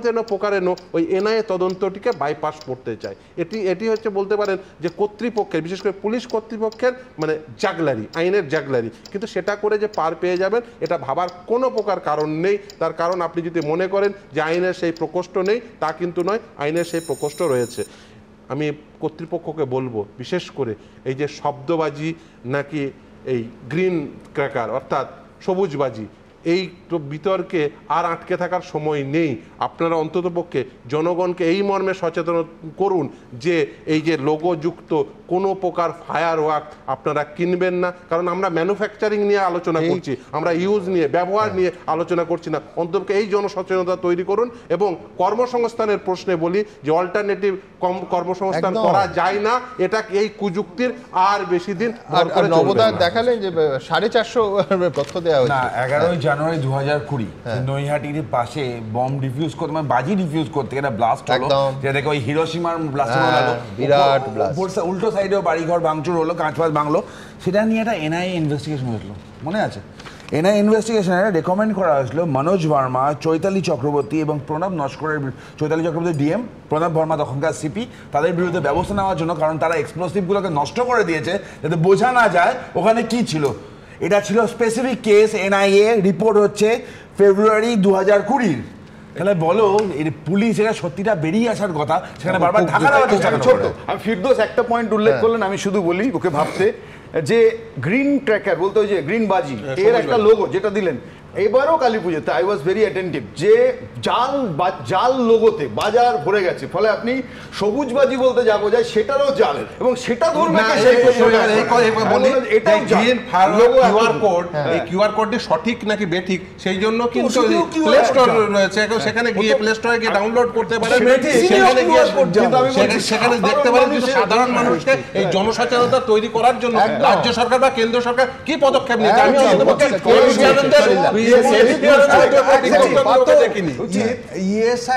যেন প্রকারেণ ওই এনআইএ তদন্তটিকে বাইপাস করতে চায়। এটি হচ্ছে বলতে পারেন যে কর্তৃপক্ষের, বিশেষ করে পুলিশ কর্তৃপক্ষের মানে জাগলারি, আইনের জাগলারি। কিন্তু সেটা করে যে পার পেয়ে যাবেন এটা ভাবার কোনো প্রকার কারণ নেই। তার কারণ আপনি যদি মনে করেন যে আইনের সেই প্রকোষ্ঠ নেই, তা কিন্তু নয়, আইনের সেই প্রকোষ্ঠ রয়েছে। আমি কর্তৃপক্ষকে বলবো, বিশেষ করে এই যে শব্দবাজি নাকি এই গ্রিন ক্র্যাকার অর্থাৎ সবুজবাজি, এই বিতর্কে আর আটকে থাকার সময় নেই। আপনারা অন্ততপক্ষে জনগণকে এই মর্মে সচেতন করুন যে এই যে লোগোযুক্ত কোনো প্রকার ফায়ারওয়ার্ক আপনারা কিনবেন না, কারণ আমরা ম্যানুফ্যাকচারিং নিয়ে আলোচনা করছি, আমরা ইউজ নিয়ে, ব্যবহার নিয়ে আলোচনা করছি না। অন্ততপক্ষে এই জনসচেতনতা তৈরি করুন। এবং কর্মসংস্থানের প্রশ্নে বলি যে অল্টারনেটিভ কর্মসংস্থান করা যায় না, এটা এই কুযুক্তির আর বেশি দিন নবদা দেখালেন যে 450 তথ্য দেওয়া হয়েছে। 11 জানুয়ারি 2020 নৈহাটির পাশে বম ডিফিউজ করতে, মানে বাজি ডিফিউজ করতে একটা ব্লাস্ট হলো, যেটা দেখে ওই হিরোশিমার ব্লাস্ট হলো, বিরাট ব্লাস্ট, উল্টো সাইডেও বাড়িঘর ভাঙচুর হলো, কাঁচবাজ ভাঙলো, সেটা নিয়ে একটা এনআইএ ইনভেস্টিগেশন হয়েছিল, মনে আছে? এনআইএ ইনভেস্টিগেশনে রেকমেন্ড করা হয়েছিল মনোজ ভার্মা, চৈতালি চক্রবর্তী এবং প্রণব নস্করের, চৈতালি চক্রবর্তী ডিএম, প্রণব ভার্মা তখনকার সিপি, তাদের বিরুদ্ধে ব্যবস্থা নেওয়ার জন্য, কারণ তারা এক্সপ্লোসিভগুলোকে নষ্ট করে দিয়েছে যাতে বোঝা না যায় ওখানে কি ছিল। এটা ছিল স্পেসিফিক কেস, এনআইএ রিপোর্ট হচ্ছে ফেব্রুয়ারি 2020। তাহলে বলো পুলিশ এটা সত্যিটা বেরিয়ে আসার কথা, সেখানে বারবার ঢাকা দেওয়ার চেষ্টা করছে। আমি ফিরদৌস একটা পয়েন্ট উল্লেখ করলেন, আমি শুধু বলি ওকে ভাবতে, যে গ্রিন ট্র্যাকার বলতে ওই যে গ্রিন বাজি এর একটা লোগো যেটা দিলেন এবারও কালী পুজোতে, আই ওয়াজ ভেরি অ্যাটেন্টিভ, যে জাল লোগোতে বাজার ভরে গেছে, ফলে আপনি সবুজ বাজি বলতে যা বোঝায় সেটারও জাল, এবং সেটা ধরবে কিউআর কোডটি সঠিক নাকি বেঠিক সেই জন্য কিন্তু প্লে স্টোর রয়েছে, সেখানে গিয়ে প্লে স্টোরে গিয়ে ডাউনলোড করতে পারেন, সেখানে দেখতে পারেন যে সাধারণ মানুষকে এই জনসচেতনতা তৈরি করার জন্য রাজ্য সরকার বা কেন্দ্র সরকার কি পদক্ষেপ নিয়েছে।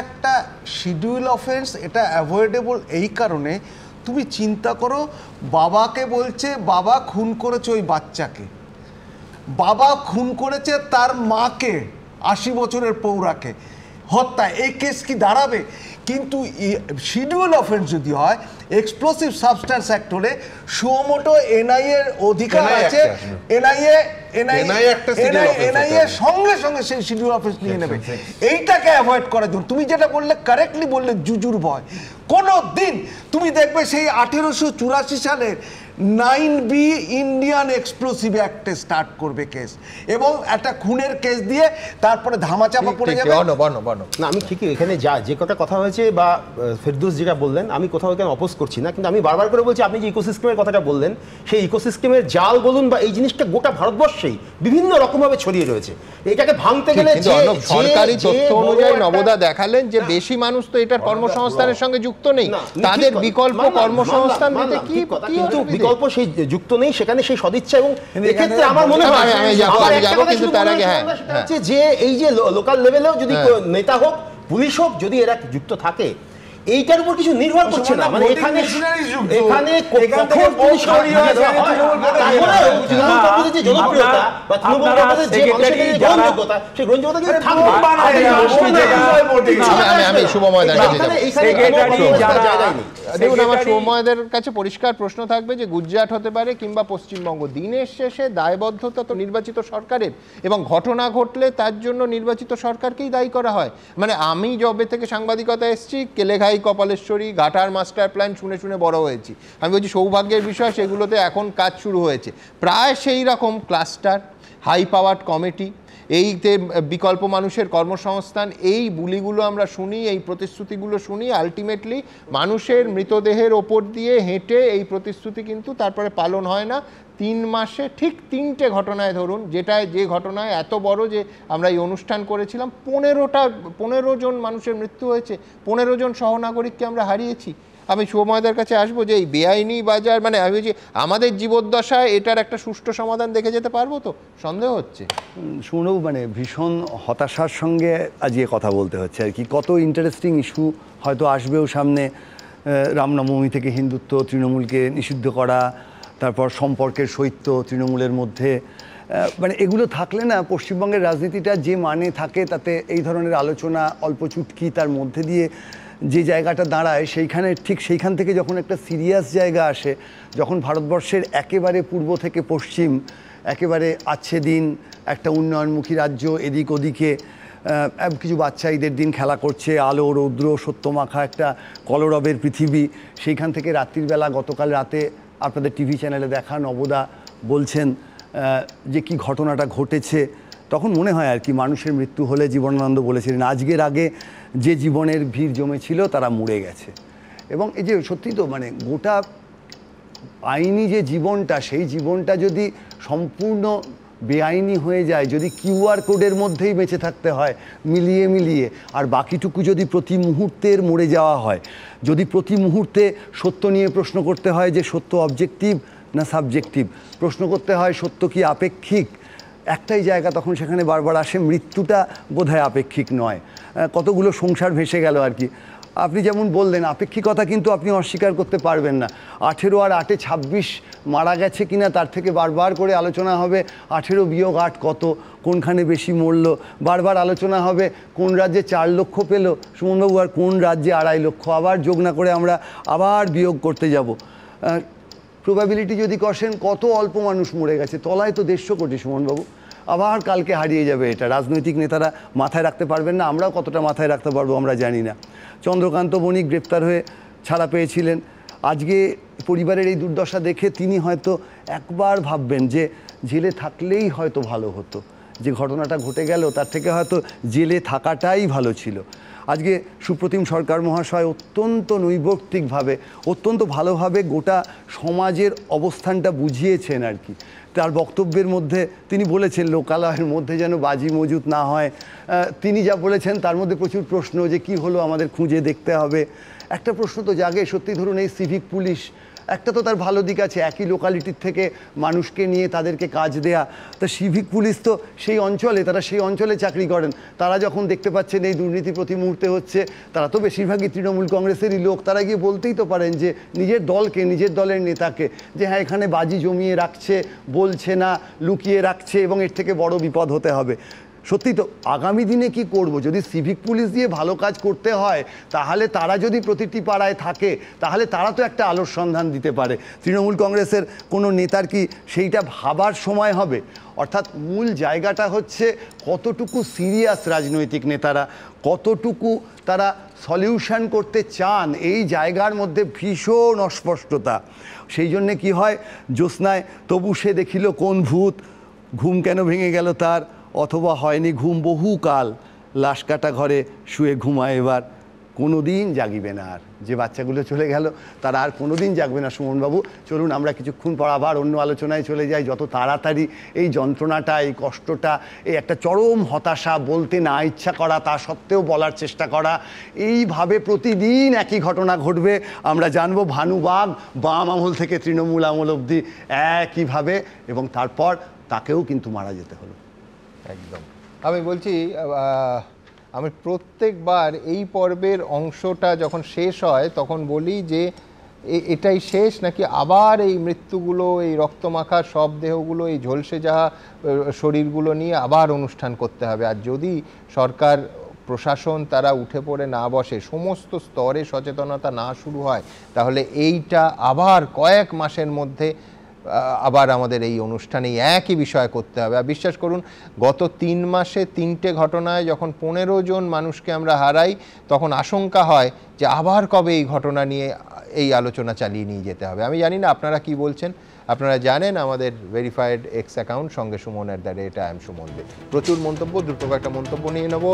একটা শিডিউল অফেন্স, এটা অ্যাভয়েডেবল এই কারণে, তুমি চিন্তা করো বাবাকে বলছে বাবা খুন করেছে ওই বাচ্চাকে, বাবা খুন করেছে তার মাকে, 80 বছরের পৌরাকে, হত্যা, এই কেস কি দাঁড়াবে? কিন্তু শিডিউল অফেন্স যদি হয়, এক্সপ্লোসিভ সাবস্ট্যান্স অ্যাক্ট হলে সুমোটো এনআইএর অধিকার আছে, এনআইএ সঙ্গে সঙ্গে সেই শিডিউল অফেন্স নিয়ে নেবে। এইটাকে অ্যাভয়েড করার জন্য তুমি যেটা বললে, কারেক্টলি বললে, জুজুর ভয়। কোনো দিন তুমি দেখবে সেই 1884 সালের 9B ইন্ডিয়ান এক্সপ্লোসিভ অ্যাক্টে স্টার্ট করবে কেস, এবং একটা খুনের কেস দিয়ে তারপরে ধামাচাপা পড়ে যাবে। না, আমি ঠিকই এখানে যে কটা কথা হয়েছে বা ফেরদৌস যেটা বললেন, আমি কোথাও এখানে অপোজ করছি না, কিন্তু আমি বারবার করে বলছি, আপনি যে ইকোসিস্টেমের কথাটা বললেন, সেই ইকোসিস্টেমের জাল বলুন বা এই জিনিসটা গোটা ভারতবর্ষেই বিভিন্ন রকমভাবে ছড়িয়ে রয়েছে। এটাকে ভাঙতে গেলে সরকারি তথ্য অনুযায়ী নবদা দেখালেন যে বেশি মানুষ তো এটার কর্মসংস্থানের সঙ্গে যুক্ত নেই, তাদের বিকল্প কর্মসংস্থান দিতে কি বিকল্প সেই যুক্ত নেই, সেখানে সেই সদিচ্ছা, এবং এক্ষেত্রে আমার মনে হয় যে এই যে লোকাল লেভেলেও যদি নেতা হোক, পুলিশ হোক, যদি এরা যুক্ত থাকে, এইটার উপর কিছু নির্ভর করছে না, মানে এখানে জনপ্রিয়তা বা তৃণমূল যে গ্রহণযোগ্যতা, সেই গ্রহণযোগ্যতা কিন্তু থাকবে। আমি শুভময়দার দেখুন, আমার শুভময়দের কাছে পরিষ্কার প্রশ্ন থাকবে যে গুজরাট হতে পারে কিংবা পশ্চিমবঙ্গ, দিনের শেষে দায়বদ্ধতা তো নির্বাচিত সরকারের, এবং ঘটনা ঘটলে তার জন্য নির্বাচিত সরকারকেই দায়ী করা হয়। মানে আমি যবে থেকে সাংবাদিকতা এসেছি, কেলেঘাই, কপালেশ্বরী, ঘাটার মাস্টার প্ল্যান শুনে শুনে বড় হয়েছি। আমি বলছি সৌভাগ্যের বিষয়, সেগুলোতে এখন কাজ শুরু হয়েছে। প্রায় সেই রকম ক্লাস্টার, হাই পাওয়ার্ড কমিটি, এইতে বিকল্প মানুষের কর্মসংস্থান, এই বুলিগুলো আমরা শুনি, এই প্রতিশ্রুতিগুলো শুনি, আলটিমেটলি মানুষের মৃতদেহের ওপর দিয়ে হেঁটে এই প্রতিশ্রুতি কিন্তু তারপরে পালন হয় না। 3 মাসে ঠিক 3টে ঘটনায় ধরুন, যে ঘটনায় এত বড় যে আমরা এই অনুষ্ঠান করেছিলাম, 15 জন মানুষের মৃত্যু হয়েছে, 15 জন সহনাগরিককে আমরা হারিয়েছি। আমি শুভময়দার কাছে আসবো যে এই বেআইনি বাজার, মানে আমি বলছি আমাদের জীবদ্দশায় এটার একটা সুষ্ঠু সমাধান দেখে যেতে পারবো তো? সন্দেহ হচ্ছে। শুনেও মানে ভীষণ হতাশার সঙ্গে আজকে কথা বলতে হচ্ছে আর কি। কত ইন্টারেস্টিং ইস্যু হয়তো আসবেও সামনে, রামনবমী থেকে হিন্দুত্ব, তৃণমূলকে নিষিদ্ধ করা, তারপর সম্পর্কের সৈত্য তৃণমূলের মধ্যে, মানে এগুলো থাকলে না পশ্চিমবঙ্গের রাজনীতিটা যে মানে থাকে, তাতে এই ধরনের আলোচনা অল্প চুটকি তার মধ্যে দিয়ে যে জায়গাটা দাঁড়ায়, সেইখান থেকে যখন একটা সিরিয়াস জায়গা আসে, যখন ভারতবর্ষের একেবারে পূর্ব থেকে পশ্চিম একেবারে আছে দিন একটা উন্নয়নমুখী রাজ্য, এদিক ওদিকে কিছু বাচ্চা ঈদের দিন খেলা করছে, আলো রৌদ্র সত্যমাখা একটা কলরবের পৃথিবী, সেইখান থেকে রাত্রির বেলা, গতকাল রাতে আপনাদের টিভি চ্যানেলে দেখা নবদা বলছেন যে কি ঘটনাটা ঘটেছে, তখন মনে হয় আর কি মানুষের মৃত্যু হলে, জীবনানন্দ বলেছিলেন আজকের আগে যে জীবনের ভিড় জমেছিল তারা মুড়ে গেছে। এবং এই যে সত্যি তো মানে গোটা আইনি যে জীবনটা, সেই জীবনটা যদি সম্পূর্ণ বেআইনি হয়ে যায়, যদি কিউআর কোডের মধ্যেই বেঁচে থাকতে হয় মিলিয়ে, আর বাকিটুকু যদি প্রতি মুহূর্তের মরে যাওয়া হয়, যদি প্রতি মুহূর্তে সত্য নিয়ে প্রশ্ন করতে হয় যে সত্য অবজেক্টিভ না সাবজেক্টিভ, প্রশ্ন করতে হয় সত্য কি আপেক্ষিক, একটাই জায়গা, তখন সেখানে বারবার আসে, মৃত্যুটা বোধহয় আপেক্ষিক নয়, কতগুলো সংসার ভেসে গেল আর কি। আপনি যেমন বললেন আপেক্ষিকতা কিন্তু আপনি অস্বীকার করতে পারবেন না। 18 আর 8-এ 26 মারা গেছে কিনা তার থেকে বারবার করে আলোচনা হবে 18 বিয়োগ 8 কত, কোনখানে বেশি মরল, বারবার আলোচনা হবে কোন রাজ্যে 4 লক্ষ পেল সুমনবাবু আর কোন রাজ্যে 2.5 লক্ষ, আবার যোগ না করে আমরা আবার বিয়োগ করতে যাব। প্রবাবিলিটি যদি কষেন কত অল্প মানুষ মরে গেছে, তলায় তো 150 কোটি সুমনবাবু, আবার কালকে হারিয়ে যাবে এটা। রাজনৈতিক নেতারা মাথায় রাখতে পারবেন না, আমরাও কতটা মাথায় রাখতে পারবো আমরা জানি না। চন্দ্রকান্ত বণিক গ্রেপ্তার হয়ে ছাড়া পেয়েছিলেন, আজকে পরিবারের এই দুর্দশা দেখে তিনি হয়তো একবার ভাববেন যে জেলে থাকলেই হয়তো ভালো হতো, যে ঘটনাটা ঘটে গেল তার থেকে হয়তো জেলে থাকাটাই ভালো ছিল। আজকে সুপ্রতিম সরকার মহাশয় অত্যন্ত নৈবর্তিকভাবে, অত্যন্ত ভালোভাবে গোটা সমাজের অবস্থানটা বুঝিয়েছেন আর কি। তার বক্তব্যের মধ্যে তিনি বলেছেন লোকালয়ের মধ্যে যেন বাজি মজুত না হয়। তিনি যা বলেছেন তার মধ্যে প্রচুর প্রশ্ন, যে কি হলো আমাদের খুঁজে দেখতে হবে। একটা প্রশ্ন তো জাগে সত্যি, ধরুন এই সিভিক পুলিশ, একটা তো তার ভালো দিক আছে, একই লোকালিটির থেকে মানুষকে নিয়ে তাদেরকে কাজ দেয়া। তা সিভিক পুলিশ তো সেই অঞ্চলে, তারা সেই অঞ্চলে চাকরি করেন, তারা যখন দেখতে পাচ্ছেন এই দুর্নীতি প্রতি মুহূর্তে হচ্ছে, তারা তো বেশিরভাগই তৃণমূল কংগ্রেসেরই লোক, তারা গিয়ে বলতেই তো পারেন যে নিজের দলকে, নিজের দলের নেতাকে, যে হ্যাঁ এখানে বাজি জমিয়ে রাখছে, বলছে না, লুকিয়ে রাখছে এবং এর থেকে বড় বিপদ হতে হবে। সত্যি তো আগামী দিনে কি করব, যদি সিভিক পুলিশ দিয়ে ভালো কাজ করতে হয় তাহলে তারা যদি প্রতিটি পাড়ায় থাকে তাহলে তারা তো একটা আলোর সন্ধান দিতে পারে। তৃণমূল কংগ্রেসের কোনো নেতার কি সেইটা ভাবার সময় হবে? অর্থাৎ মূল জায়গাটা হচ্ছে কতটুকু সিরিয়াস রাজনৈতিক নেতারা, কতটুকু তারা সলিউশন করতে চান, এই জায়গার মধ্যে ভীষণ অস্পষ্টতা। সেই জন্যে কি হয়, জ্যোৎস্নায় তবু সে দেখিল কোন ভূত, ঘুম কেন ভেঙে গেল তার, অথবা হয়নি ঘুম বহুকাল, লাশ কাটা ঘরে শুয়ে ঘুমায় এবার, কোনো দিন জাগিবে না আর। যে বাচ্চাগুলো চলে গেল তারা আর কোনো দিন জাগবে না সুমনবাবু। চলুন আমরা কিছুক্ষণ পর আবার অন্য আলোচনায় চলে যাই। যত তাড়াতাড়ি এই যন্ত্রণাটা, এই কষ্টটা, এই একটা চরম হতাশা, বলতে না ইচ্ছা করা তা সত্ত্বেও বলার চেষ্টা করা, এইভাবে প্রতিদিন একই ঘটনা ঘটবে আমরা জানবো ভানুবাগ বাম আমল থেকে তৃণমূল আমল অবধি একইভাবে, এবং তারপর তাকেও কিন্তু মারা যেতে হলো। একদম। আমি বলছি আমি প্রত্যেকবার এই পর্বের অংশটা যখন শেষ হয় তখন বলি যে এটাই শেষ নাকি আবার এই মৃত্যুগুলো, এই রক্তমাখা সব দেহগুলো, এই ঝলসে যাওয়া শরীরগুলো নিয়ে আবার অনুষ্ঠান করতে হবে। আর যদি সরকার প্রশাসন তারা উঠে পড়ে না বসে, সমস্ত স্তরে সচেতনতা না শুরু হয়, তাহলে এইটা আবার কয়েক মাসের মধ্যে আবার আমাদের এই অনুষ্ঠানে একই বিষয় করতে হবে। আর বিশ্বাস করুন গত 3 মাসে 3টে ঘটনায় যখন 15 জন মানুষকে আমরা হারাই, তখন আশঙ্কা হয় যে আবার কবে এই ঘটনা নিয়ে এই আলোচনা চালিয়ে নিয়ে যেতে হবে। আমি জানি না আপনারা কি বলছেন, আপনারা জানেন আমাদের ভেরিফাইড এক্স অ্যাকাউন্ট সঙ্গে সুমন@IAM দে। প্রচুর মন্তব্য, দ্রুত একটা মন্তব্য নিয়ে নেব।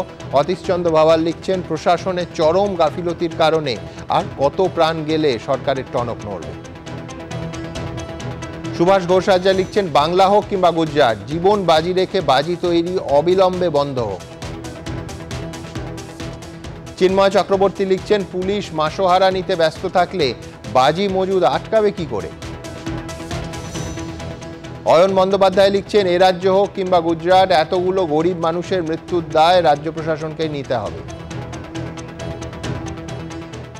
অতীশচন্দ্র ভাওয়াল লিখছেন প্রশাসনের চরম গাফিলতির কারণে আর কত প্রাণ গেলে সরকারের টনক নড়বে। সুভাষ ঘোষ রাজা লিখছেন বাংলা হোক কিংবা গুজরাট, জীবন বাজি রেখে বাজি তৈরি অবিলম্বে বন্ধ হোক। চিন্ময় চক্রবর্তী লিখছেন পুলিশ মাসোহারা নিতে ব্যস্ত থাকলে বাজি মজুদ আটকাবে কি করে। অয়ন বন্দ্যোপাধ্যায় লিখছেন এ রাজ্য হোক কিংবা গুজরাট, এতগুলো গরিব মানুষের মৃত্যুর দায় রাজ্য প্রশাসনকে নিতে হবে।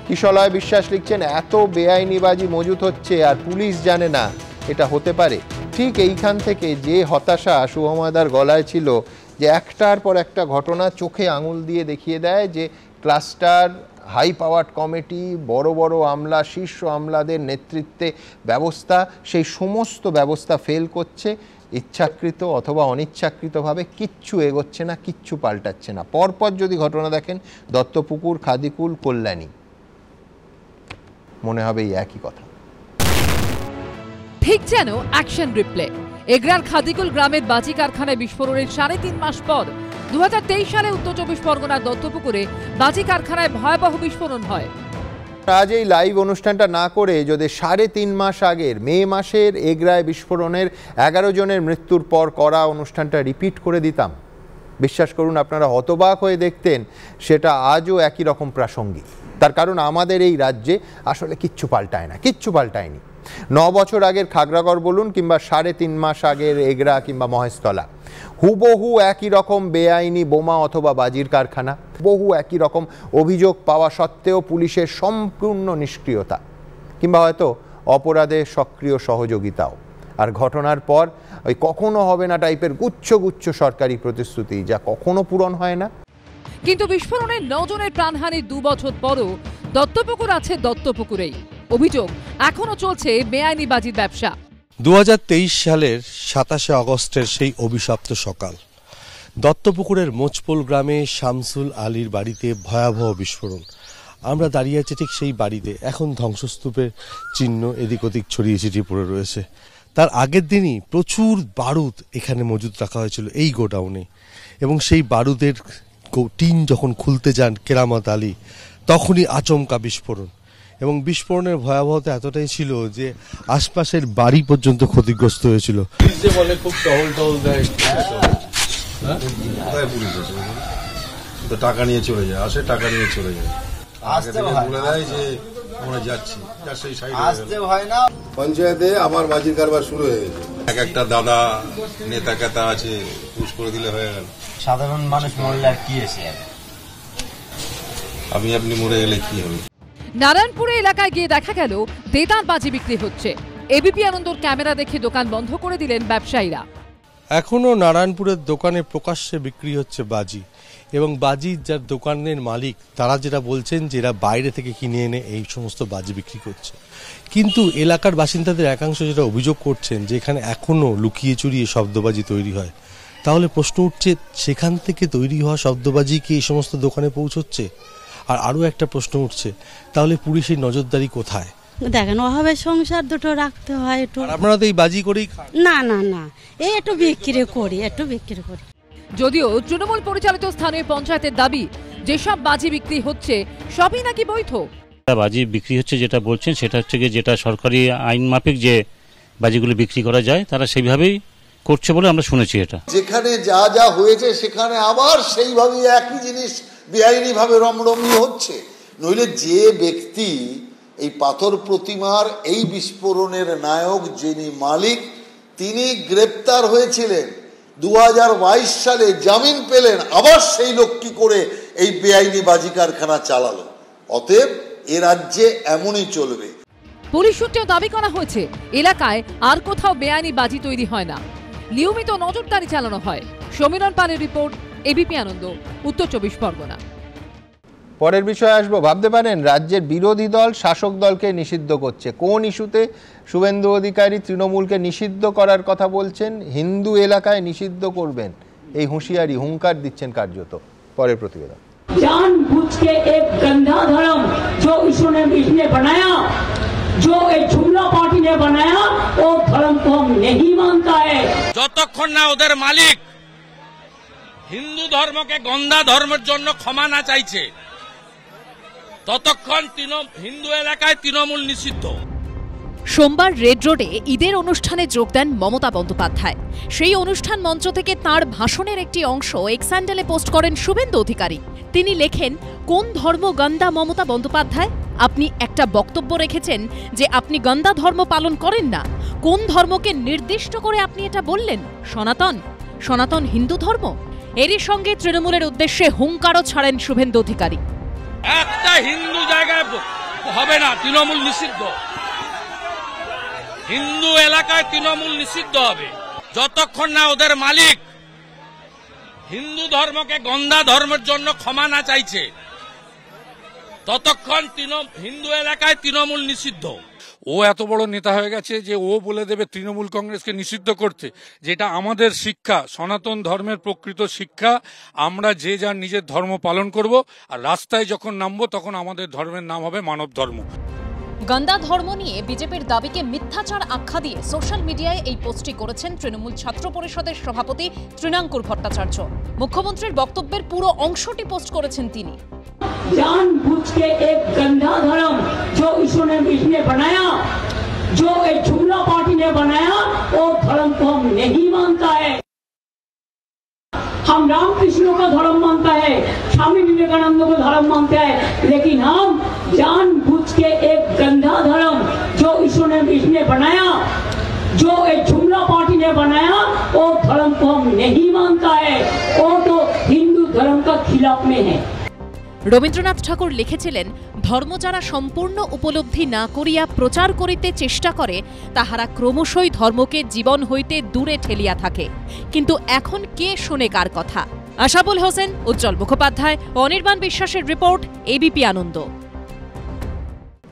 কিশলয় বিশ্বাস লিখছেন এত বেআইনি বাজি মজুত হচ্ছে আর পুলিশ জানে না, এটা হতে পারে? ঠিক এইখান থেকে যে হতাশা শুভময়দার গলায় ছিল, যে একটার পর একটা ঘটনা চোখে আঙুল দিয়ে দেখিয়ে দেয় যে ক্লাস্টার, হাই পাওয়ার কমিটি, বড় বড় আমলা, শীর্ষ আমলাদের নেতৃত্বে ব্যবস্থা, সেই সমস্ত ব্যবস্থা ফেল করছে। ইচ্ছাকৃত অথবা অনিচ্ছাকৃতভাবে কিচ্ছু এগোচ্ছে না, কিচ্ছু পাল্টাচ্ছে না। পরপর যদি ঘটনা দেখেন দত্তপুকুর, খাদিকুল, কল্যাণী, মনে হবে এই একই কথা। ঠিক যেন অ্যাকশন রিপ্লে। এগরার খাদিকুল গ্রামের বাজি কারখানায় বিস্ফোরণের 3.5 মাস পর 2023 সালে উত্তর 24 পরগনার দত্তপুকুরে বাজি কারখানায় ভয়াবহ বিস্ফোরণ হয়। আজ এই লাইভ অনুষ্ঠানটা না করে যদি 3.5 মাস আগের মে মাসের এগরায় বিস্ফোরণের 11 জনের মৃত্যুর পর করা অনুষ্ঠানটা রিপিট করে দিতাম, বিশ্বাস করুন আপনারা হতবাক হয়ে দেখতেন সেটা আজও একই রকম প্রাসঙ্গিক। তার কারণ আমাদের এই রাজ্যে আসলে কিচ্ছু পাল্টায় না, কিচ্ছু পাল্টায়নি। 9 বছর আগের খাগড়াগড় বলুন কিংবা 3.5 মাস আগের এগরা কিংবা মহেশতলা, হুবহু একই রকম বেআইনি বোমা অথবা বাজির কারখানা, বহু একই রকম অভিযোগ পাওয়া সত্ত্বেও পুলিশের সম্পূর্ণ নিষ্ক্রিয়তা কিংবা হয়তো অপরাধে সক্রিয় সহযোগিতাও। আর ঘটনার পর ওই কখনো হবে না টাইপের গুচ্ছ গুচ্ছ সরকারি প্রতিশ্রুতি, যা কখনো পূরণ হয় না। কিন্তু বিস্ফোরণের 9 জনের প্রাণহানির 2 বছর পরও দত্তপুকুর আছে দত্তপুকুরেই। অভিযোগ এখনো চলছে বেআইনি বাজির ব্যবসা। 2023 সালের 27 আগস্টের সেই অভিশপ্ত সকাল, দত্তপুকুরের মোচপোল গ্রামে শামসুল আলীর বাড়িতে ভয়াবহ বিস্ফোরণ। আমরা দাঁড়িয়ে আছি ঠিক সেই বাড়িতে, এখন ধ্বংসস্তূপের চিহ্ন এদিক ওদিক ছড়িয়ে ছিটিয়ে পড়ে রয়েছে। তার আগের দিনই প্রচুর বারুদ এখানে মজুদ রাখা হয়েছিল এই গোডাউনে, এবং সেই বারুদের টিন যখন খুলতে যান কেরামত আলী, তখনই আচমকা বিস্ফোরণ। এবং বিস্ফোরণের ভয়াবহতা এতটাই ছিল যে আশপাশের বাড়ি পর্যন্ত ক্ষতিগ্রস্ত হয়েছিল। টাকা নিয়ে চলে যায়, আসে টাকা নিয়ে চলে যায়, বলে দেয় যে আমরা যাচ্ছি, পঞ্চায়েতে আবার বাজির কারবার শুরু হয়ে গেছে। এক একটা দাদা নেতা কেতা আছে, পুশ করে দিলে হয়ে গেল। সাধারণ মানুষ মরলে আর কি এসে, আপনি মরে গেলে কি হবে। নারায়ণপুরে এলাকায় গিয়ে দেখা গেল দেদার বাজি বিক্রি হচ্ছে। এবিপি আনন্দর ক্যামেরা দেখে দোকান বন্ধ করে দিলেন ব্যবসায়ীরা। এখনো নারায়ণপুরের দোকানে প্রকাশ্যে বিক্রি হচ্ছে বাজি, এবং বাজির যার দোকানের মালিক তারা যেটা বলছেন যে এরা বাইরে থেকে কিনে এনে এই সমস্ত বাজি বিক্রি করছে। কিন্তু এলাকার বাসিন্দাদের একাংশ যেটা অভিযোগ করছেন যে এখানে এখনো লুকিয়ে চুরিয়ে শব্দবাজি তৈরি হয়। তাহলে প্রশ্ন উঠছে, সেখান থেকে তৈরি হওয়া শব্দবাজি কি এই সমস্ত দোকানে পৌঁছচ্ছে? আর আরও একটা প্রশ্ন উঠছে, তাহলে পুলিশের নজরদারি কোথায়? দেখেন, অভাবে সংসার দুটো রাখতে হয় একটু। আপনারা তো এই বাজি করেই খান? না না না, এই একটু বিক্রি করি। যদিও তৃণমূল পরিচালিত স্থানীয় পঞ্চায়েতের দাবি, যেসব বাজি বিক্রি হচ্ছে সবই নাকি বৈধ। বাজি বিক্রি হচ্ছে যেটা বলছেন সেটা হচ্ছে যেটা সরকারি আইন মাফিক যে বাজিগুলো বিক্রি করা যায়, তারা সেইভাবেই করছে বলে আমরা শুনেছি। এটা যেখানে যা যা হয়েছে সেখানে আবার সেইভাবে একই জিনিস বেআইনি ভাবে রমরমি হচ্ছে। নইলে যে ব্যক্তি এই পাথর প্রতিমার এই বিস্ফোরণের নায়ক, যিনি মালিক, তিনি গ্রেপ্তার হয়েছিলেন 2022 সালে, জামিন পেলেন, আবার সেই লোক কি করে এই বেআইনি বাজি কারখানা চালালো? অতএব এ রাজ্যে এমনই চলবে। পুলিশ সূত্রেও দাবি করা হয়েছে এলাকায় আর কোথাও বেআইনি বাজি তৈরি হয় না, নিয়মিত নজরদারি চালানো হয়। সমীরণ পালের রিপোর্ট, এবিপি আনন্দ, উত্তর 24 পরগনা। পরের বিষয়ে আসবো। ভাবতে পারেন রাজ্যের বিরোধী দল শাসক দলকে নিষিদ্ধ করছে। কোন ইস্যুতে? শুভেন্দু অধিকারী তৃণমূলকে নিষিদ্ধ করার কথা বলছেন, হিন্দু এলাকায় নিষিদ্ধ করবেন, এই হুঁশিয়ারি, হুঙ্কার দিচ্ছেন কার্যত। পরের প্রতিবেদন। जानबूझ के एक गंदा धर्म जो इसने बनाया, जो एक जुमला पार्टी ने बनाया, वो धर्म को हम नहीं मानता है। যতক্ষণ না ওদের মালিক হিন্দু ধর্মকে গন্ধা ধর্মের জন্য ক্ষমা না চাইছে, ততক্ষণ হিন্দু এলাকায় তৃণমূল নিষিদ্ধ। সোমবার রেড রোডে ঈদের অনুষ্ঠানে যোগ দেন মমতা বন্দ্যোপাধ্যায়। সেই অনুষ্ঠান মঞ্চ থেকে তাঁর ভাষণের একটি অংশ এক্স হ্যান্ডেলে পোস্ট করেন শুভেন্দু অধিকারী। তিনি লেখেন, কোন ধর্ম গন্দা মমতা বন্দ্যোপাধ্যায়? আপনি একটা বক্তব্য রেখেছেন যে আপনি গন্দা ধর্ম পালন করেন না। কোন ধর্মকে নির্দিষ্ট করে আপনি এটা বললেন? সনাতন হিন্দু ধর্ম? এরই সঙ্গে তৃণমূলের উদ্দেশ্যে হুঙ্কারও ছাড়েন শুভেন্দু অধিকারী। একটা হিন্দু জায়গায় হবে না, তৃণমূল নিষিদ্ধ। হিন্দু এলাকায় তৃণমূল নিষিদ্ধ হবে যতক্ষণ না ওদের মালিক হিন্দু ধর্মকে গন্ধা ধর্মের জন্য ক্ষমা না চাইছে, ততক্ষণ হিন্দু এলাকায় তৃণমূল নিষিদ্ধ। ও এত বড় নেতা হয়ে গেছে যে ও বলে দেবে তৃণমূল কংগ্রেসকে নিষিদ্ধ করতে, যেটা আমাদের শিক্ষা, সনাতন ধর্মের প্রকৃত শিক্ষা। আমরা যে যার নিজের ধর্ম পালন করব, আর রাস্তায় যখন নামবো তখন আমাদের ধর্মের নাম হবে মানব ধর্ম। গন্দা ধর্ম নিয়ে বিজেপির দাবিকে মিথ্যাচার আখ্যা দিয়ে সোশ্যাল মিডিয়ায় এই পোস্টটি করেছেন তৃণমূল ছাত্র পরিষদের সভাপতি তৃণাঙ্কুর ভট্টাচার্য। মুখ্যমন্ত্রীর বক্তব্যের পুরো অংশটি পোস্ট করেছেন তিনি। जानबूझ के एक गंदा धर्म जो इसने बनाया, जो एक जुमला पार्टी ने बनाया, वो धर्म को हम नहीं मानता है। हम रामकृष्ण का धर्म मानता है, स्वामी विवेकानंद को धर्म मानते हैं, लेकिन हम जानबूझ के एक गंदा धर्म जो इसने ने बनाया, जो एक जुमला पार्टी ने बनाया, वो धर्म को हम नहीं मानता है, वो तो हिंदू धर्म का खिलाफ में है। রবীন্দ্রনাথ ঠাকুর লিখেছিলেন, ধর্ম যারা সম্পূর্ণ উপলব্ধি না করিয়া প্রচার করিতে চেষ্টা করে, তাহারা ক্রমশই ধর্মকে জীবন হইতে দূরে ঠেলিয়া থাকে। কিন্তু এখন কে শোনে কার কথা? আশাবুল হোসেন, উজ্জ্বল মুখোপাধ্যায়, অনির্বাণ বিশ্বাসের রিপোর্ট, এবিপি আনন্দ।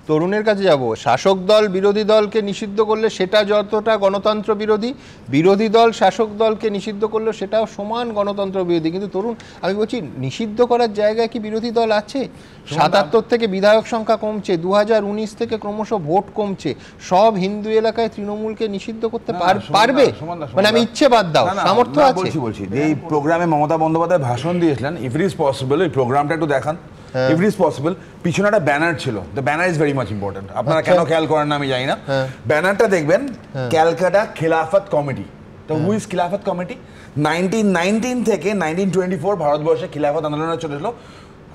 তরুণের কাছে যাব, শাসক দল বিরোধী দলকে নিষিদ্ধ করলে সেটা যতটা গণতন্ত্র বিরোধী, বিরোধী দল শাসক দলকে নিষিদ্ধ করলে সেটাও সমান গণতন্ত্র বিরোধী। কিন্তু তরুণ, আমি বলছি নিষিদ্ধ করার জায়গায় কি বিরোধী দল আছে? ৭৭ থেকে বিধায়ক সংখ্যা কমছে, ২০১৯ থেকে ক্রমশ ভোট কমছে, সব হিন্দু এলাকায় তৃণমূলকে নিষিদ্ধ করতে পারবে? মানে আমি ইচ্ছে বাদ দাও, সামর্থ্য আছে? বলছি এই প্রোগ্রামে মমতা বন্দ্যোপাধ্যায় ভাষণ দিয়েছিলেন, ইফ ইট ইজ পসিবল এই প্রোগ্রামটা একটু দেখান। ইফ ইট ইজ পসিবল, পিছনে একটা ব্যানার ছিল, the banner is very much important. আপনারা কেন খেয়াল করেন না আমি জানি না, ব্যানারটা দেখবেন ক্যালকাটা খিলাফত কমিটি। তো হু ইজ খিলাফত কমিটি? 1919 থেকে 1924 ভারতবর্ষে খিলাফত আন্দোলনে চলেছিল।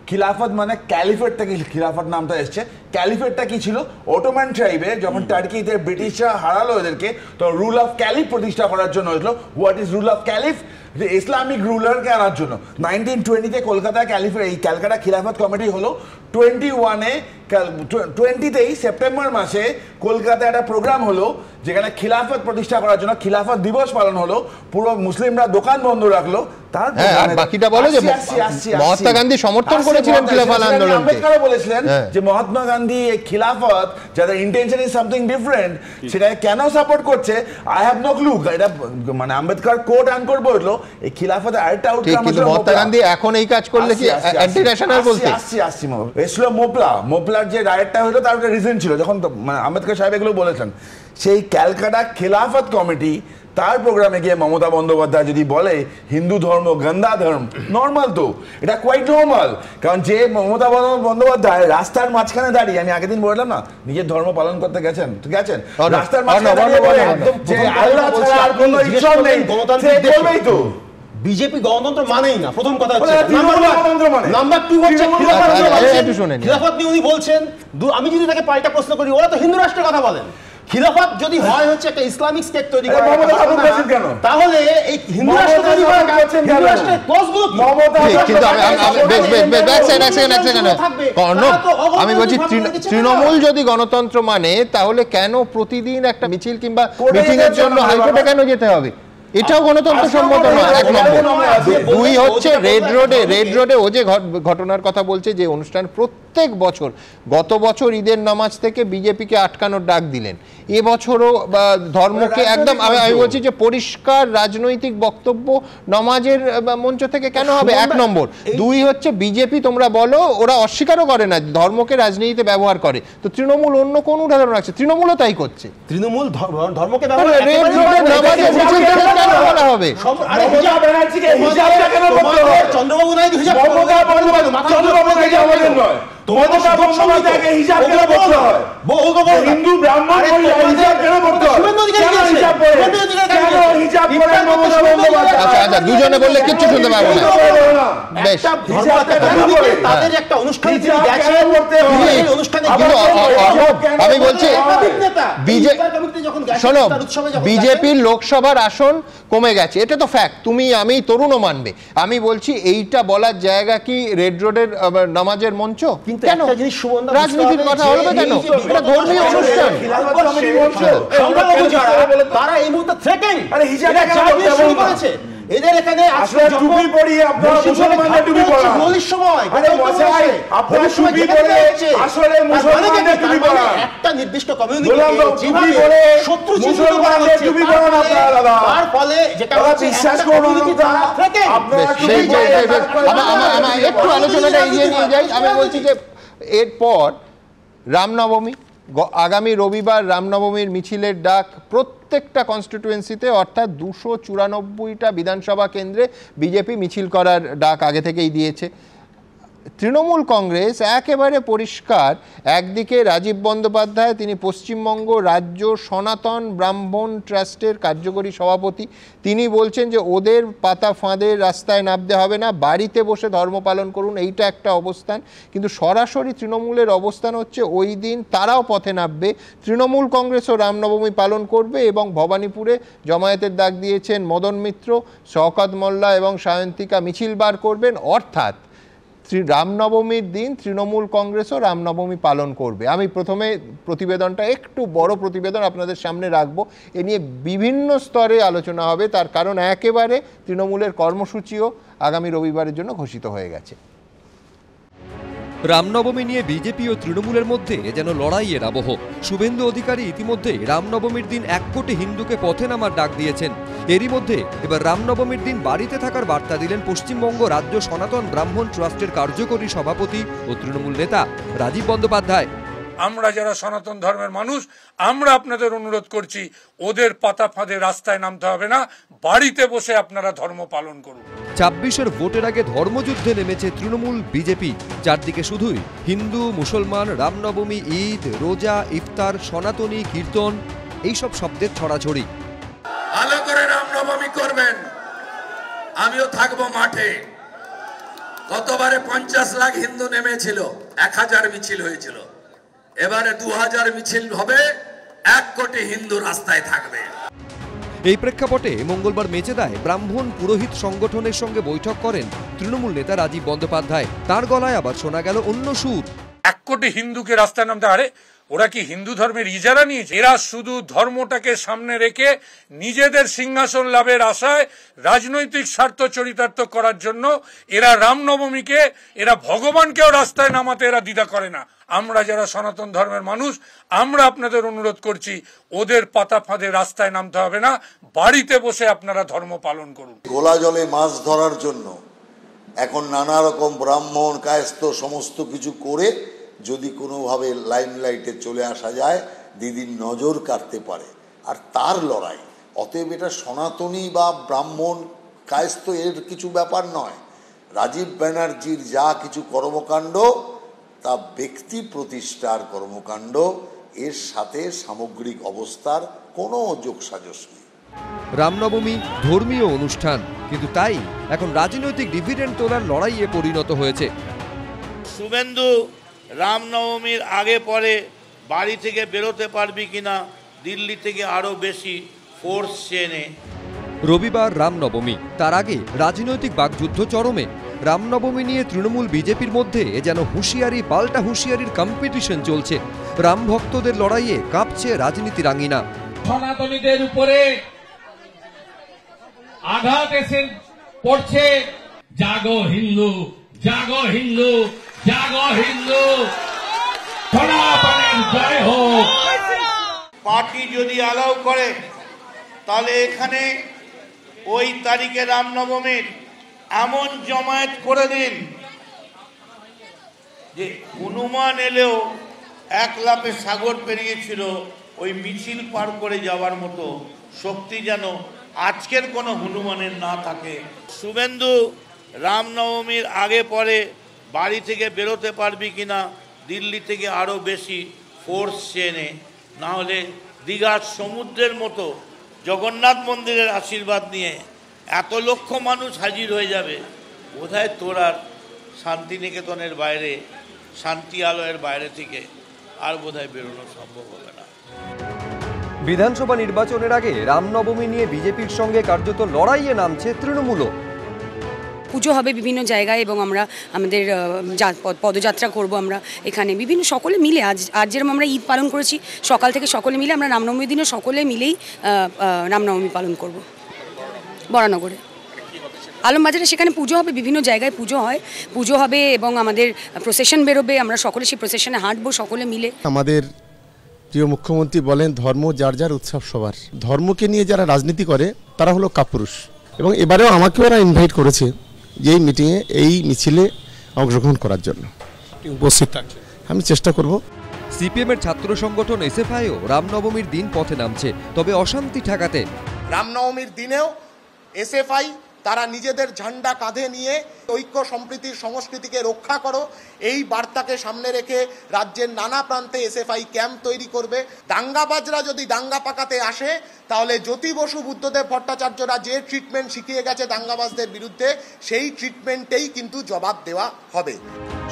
খিলাফত মানে ক্যালিফেট থেকে খিলাফত নামটা এসছে। ক্যালিফেটটা কি ছিল? অটোমান ট্রাইবে যখন টার্কিতে ব্রিটিশরা হারালো এদেরকে, তো রুল অফ ক্যালিফ প্রতিষ্ঠা করার জন্য হয়েছিল। What is rule of caliph? Islamic রুলারকে আনার জন্য 1920-তে কলকাতা ক্যালিফেট এই ক্যালকাটা খিলাফত কমিটি হলো। 20তেই সেপ্টেম্বর মাসে কলকাতায় একটা প্রোগ্রাম হলো যেখানে খিলাফত প্রতিষ্ঠা করার জন্য খিলাফত দিবস পালন হলো। পুরো মুসলিমরা দোকান বন্ধ রাখলো। তার বাকিটা বলে যে মহাত্মা গান্ধী সমর্থন করেছিলেন খিলাফত আন্দোলনকে। আম্বেদকর বলেছিলেন যে মহাত্মা গান্ধী এই খিলাফত যাদের ইন্টেনশন ইজ সামথিং ডিফারেন্ট, সেটা কেন সাপোর্ট করছে আই হ্যাভ নো ক্লু। এটা মানে আম্বেদকর কোট আনকোট বললো এই খিলাফতের আরেকটা আউটকাম হলো মহাত্মা গান্ধী এখন এই কাজ করলে কি অ্যান্টি ন্যাশনাল বলতে? আসছি এসলো মোপলার যে রাইটটা হলো তার একটা রিজন ছিল, যখন মানে আম্বেদকর সাহেব এগুলো বলেছেন। সেই ক্যালকাটা খিলাফত কমিটি তার প্রোগ্রামে গিয়ে মমতা বন্দ্যোপাধ্যায় যদি বলে হিন্দু ধর্ম গন্দা ধর্ম, নর্মাল তো এটা কোয়াইট নর্মাল। কারণ যে মমতা বন্দ্যোপাধ্যায় রাস্তার মাঝখানে দাঁড়িয়ে, আমি আগের দিন বললাম না, নিজের ধর্ম পালন করতে গেছেন রাস্তার মাঝখানে যে আল্লাহ ছাড়া আর কোনো ঈশ্বর নেই, সে বলবেই তো বিজেপি গণতন্ত্র মানেই না, প্রথম কথা হচ্ছে। নাম্বার 2 হচ্ছে খিলাফত নিয়ে উনি বলছেন, আমি যদি তাকে পাল্টা প্রশ্ন করি, ওরা তো হিন্দু রাষ্ট্রের কথা বলেন। খিলাফত যদি হয় হচ্ছে একটা ইসলামিক স্টেট তৈরি করা, তাহলে এই হিন্দু রাষ্ট্র তৈরি করা হিন্দু রাষ্ট্রের ক্লজগুলো কি? আমি বলছি তৃণমূল যদি গণতন্ত্র মানে, তাহলে কেন প্রতিদিন একটা মিছিল কিংবা মিটিং এর জন্য হাইকোর্টে কেন যেতে হবে? এটাও গণতন্ত্র সম্মত নয়। 1 নম্বর। 2 হচ্ছে রেড রোডে ও যে ঘটনার কথা বলছে, যে অনুষ্ঠান প্রত্যেক বছর, গত বছর ঈদের নামাজ থেকে বিজেপিকে আটকানোর ডাক দিলেন, এবছরও ধর্মকে একদম আমি বলছি যে পরিষ্কার রাজনৈতিক বক্তব্য নামাজের মঞ্চ থেকে কেন হবে? 1 নম্বর। 2 হচ্ছে বিজেপি, তোমরা বলো, ওরা অস্বীকারও করে না ধর্মকে রাজনীতিতে ব্যবহার করে, তো তৃণমূল অন্য কোন উদাহরণ আছে? তৃণমূলও তাই করছে। তৃণমূল ধর্মকে ব্যবহার হবে। চন্দ্রবাবু নাইডু হিসাব হিন্দু ব্রাহ্মণ দুজনে বললে কিচ্ছু শুনতে পারবো না। আমি বলছি শোনো, বিজেপির লোকসভার আসন কমে গেছে, এটা তো ফ্যাক্ট, তুমি আমি তরুণও মানবে। আমি বলছি এইটা বলার জায়গা কি রেড রোডের নামাজের মঞ্চ? কিন্তু কেন রাজনীতির কথা বলবে কেন? এটা ধর্মীয় অনুষ্ঠান। তারা এই মুহূর্তে থ্রেটেন, করেছে এদের এখানে আসলে টুপি পরিয়ে আপনারা মুসলমানদের টুপি পরা হোলির সময়, আরে মশাই আপনারা টুপি পরে আসলে মুসলমানদের টুপি পরা, একটা নির্দিষ্ট কমিউনিটি যেভাবে শত্রু মুসলমানদের টুপি পরা আপনারা দাদা, তার ফলে যেটা বিশ্বাস করুন আপনারা সেই আমি একটু আলোচনাটা এগিয়ে নিয়ে যাই। আমি বলছি যে এরপর রামনবমী, আগামী রবিবার রামনবমীর মিছিলের ডাক প্রত্যেকটা কনস্টিটুয়েন্সিতে, অর্থাৎ 294টা বিধানসভা কেন্দ্রে বিজেপি মিছিল করার ডাক আগে থেকেই দিয়েছে। তৃণমূল কংগ্রেস একেবারে পরিষ্কার, একদিকে রাজীব বন্দ্যোপাধ্যায়, তিনি পশ্চিমবঙ্গ রাজ্য সনাতন ব্রাহ্মণ ট্রাস্টের কার্যকরী সভাপতি, তিনি বলছেন যে ওদের পাতা ফাঁদে রাস্তায় নামতে হবে না, বাড়িতে বসে ধর্ম পালন করুন, এইটা একটা অবস্থান। কিন্তু সরাসরি তৃণমূলের অবস্থান হচ্ছে ওই দিন তারাও পথে নামবে, তৃণমূল কংগ্রেসও রামনবমী পালন করবে এবং ভবানীপুরে জমায়েতের ডাক দিয়েছেন মদন মিত্র, শওকত মোল্লা এবং সায়ন্তিকা মিছিল বার করবেন। অর্থাৎ রামনবমীর দিন তৃণমূল কংগ্রেসও রামনবমী পালন করবে। আমি প্রথমে প্রতিবেদনটা, একটু বড় প্রতিবেদন আপনাদের সামনে রাখবো, এ নিয়ে বিভিন্ন স্তরে আলোচনা হবে, তার কারণ একেবারে তৃণমূলের কর্মসূচিও আগামী রবিবারের জন্য ঘোষিত হয়ে গেছে। রামনবমী নিয়ে বিজেপি ও তৃণমূলের মধ্যে যেন লড়াইয়ের আবহ। শুভেন্দু অধিকারী ইতিমধ্যে রামনবমীর দিন 1 কোটি হিন্দুকে পথে নামার ডাক দিয়েছেন। এরই মধ্যে এবার রামনবমীর দিন বাড়িতে থাকার বার্তা দিলেন পশ্চিমবঙ্গ রাজ্য সনাতন ব্রাহ্মণ ট্রাস্টের কার্যকরী সভাপতি ও তৃণমূল নেতা রাজীব বন্দ্যোপাধ্যায়। আমরা যারা সনাতন ধর্মের মানুষ, আমরা আপনাদের অনুরোধ করছি, ওদের পাতা ফাঁদে রাস্তায় নামতে হবে না, বাড়িতে বসে আপনারা ধর্ম পালন করুন। 26-এর ভোটের আগে ধর্মযুদ্ধে নেমেছে তৃণমূল বিজেপি। চারদিকে শুধুই হিন্দু মুসলমান, রামনবমী, ঈদ, রোজা, ইফতার, সনাতনী, কীর্তন, এইসব শব্দের ছড়াছড়ি। ভালো করে রামনবমী করবেন, আমিও থাকবো মাঠে। গতবারে 50 লাখ হিন্দু নেমেছিল, 1000 মিছিল হয়েছিল, এবারে 2000 মিছিল হবে, 1 কোটি হিন্দু রাস্তায় থাকবে। এই প্রেক্ষাপটে মঙ্গলবার মেচেদায় ব্রাহ্মণ পুরোহিত সংগঠনের সঙ্গে বৈঠক করেন তৃণমূল নেতা রাজীব বন্দ্যোপাধ্যায়। তার গলায় আবার শোনা গেল অন্য সুর। 1 কোটি হিন্দুকে রাস্তায় নামতে, আরে ওরা কি হিন্দু ধর্মের ইজারা নিয়েছে? এরা শুধু ধর্মটাকে সামনে রেখে নিজেদের সিংহাসন লাভের আশায় রাজনৈতিক স্বার্থ চরিতার্থ করার জন্য এরা রামনবমীকে, এরা ভগবানকেও রাস্তায় নামাতে এরা দ্বিধা করে না। আমরা যারা সনাতন ধর্মের মানুষ, আমরা আপনাদের অনুরোধ করছি, ওদের পাতা ফাঁদে রাস্তায় নামতে হবে না, বাড়িতে বসে আপনারা ধর্ম পালন করুন। গোলা জলে মাছ ধরার জন্য এখন নানা রকম ব্রাহ্মণ কায়স্থ সমস্ত কিছু করে যদি কোনোভাবে লাইমলাইটে চলে আসা যায়, দিদির নজর কাটতে পারে, আর তার লড়াই। অতএব এটা সনাতনী বা ব্রাহ্মণ কায়স্থ এর কিছু ব্যাপার নয়। রাজীব ব্যানার্জির যা কিছু কর্মকাণ্ড তা ব্যক্তি প্রতিষ্ঠার কর্মকাণ্ড, এর সাথে সামগ্রিক অবস্থার কোনো যোগসাজশ নেই। রামনবমী ধর্মীয় অনুষ্ঠান, কিন্তু তাই এখন রাজনৈতিক ডিভিডেন্ড তোলার লড়াইয়ে পরিণত হয়েছে। শুভেন্দু, রামনবমীর আগে পরে বাড়ি থেকে বেরোতে পারবি কিনা, দিল্লি থেকে আরো বেশি ফোর্স চেনে। রবিবার রামনবমী, তার আগে রাজনৈতিক বাকযুদ্ধ চরমে। রামনবমী নিয়ে তৃণমূল বিজেপির মধ্যে যেন হুঁশিয়ারি পাল্টা হুঁশিয়ারির কম্পিটিশন চলছে। রাম ভক্তদের লড়াইয়ে কাঁপছে রাজনীতির আঙিনা। সনাতনীদের উপরে আঘাত এসে পড়ছে। জাগো হিন্দু, জাগো হিন্দু, জাগো হিন্দু, সনাতনের জয় হোক। পার্টি যদি অ্যালাউ করে তাহলে এখানে ওই তারিখে রামনবমীর এমন জমায়েত করে দিন যে হনুমান এলেও 1 লাফে সাগর পেরিয়েছিল, ওই মিছিল পার করে যাওয়ার মতো শক্তি যেন আজকের কোনো হনুমানের না থাকে। শুভেন্দু, রামনবমীর আগে পরে বাড়ি থেকে বেরোতে পারবি কিনা, দিল্লি থেকে আরো বেশি ফোর্স চেনে, না হলে দীঘার সমুদ্রের মতো জগন্নাথ মন্দিরের আশীর্বাদ নিয়ে এত লক্ষ মানুষ হাজির হয়ে যাবে, বোধহয় তোর আর শান্তিনিকেতনের বাইরে, শান্তি আলয়ের বাইরে থেকে আর বোধহয় বেরোনো সম্ভব হবে না। বিধানসভা নির্বাচনের আগে রামনবমী নিয়ে বিজেপির সঙ্গে কার্যত লড়াইয়ে নামছে তৃণমূলও। পুজো হবে বিভিন্ন জায়গায় এবং আমরা আমাদের পদযাত্রা করব আমরা এখানে বিভিন্ন সকলে মিলে। আজ যেরকম আমরা ঈদ পালন করেছি সকাল থেকে সকলে মিলে, আমরা রামনবমীর দিনও সকলে মিলেই রামনবমী পালন করব বরানগরে আলমবাজারে। সেখানে পুজো হবে, বিভিন্ন জায়গায় পুজো হবে এবং আমাদের প্রসেশন বেরোবে, আমরা সকলে সেই প্রসেশনে হাঁটবো সকলে মিলে। আমাদের প্রিয় মুখ্যমন্ত্রী বলেন ধর্ম যার যার উৎসব সবার। ধর্মকে নিয়ে যারা রাজনীতি করে তারা হলো কাপুরুষ, এবং এবারেও আমাকে ওরা ইনভাইট করেছে যে এই মিটিংয়ে, এই মিছিলে অংশগ্রহণ করার জন্য উপস্থিত থাকছে। আমি চেষ্টা করব। সিপিএমের ছাত্র সংগঠন এসএফআইও রামনবমীর দিন পথে নামছে, তবে অশান্তি ঠেকাতে। রামনবমীর দিনেও এসএফআই তারা নিজেদের ঝান্ডা কাঁধে নিয়ে ঐক্য সম্প্রীতির সংস্কৃতিকে রক্ষা করো, এই বার্তাকে সামনে রেখে রাজ্যের নানা প্রান্তে এসএফআই ক্যাম্প তৈরি করবে। দাঙ্গাবাজরা যদি দাঙ্গা পাকাতে আসে তাহলে জ্যোতি বসু, বুদ্ধদেব ভট্টাচার্যরা যে ট্রিটমেন্ট শিখিয়ে গেছে দাঙ্গাবাজদের বিরুদ্ধে, সেই ট্রিটমেন্টেই কিন্তু জবাব দেওয়া হবে।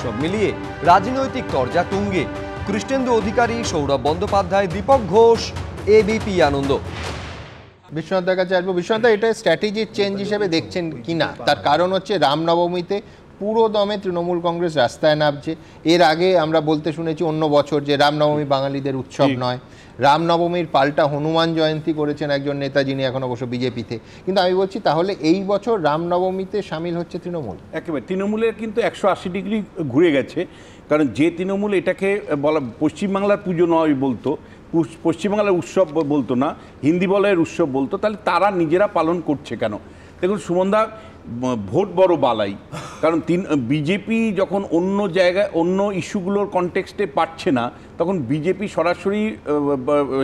সব মিলিয়ে রাজনৈতিক তরজা তুঙ্গে। কৃষ্ণেন্দু অধিকারী, সৌরভ বন্দ্যোপাধ্যায়, দীপক ঘোষ, এবিপি আনন্দ। বিশ্বনাথের কাছে আসবো। বিশ্বনাথ, এটা স্ট্র্যাটেজির চেঞ্জ হিসেবে দেখছেন কিনা? তার কারণ হচ্ছে রামনবমীতে পুরো দমে তৃণমূল কংগ্রেস রাস্তায় নামছে। এর আগে আমরা বলতে শুনেছি অন্য বছর যে রামনবমী বাঙালিদের উৎসব নয়, রামনবমীর পাল্টা হনুমান জয়ন্তী করেছেন একজন নেতা, যিনি এখন অবশ্য বিজেপিতে। কিন্তু আমি বলছি তাহলে এই বছর রামনবমীতে সামিল হচ্ছে তৃণমূল। একেবারে তৃণমূলের কিন্তু 180 ডিগ্রি ঘুরে গেছে। কারণ যে তৃণমূল এটাকে বলা পশ্চিমবাংলার পুজো নয় বলতো, পশ্চিমবাংলার উৎসব বলতো না, হিন্দি বলয়ের উৎসব বলতো, তাহলে তারা নিজেরা পালন করছে কেন? দেখুন সুমনদা, ভোট বড় বালাই। কারণ বিজেপি যখন অন্য জায়গায় অন্য ইস্যুগুলোর কনটেক্সটে পাচ্ছে না, তখন বিজেপি সরাসরি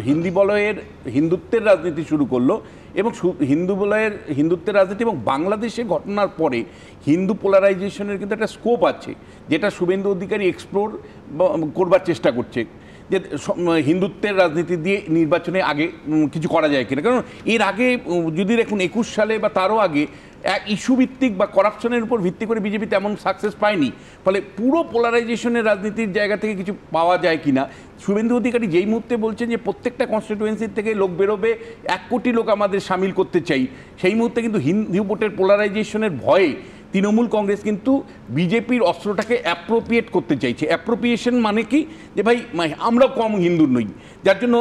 হিন্দি বলয়ের হিন্দুত্বের রাজনীতি শুরু করলো। এবং হিন্দু বলয়ের হিন্দুত্বের রাজনীতি এবং বাংলাদেশে ঘটনার পরে হিন্দু পোলারাইজেশনের কিন্তু একটা স্কোপ আছে, যেটা শুভেন্দু অধিকারী এক্সপ্লোর করবার চেষ্টা করছে, যে হিন্দুত্বের রাজনীতি দিয়ে নির্বাচনে আগে কিছু করা যায় কিনা। কারণ এর আগে যদি দেখুন 21 সালে বা তারও আগে এক ইস্যু ভিত্তিক বা করাপশনের উপর ভিত্তি করে বিজেপি তেমন সাকসেস পায়নি। ফলে পুরো পোলারাইজেশনের রাজনীতির জায়গা থেকে কিছু পাওয়া যায় কিনা। শুভেন্দু অধিকারী যেই মুহূর্তে বলছেন যে প্রত্যেকটা কনস্টিটুয়েন্সির থেকে লোক বেরোবে, 1 কোটি লোক আমাদের সামিল করতে চাই, সেই মুহূর্তে কিন্তু হিন্দু ভোটের পোলারাইজেশনের ভয়ে তৃণমূল কংগ্রেস কিন্তু বিজেপির অস্ত্রটাকে অ্যাপ্রোপ্রিয়েট করতে চাইছে। অ্যাপ্রোপ্রিয়েশন মানে কি? যে ভাই আমরা কম হিন্দু নই, যার জন্য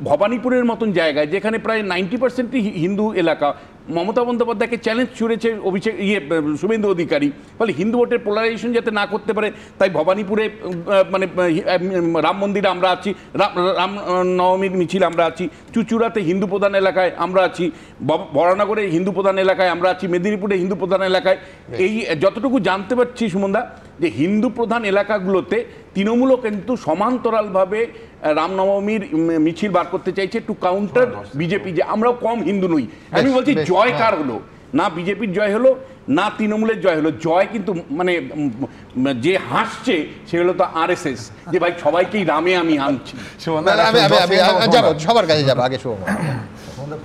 ভবানীপুরের মতন জায়গায় যেখানে প্রায় 90% হিন্দু এলাকা, মমতা বন্দ্যোপাধ্যায়কে চ্যালেঞ্জ ছুড়েছে শুভেন্দু অধিকারী। ফলে হিন্দু ভোটের পোলারাইজেশন যাতে না করতে পারে, তাই ভবানীপুরে মানে রাম মন্দিরে আমরা আছি, রাম নবমীর মিছিল আমরা আছি, চুচুড়াতে হিন্দু প্রধান এলাকায় আমরা আছি, বরানগরে হিন্দু প্রধান এলাকায় আমরা আছি, মেদিনীপুরে হিন্দু প্রধান এলাকায়। এই যতটুকু জানতে পারছি সুমনদা, যে হিন্দু প্রধান এলাকাগুলোতে তৃণমূলও কিন্তু সমান্তরালভাবে রামনবমীর মিছিল বার করতে চাইছে টু কাউন্টার বিজেপি, যে আমরাও কম হিন্দু নই। আমি বলছি জয় কার হলো? না বিজেপির জয় হলো, না তৃণমূলের জয় হলো। জয় কিন্তু মানে যে হাসছে সে হলো তো RSS, যে ভাই সবাইকেই রামে আমি আনছি। সবার কাছে যাবো আগে।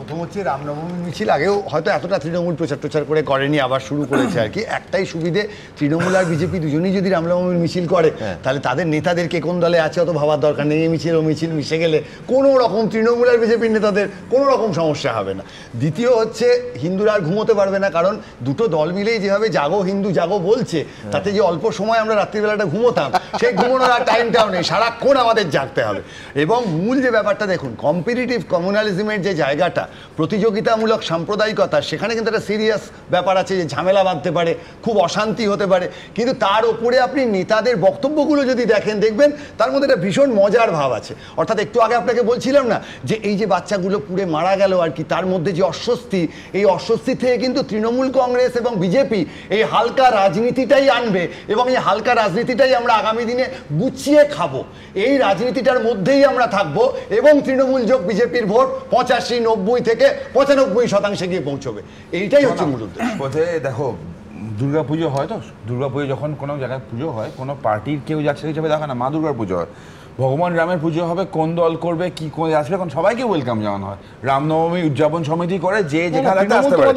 প্রথম হচ্ছে রামনবমী মিছিল আগেও হয়তো এতটা তৃণমূল প্রচার করে করেনি, আবার শুরু করেছে আর কি। একটাই সুবিধে, তৃণমূল আর বিজেপি দুজনেই যদি রামনবমীর মিছিল করে তাহলে তাদের নেতাদেরকে কোন দলে আছে অত ভাবার দরকার নেই। এই মিছিল ও মিছিল মিশে গেলে কোনো রকম তৃণমূল আর বিজেপির নেতাদের কোনো রকম সমস্যা হবে না। দ্বিতীয় হচ্ছে হিন্দুরা আর ঘুমোতে পারবে না, কারণ দুটো দল মিলেই যেভাবে জাগো হিন্দু জাগো বলছে, তাতে যে অল্প সময় আমরা রাত্রিবেলাটা ঘুমোতাম, সেই ঘুমোনোর আর টাইমটাও নেই, সারাক্ষণ আমাদের জাগতে হবে। এবং মূল যে ব্যাপারটা দেখুন, কম্পিটিটিভ কমিউনালিজমের যে জায়গাটা, প্রতিযোগিতামূলক সাম্প্রদায়িকতা, সেখানে কিন্তু একটা সিরিয়াস ব্যাপার আছে, যে ঝামেলা বাঁধতে পারে, খুব অশান্তি হতে পারে। কিন্তু তার উপরে আপনি নেতাদের বক্তব্যগুলো যদি দেখেন, দেখবেন তার মধ্যে একটা ভীষণ মজার ভাব আছে। অর্থাৎ একটু আগে আপনাকে বলছিলাম না, যে এই যে বাচ্চাগুলো পুড়ে মারা গেল আর কি, তার মধ্যে যে অস্বস্তি, এই অস্বস্তি থেকে কিন্তু তৃণমূল কংগ্রেস এবং বিজেপি এই হালকা রাজনীতিটাই আনবে, এবং এই হালকা রাজনীতিটাই আমরা আগামী দিনে গুছিয়ে খাবো। এই রাজনীতিটার মধ্যেই আমরা থাকবো, এবং তৃণমূল যোগ বিজেপির ভোট 85-90 থেকে 95% গিয়ে পৌঁছবে। এইটাই হচ্ছে মূল উদ্দেশ্য। দেখো, দুর্গাপুজো হয়, তো দুর্গাপুজো যখন কোনো জায়গায় পুজো হয়, কোনো পার্টির কেউ যাচ্ছে হিসাবে দেখো না, মা দুর্গার পুজো হয়, ভগবান রামের পুজো হবে, কোন দল করবে কি করে আসবে, এখন সবাইকে ওয়েলকাম জানানো হয়। রামনবমী উদযাপন সমিতি করে, যে যেখানে আসতে পারে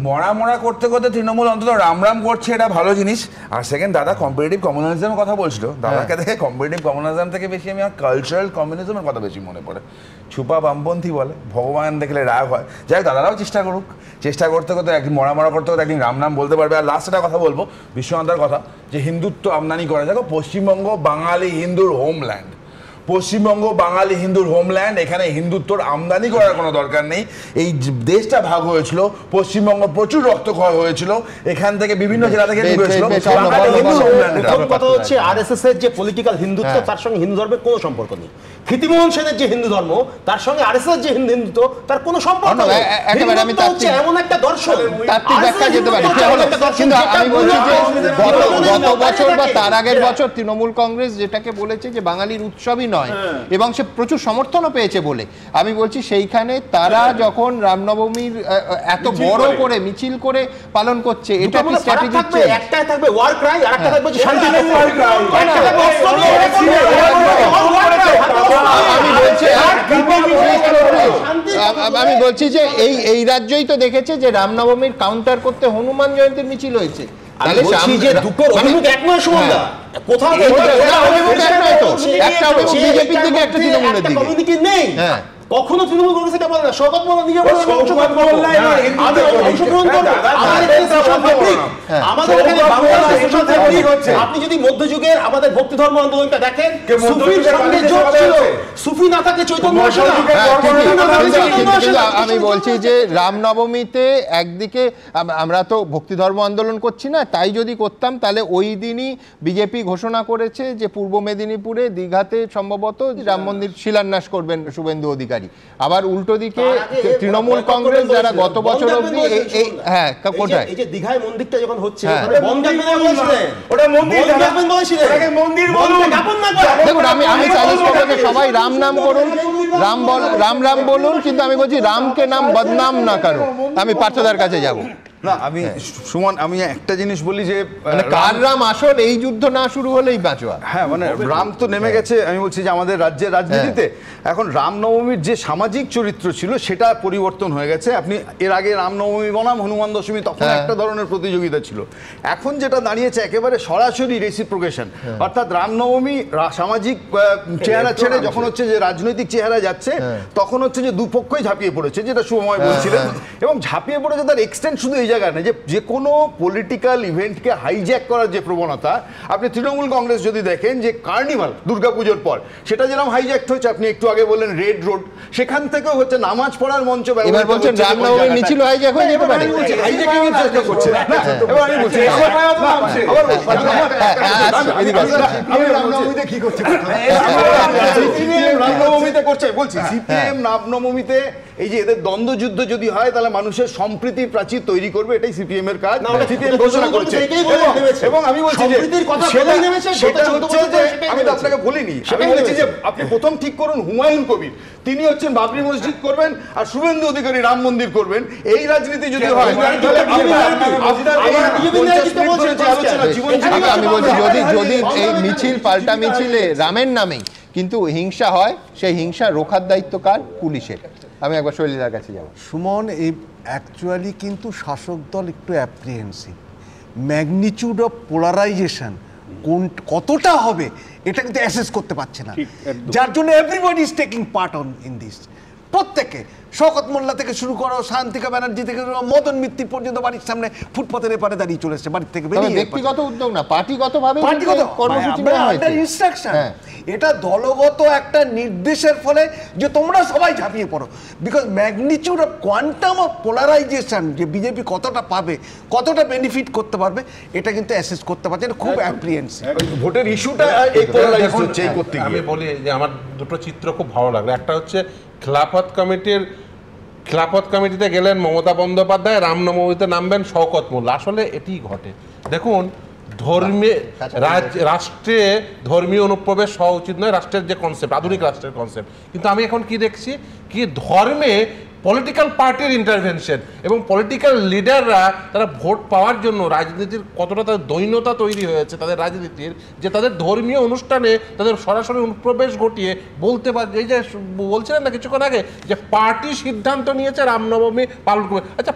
মরা করতে করতে তৃণমূল অন্তত রাম রাম করছে, এটা ভালো জিনিস। আর সেকেন্ড, দাদা কম্পিটিটিভ কমিউনিজমের কথা বলছিল, দাদাকে দেখে কম্পিটিটিভ কমিউনিজম থেকে বেশি আমি আমার কালচারাল কমিউনিজমের কথা বেশি মনে পড়ে। ছুপা বামপন্থী বলে, ভগবান দেখলে রাগ হয়। যাই হোক, দাদারাও চেষ্টা করুক, চেষ্টা করতে করতে একদিন মরা করতে করতে একদিন রাম নাম বলতে পারবে। আর লাস্ট একটা কথা বলবো, বিশ্বনাথার কথা, যে হিন্দুত্ব আমদানি করা, দেখো পশ্চিমবঙ্গ বাঙালি হিন্দুর হোমল্যান্ড, পশ্চিমবঙ্গ বাঙালি হিন্দুর হোমল্যান্ড, এখানে হিন্দুত্বর আমদানি করার কোনো দরকার নেই। এই দেশটা ভাগ হয়েছিল, পশ্চিমবঙ্গ প্রচুর রক্তক্ষয় হয়েছিল, এখান থেকে বিভিন্ন জেলা থেকে কথা হচ্ছে RSS এর যে পলিটিক্যাল হিন্দুত্ব, তার সঙ্গে হিন্দু ধর্মের কোনো সম্পর্ক নেই। ক্ষিতিমোহন সেনের যে হিন্দু ধর্ম, তার সঙ্গে RSS এর যে হিন্দুত্ব, তার কোনো সম্পর্ক নেই। হিন্দুত্ব হচ্ছে এমন একটা দর্শন, কিন্তু আমি বলছি যে গত বছর বা তার আগের বছর তৃণমূল কংগ্রেস যেটাকে বলেছে যে বাঙালির উৎসবই নয়, এবং সে প্রচুর সমর্থনও পেয়েছে বলে আমি বলছি সেইখানে তারা যখন রামনবমীর এত বড় করে মিছিল করে পালন করছে, এটা কি স্ট্র্যাটেজি? একটাই থাকবে ওয়ার ক্রাই, আর একটা থাকবে শান্তি। আমি বলছি যে এই রাজ্যই তো দেখেছে যে রামনবমীর কাউন্টার করতে হনুমান জয়ন্তীর মিছিল হয়েছে। তাহলে যে দুটোর অভিমুখ এক নয় সুমনদা, কোথাও একটা বিজেপির দিকে একটা তৃণমূলের দিকে কমিউনিটি নেই। কখনো তৃণমূল কংগ্রেস এটা বলে না, শওকত মোল্লা নিজে বলে অংশগ্রহণ করবে। আমাদের এখানে বাংলাদেশ সোশ্যাল ফ্যাব্রিক হচ্ছে। আপনি যদি মধ্যযুগের আমাদের ভক্তি ধর্ম আন্দোলনটা দেখেন, সুফির সঙ্গে যোগ ছিল, সুফি না থাকে চৈতন্য আসে না। আমি বলছি যে রামনবমীতে একদিকে আমরা তো ভক্তি ধর্ম আন্দোলন করছি না, তাই যদি করতাম তাহলে ওই দিনই বিজেপি ঘোষণা করেছে যে পূর্ব মেদিনীপুরে দীঘাতে সম্ভবত রাম মন্দির শিলান্যাস করবেন শুভেন্দু অধিকারী। আবার উল্টো দিকে তৃণমূল কংগ্রেস যারা গত বছর অবধি কোথায় এই যে দীঘায় মন্দিরটা যখন হচ্ছে ওটা মন্দির বলুন। দেখুন আমি চ্যালেঞ্জ করবো যে সবাই রাম নাম করুন, রাম রাম বলুন, কিন্তু আমি বলছি রামকে নাম বদনাম না করো। আমি পার্থদার কাছে যাব না, আমি সুমন আমি একটা জিনিস বলি যে কার রাম আসল, এই যুদ্ধ না শুরু হলেই বাঁচোয়া। হ্যাঁ, মানে রাম তো নেমে গেছে। আমি বলছি যে আমাদের রাজ্যের রাজনীতিতে এখন রামনবমীর যে সামাজিক চরিত্র ছিল সেটা পরিবর্তন হয়ে গেছে। আপনি এর আগে রামনবমী বনাম হনুমান দশমী তখন একটা ধরনের প্রতিযোগিতা ছিল, এখন যেটা দাঁড়িয়েছে একেবারে সরাসরি রেসিপ্রোকেশন, অর্থাৎ রামনবমী সামাজিক চেহারা ছেড়ে যখন হচ্ছে যে রাজনৈতিক চেহারা যাচ্ছে তখন হচ্ছে যে দুপক্ষই ঝাঁপিয়ে পড়েছে, যেটা সুময় বলছিলেন, এবং ঝাঁপিয়ে পড়েছে তার এক্সটেন্ট শুধু এই জায়গা না, যে কোনো পলিটিক্যাল ইভেন্টকে হাইজ্যাক করার যে প্রবণতা, আপনি তৃণমূল কংগ্রেস যদি দেখেন যে কার্নিভাল দুর্গাপুজোর পর সেটা যেরকম হাইজ্যাক হয়েছে, আপনি একটু আগে বললেন রেড রোড, সেখান থেকেও হচ্ছে নামাজ পড়ার মঞ্চ ব্যবহার করছে, রামনবমীর মিছিল হাইজ্যাক হয়ে যেতে পারে, হাইজ্যাকিং এর চেষ্টা করছে। এবার আমি বলছি আমি রামনবমীতে কি করছি, রামনবমীতে করছে বলছি সিপিএম রামনবমীতে এই যে এদের দ্বন্দ্বযুদ্ধ যদি হয় তাহলে মানুষের সম্প্রীতির প্রাচীর তৈরি করবে, এটাই সিপিএম এর কাজ, সিপিএম ঘোষণা করছে। এবং আমি বলছি যে সেটা হচ্ছে যে আমি তো আপনাকে বলিনি, আমি বলেছি যে আপনি প্রথম ঠিক করুন হুমায়ুন কবির, তিনি হচ্ছেন বাবরি মসজিদ করবেন আর শুভেন্দু অধিকারী রাম মন্দির করবেন। এই রাজনীতি যদি হয় আমি বলছি যদি এই মিছিল পাল্টা মিছিলে রামের নামেই কিন্তু হিংসা হয়, সেই হিংসা রোখার দায়িত্ব কার? পুলিশের। আমি একবার শৈলীদার কাছে যাব। সুমন, এই অ্যাকচুয়ালি কিন্তু শাসক দল একটু অ্যাপ্রিহেন্সিভ, ম্যাগনিটিউড অফ পোলারাইজেশন কতটা হবে এটা কিন্তু অ্যাসেস করতে পারছে না, যার জন্য everybody is taking part on in this. প্রত্যেকে, শওকত মোল্লা থেকে শুরু করো, শান্তিকা ব্যানার্জি থেকে মদন মিত্তির পর্যন্ত বাড়ির সামনে ফুটপাতের এপারে দাঁড়িয়ে চলেছে, বাড়ির থেকে বেরিয়ে। ব্যক্তিগত উদ্যোগ না, পার্টিগতভাবে কর্মসূচি ইনস্ট্রাকশন, এটা দলগত একটা নির্দেশের ফলে যে তোমরা সবাই ঝাঁপিয়ে পড়ো, because magnitude of quantum of polarisation যে বিজেপি কতটা পাবে, কতটা বেনিফিট করতে পারবে, এটা কিন্তু অ্যাসেস করতে পারছে না, খুব অ্যাপ্রিহেন্সিভ। ভোটের ইস্যুটা এই পোলারাইজ হচ্ছে এই করতে গিয়ে। আমি বলি যে আমার দুটো চিত্র খুব ভালো লাগলো। একটা হচ্ছে খিলাফত কমিটিতে গেলেন মমতা বন্দ্যোপাধ্যায়, রামনবমীতে নামবেন শওকত মোল্লা। আসলে এটি ঘটে। দেখুন, রাষ্ট্রে ধর্মীয় অনুপ্রবেশ হওয়া উচিত নয়, রাষ্ট্রের যে কনসেপ্ট, আধুনিক রাষ্ট্রের কনসেপ্ট। কিন্তু আমি এখন কি দেখছি, কি ধর্মে পলিটিক্যাল পার্টির ইন্টারভেনশন, এবং পলিটিক্যাল লিডাররা তারা ভোট পাওয়ার জন্য রাজনীতির কতটা তাদের দৈন্যতা তৈরি হয়েছে তাদের রাজনীতির, যে তাদের ধর্মীয় অনুষ্ঠানে তাদের সরাসরি অনুপ্রবেশ ঘটিয়ে বলতে পারে, এই যে বলছিলেন না কিছুক্ষণ আগে যে পার্টি সিদ্ধান্ত নিয়েছে রামনবমী পালন করবে। আচ্ছা,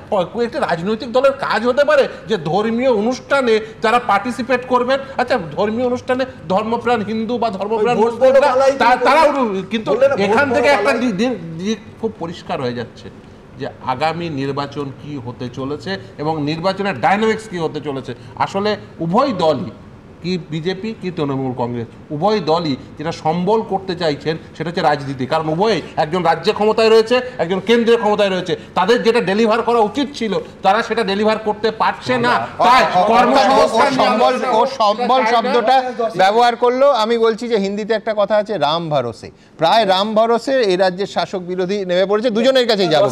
একটি রাজনৈতিক দলের কাজ হতে পারে যে ধর্মীয় অনুষ্ঠানে যারা পার্টিসিপেট করবেন, আচ্ছা ধর্মীয় অনুষ্ঠানে ধর্মপ্রাণ হিন্দু বা ধর্মপ্রাণ তারা, কিন্তু এখান থেকে একটা দিক খুব পরিষ্কার হয়ে যাচ্ছে যে আগামী নির্বাচন কি হতে চলেছে এবং নির্বাচনের ডাইনামিক্স কি হতে চলেছে। আসলে উভয় দলই, কি বিজেপি কি তৃণমূল কংগ্রেস, উভয় দলই যেটা সম্বল করতে চাইছেন সেটা হচ্ছে রাজনীতি। কারণ উভয়ই, একজন রাজ্যে ক্ষমতায় রয়েছে, একজন কেন্দ্রীয় ক্ষমতায় রয়েছে, তাদের যেটা ডেলিভার করা উচিত ছিল তারা সেটা ডেলিভার করতে পারছে না। তাই কর্মসংস্থান সম্বল শব্দটা ব্যবহার করলো। আমি বলছি যে হিন্দিতে একটা কথা আছে, রাম ভরসে, প্রায় রাম ভরসে এই রাজ্যের শাসক বিরোধী নেমে পড়েছে। দুজনের কাছেই যাবো।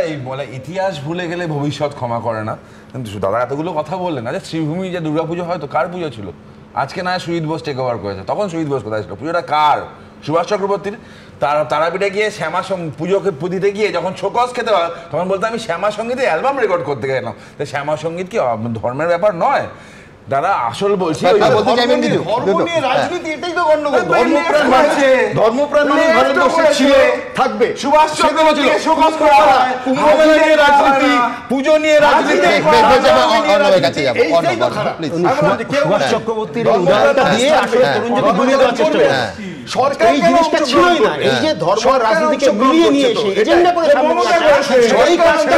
এই বলে ইতিহাস ভুলে গেলে ভবিষ্যৎ ক্ষমা করে না, কিন্তু দাদা এতগুলো কথা বললেন। আচ্ছা, শ্রীভূমি যে দুর্গাপুজো হয় তো কার পুজো ছিল? আজকে না সুজিত বোস টেক ওভার করেছে, তখন সুজিত বোস কোথায় ছিল? পুজোটা কার? সুভাষ চক্রবর্তীর। তারাপীঠে গিয়ে শ্যামা পুজোকে দিতে গিয়ে যখন শোকজ খেতে হয় তখন বলতো আমি শ্যামা সঙ্গীতে অ্যালবাম রেকর্ড করতে গেলাম। তো শ্যামা সঙ্গীত কি ধর্মের ব্যাপার নয়? দাদা আসল বলছি রাজনীতি, এটাই তো গন্ডগোল। ধর্মপ্রাণ মানুষ ভারতবর্ষে ছিল, থাকবে। সুভাষ চক্রবর্তী রাজনীতি, পুজো নিয়ে রাজনীতি, সুভাষ চক্রবর্তীর উদাহরণটা দিয়ে আসলে তরুণ যদি ঘুরিয়ে দেওয়ার চেষ্টা করে সরকার এই জিনিসটা ছিলই না। এই যে ধর্ম আর রাজনীতিকে মিলিয়ে নিয়ে এসে এজেন্ডা করে সামনে নিয়ে আসা, সেই কাজটা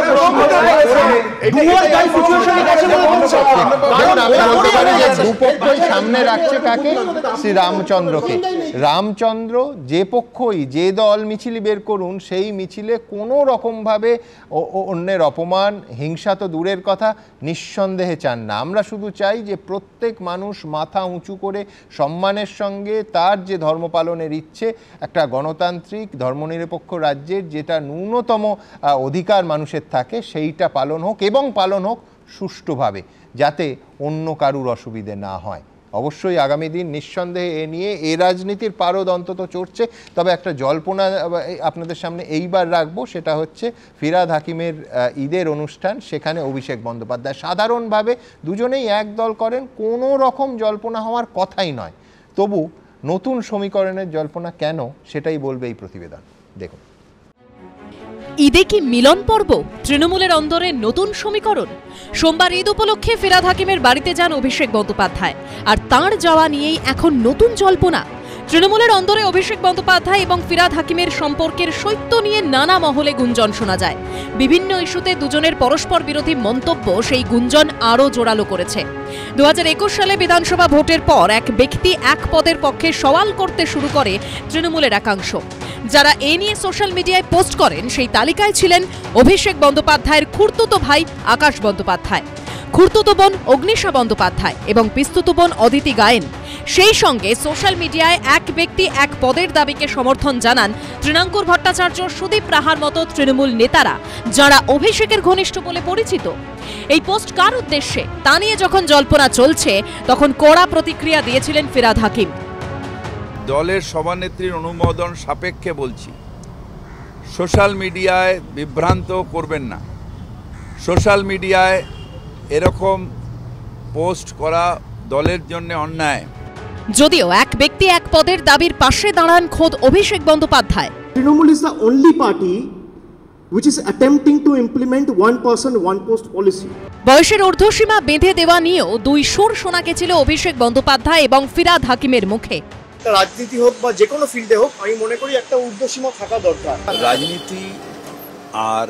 ডুয়াল গাই সিচুয়েশনে গেছে বলে বলছে। দুপক্ষই সামনে রাখছে কাকে? শ্রী রামচন্দ্রকে। রামচন্দ্র যে পক্ষই যে দল মিছিল বের করুন, সেই মিছিলে কোনো রকমভাবে অন্যের অপমান হিংসা তো দূরের কথা, নিঃসন্দেহে চান না। আমরা শুধু চাই যে প্রত্যেক মানুষ মাথা উঁচু করে সম্মানের সঙ্গে তার যে ধর্ম পালনের ইচ্ছে, একটা গণতান্ত্রিক ধর্মনিরপেক্ষ রাজ্যের যেটা ন্যূনতম অধিকার মানুষের থাকে, সেইটা পালন হোক এবং পালন হোক সুষ্ঠুভাবে, যাতে অন্য কারুর অসুবিধে না হয়। অবশ্যই আগামী দিন নিঃসন্দেহে এ নিয়ে এ রাজনীতির পারদ অন্তত চড়ছে। তবে একটা জল্পনা আপনাদের সামনে এইবার রাখবো, সেটা হচ্ছে ফিরহাদ হাকিমের ঈদের অনুষ্ঠান, সেখানে অভিষেক বন্দ্যোপাধ্যায়। সাধারণভাবে দুজনেই এক দল করেন, কোনো রকম জল্পনা হওয়ার কথাই নয়। তবু নতুন সমীকরণের জল্পনা কেন, সেটাই বলবে এই প্রতিবেদন। দেখুন, ঈদে কি মিলন পর্ব? তৃণমূলের অন্দরে নতুন সমীকরণ। সোমবার ঈদ উপলক্ষে ফিরহাদ হাকিমের বাড়িতে যান অভিষেক বন্দ্যোপাধ্যায়, আর তাঁর যাওয়া নিয়েই এখন নতুন জল্পনা। তৃণমূলের অন্দরে অভিষেক বন্দ্যোপাধ্যায় এবং ফিরহাদ হাকিমের সম্পর্কের শৈত্য নিয়ে নানা মহলে গুঞ্জন শোনা যায়। বিভিন্ন ইস্যুতে দুজনের পরস্পর বিরোধী মন্তব্য সেই গুঞ্জন আরও জোরালো করেছে। 2021 সালে বিধানসভা ভোটের পর এক ব্যক্তি এক পদের পক্ষে সওয়াল করতে শুরু করে তৃণমূলের একাংশ। যারা এ নিয়ে সোশ্যাল মিডিয়ায় পোস্ট করেন, সেই তালিকায় ছিলেন অভিষেক বন্দ্যোপাধ্যায়ের খুড়তুতো ভাই আকাশ বন্দ্যোপাধ্যায়, খুড়তুতো বোন অগ্নিশা বন্দ্যোপাধ্যায় এবং পিস্তুতো বোন অদিতি গায়েন। সেই সঙ্গে সোশ্যাল মিডিয়ায় এক ব্যক্তি এক পদের দাবিকে সমর্থন জানান তৃণাঙ্কুর ভট্টাচার্য, সুদীপ রাহার মতো তৃণমূল নেতারা, যারা অভিষেকের ঘনিষ্ঠ বলে পরিচিত। এই পোস্ট কার উদ্দেশ্যে তা নিয়ে যখন জল্পনা চলছে, তখন কড়া প্রতিক্রিয়া দিয়েছিলেন ফিরহাদ হাকিম। দলের সভানেত্রীর অনুমোদন সাপেক্ষে বলছি, সোশ্যাল মিডিয়ায় বিভ্রান্ত করবেন না। সোশ্যাল মিডিয়ায় এরকম পোস্ট করা দলের জন্য অন্যায়। যদিও এক ব্যক্তি এক পদের দাবির পাশে দাঁড়ান খোদ Abhishek Bandyopadhyay. Trinamool is the only party which is attempting to implement one person one post policy. বয়সের ঊর্ধ্বসীমা বেঁধে দেওয়া নিয়েও দুই সুর শোনা গেছিল অভিষেক বন্দ্যোপাধ্যায় এবং ফিরহাদ হাকিমের মুখে। রাজনীতি হোক বা যে কোনো ফিল্ডে হোক, আমি মনে করি একটা ঊর্ধ্বসীমা থাকা দরকার। রাজনীতি আর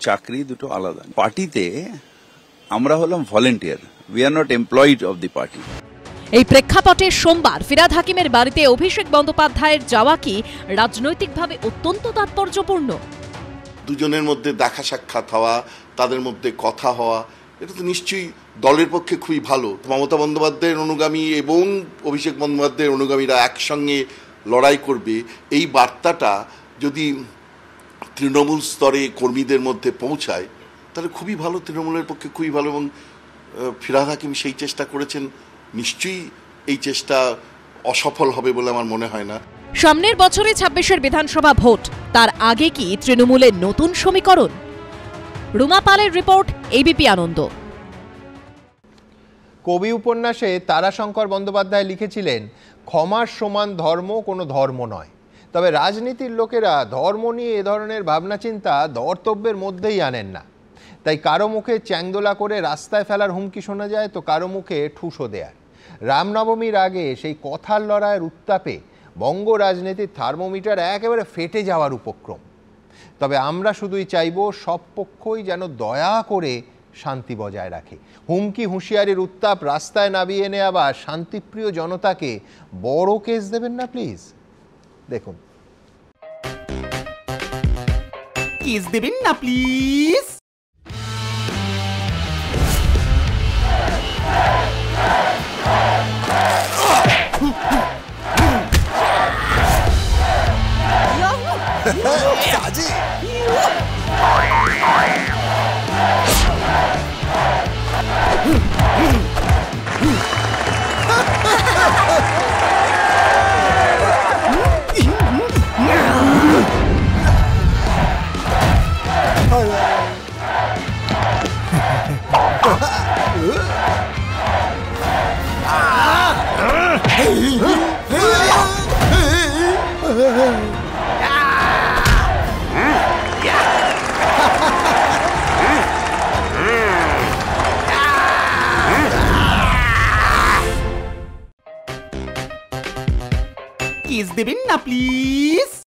চাকরি দুটো আলাদা। পার্টিতে আমরা হলাম volunteer, we are not employed of the party. এই প্রেক্ষাপটে সোমবার ফিরহাদ হাকিমের বাড়িতে অভিষেক বন্দ্যোপাধ্যায়ের যাওয়া কি রাজনৈতিকভাবে অত্যন্ত তাৎপর্যপূর্ণ? দুজনের মধ্যে দেখা সাক্ষাৎ হওয়া, তাদের মধ্যে কথা হওয়া, এটা তো নিশ্চয়ই দলের পক্ষে খুবই ভালো। মমতা বন্দ্যোপাধ্যায়ের অনুগামী এবং অভিষেক বন্দ্যোপাধ্যায়ের অনুগামীরা একসঙ্গে লড়াই করবে, এই বার্তাটা যদি তৃণমূল স্তরে কর্মীদের মধ্যে পৌঁছায় তাহলে খুবই ভালো, তৃণমূলের পক্ষে খুবই ভালো। এবং ফিরহাদ হাকিম সেই চেষ্টা করেছেন, নিশ্চয়ই এই চেষ্টা অসফল হবে বলে আমার মনে হয় না। সামনের বছরে 26-এর বিধানসভা ভোট, তার আগে কি তৃণমূলের নতুন সমীকরণ? রুমা পালের রিপোর্ট, এবিপি আনন্দ। কবি উপন্যাসে তারাশঙ্কর বন্দ্যোপাধ্যায় লিখেছিলেন, ক্ষমার সমান ধর্ম কোনো ধর্ম নয়। তবে রাজনীতির লোকেরা ধর্ম নিয়ে এ ধরনের ভাবনা চিন্তা ধর্তব্যের মধ্যেই আনেন না। তাই কারো মুখে চ্যাংদোলা করে রাস্তায় ফেলার হুমকি শোনা যায়, তো কারো মুখে ঠুসো দেয়ার। রামনবমীর আগে সেই কথার লড়াইয়ের উত্তাপে বঙ্গ রাজনীতির থার্মোমিটার একেবারে ফেটে যাওয়ার উপক্রম। তবে আমরা শুধুই চাইব সব পক্ষই যেন দয়া করে শান্তি বজায় রাখে। হুমকি হুঁশিয়ারির উত্তাপ রাস্তায় নামিয়ে এনে আবার শান্তিপ্রিয় জনতাকে বড় কেস দেবেন না প্লিজ। দেখুন, কেস দেবেন না প্লিজ। সাজি কিস দেবেন না প্লিজ?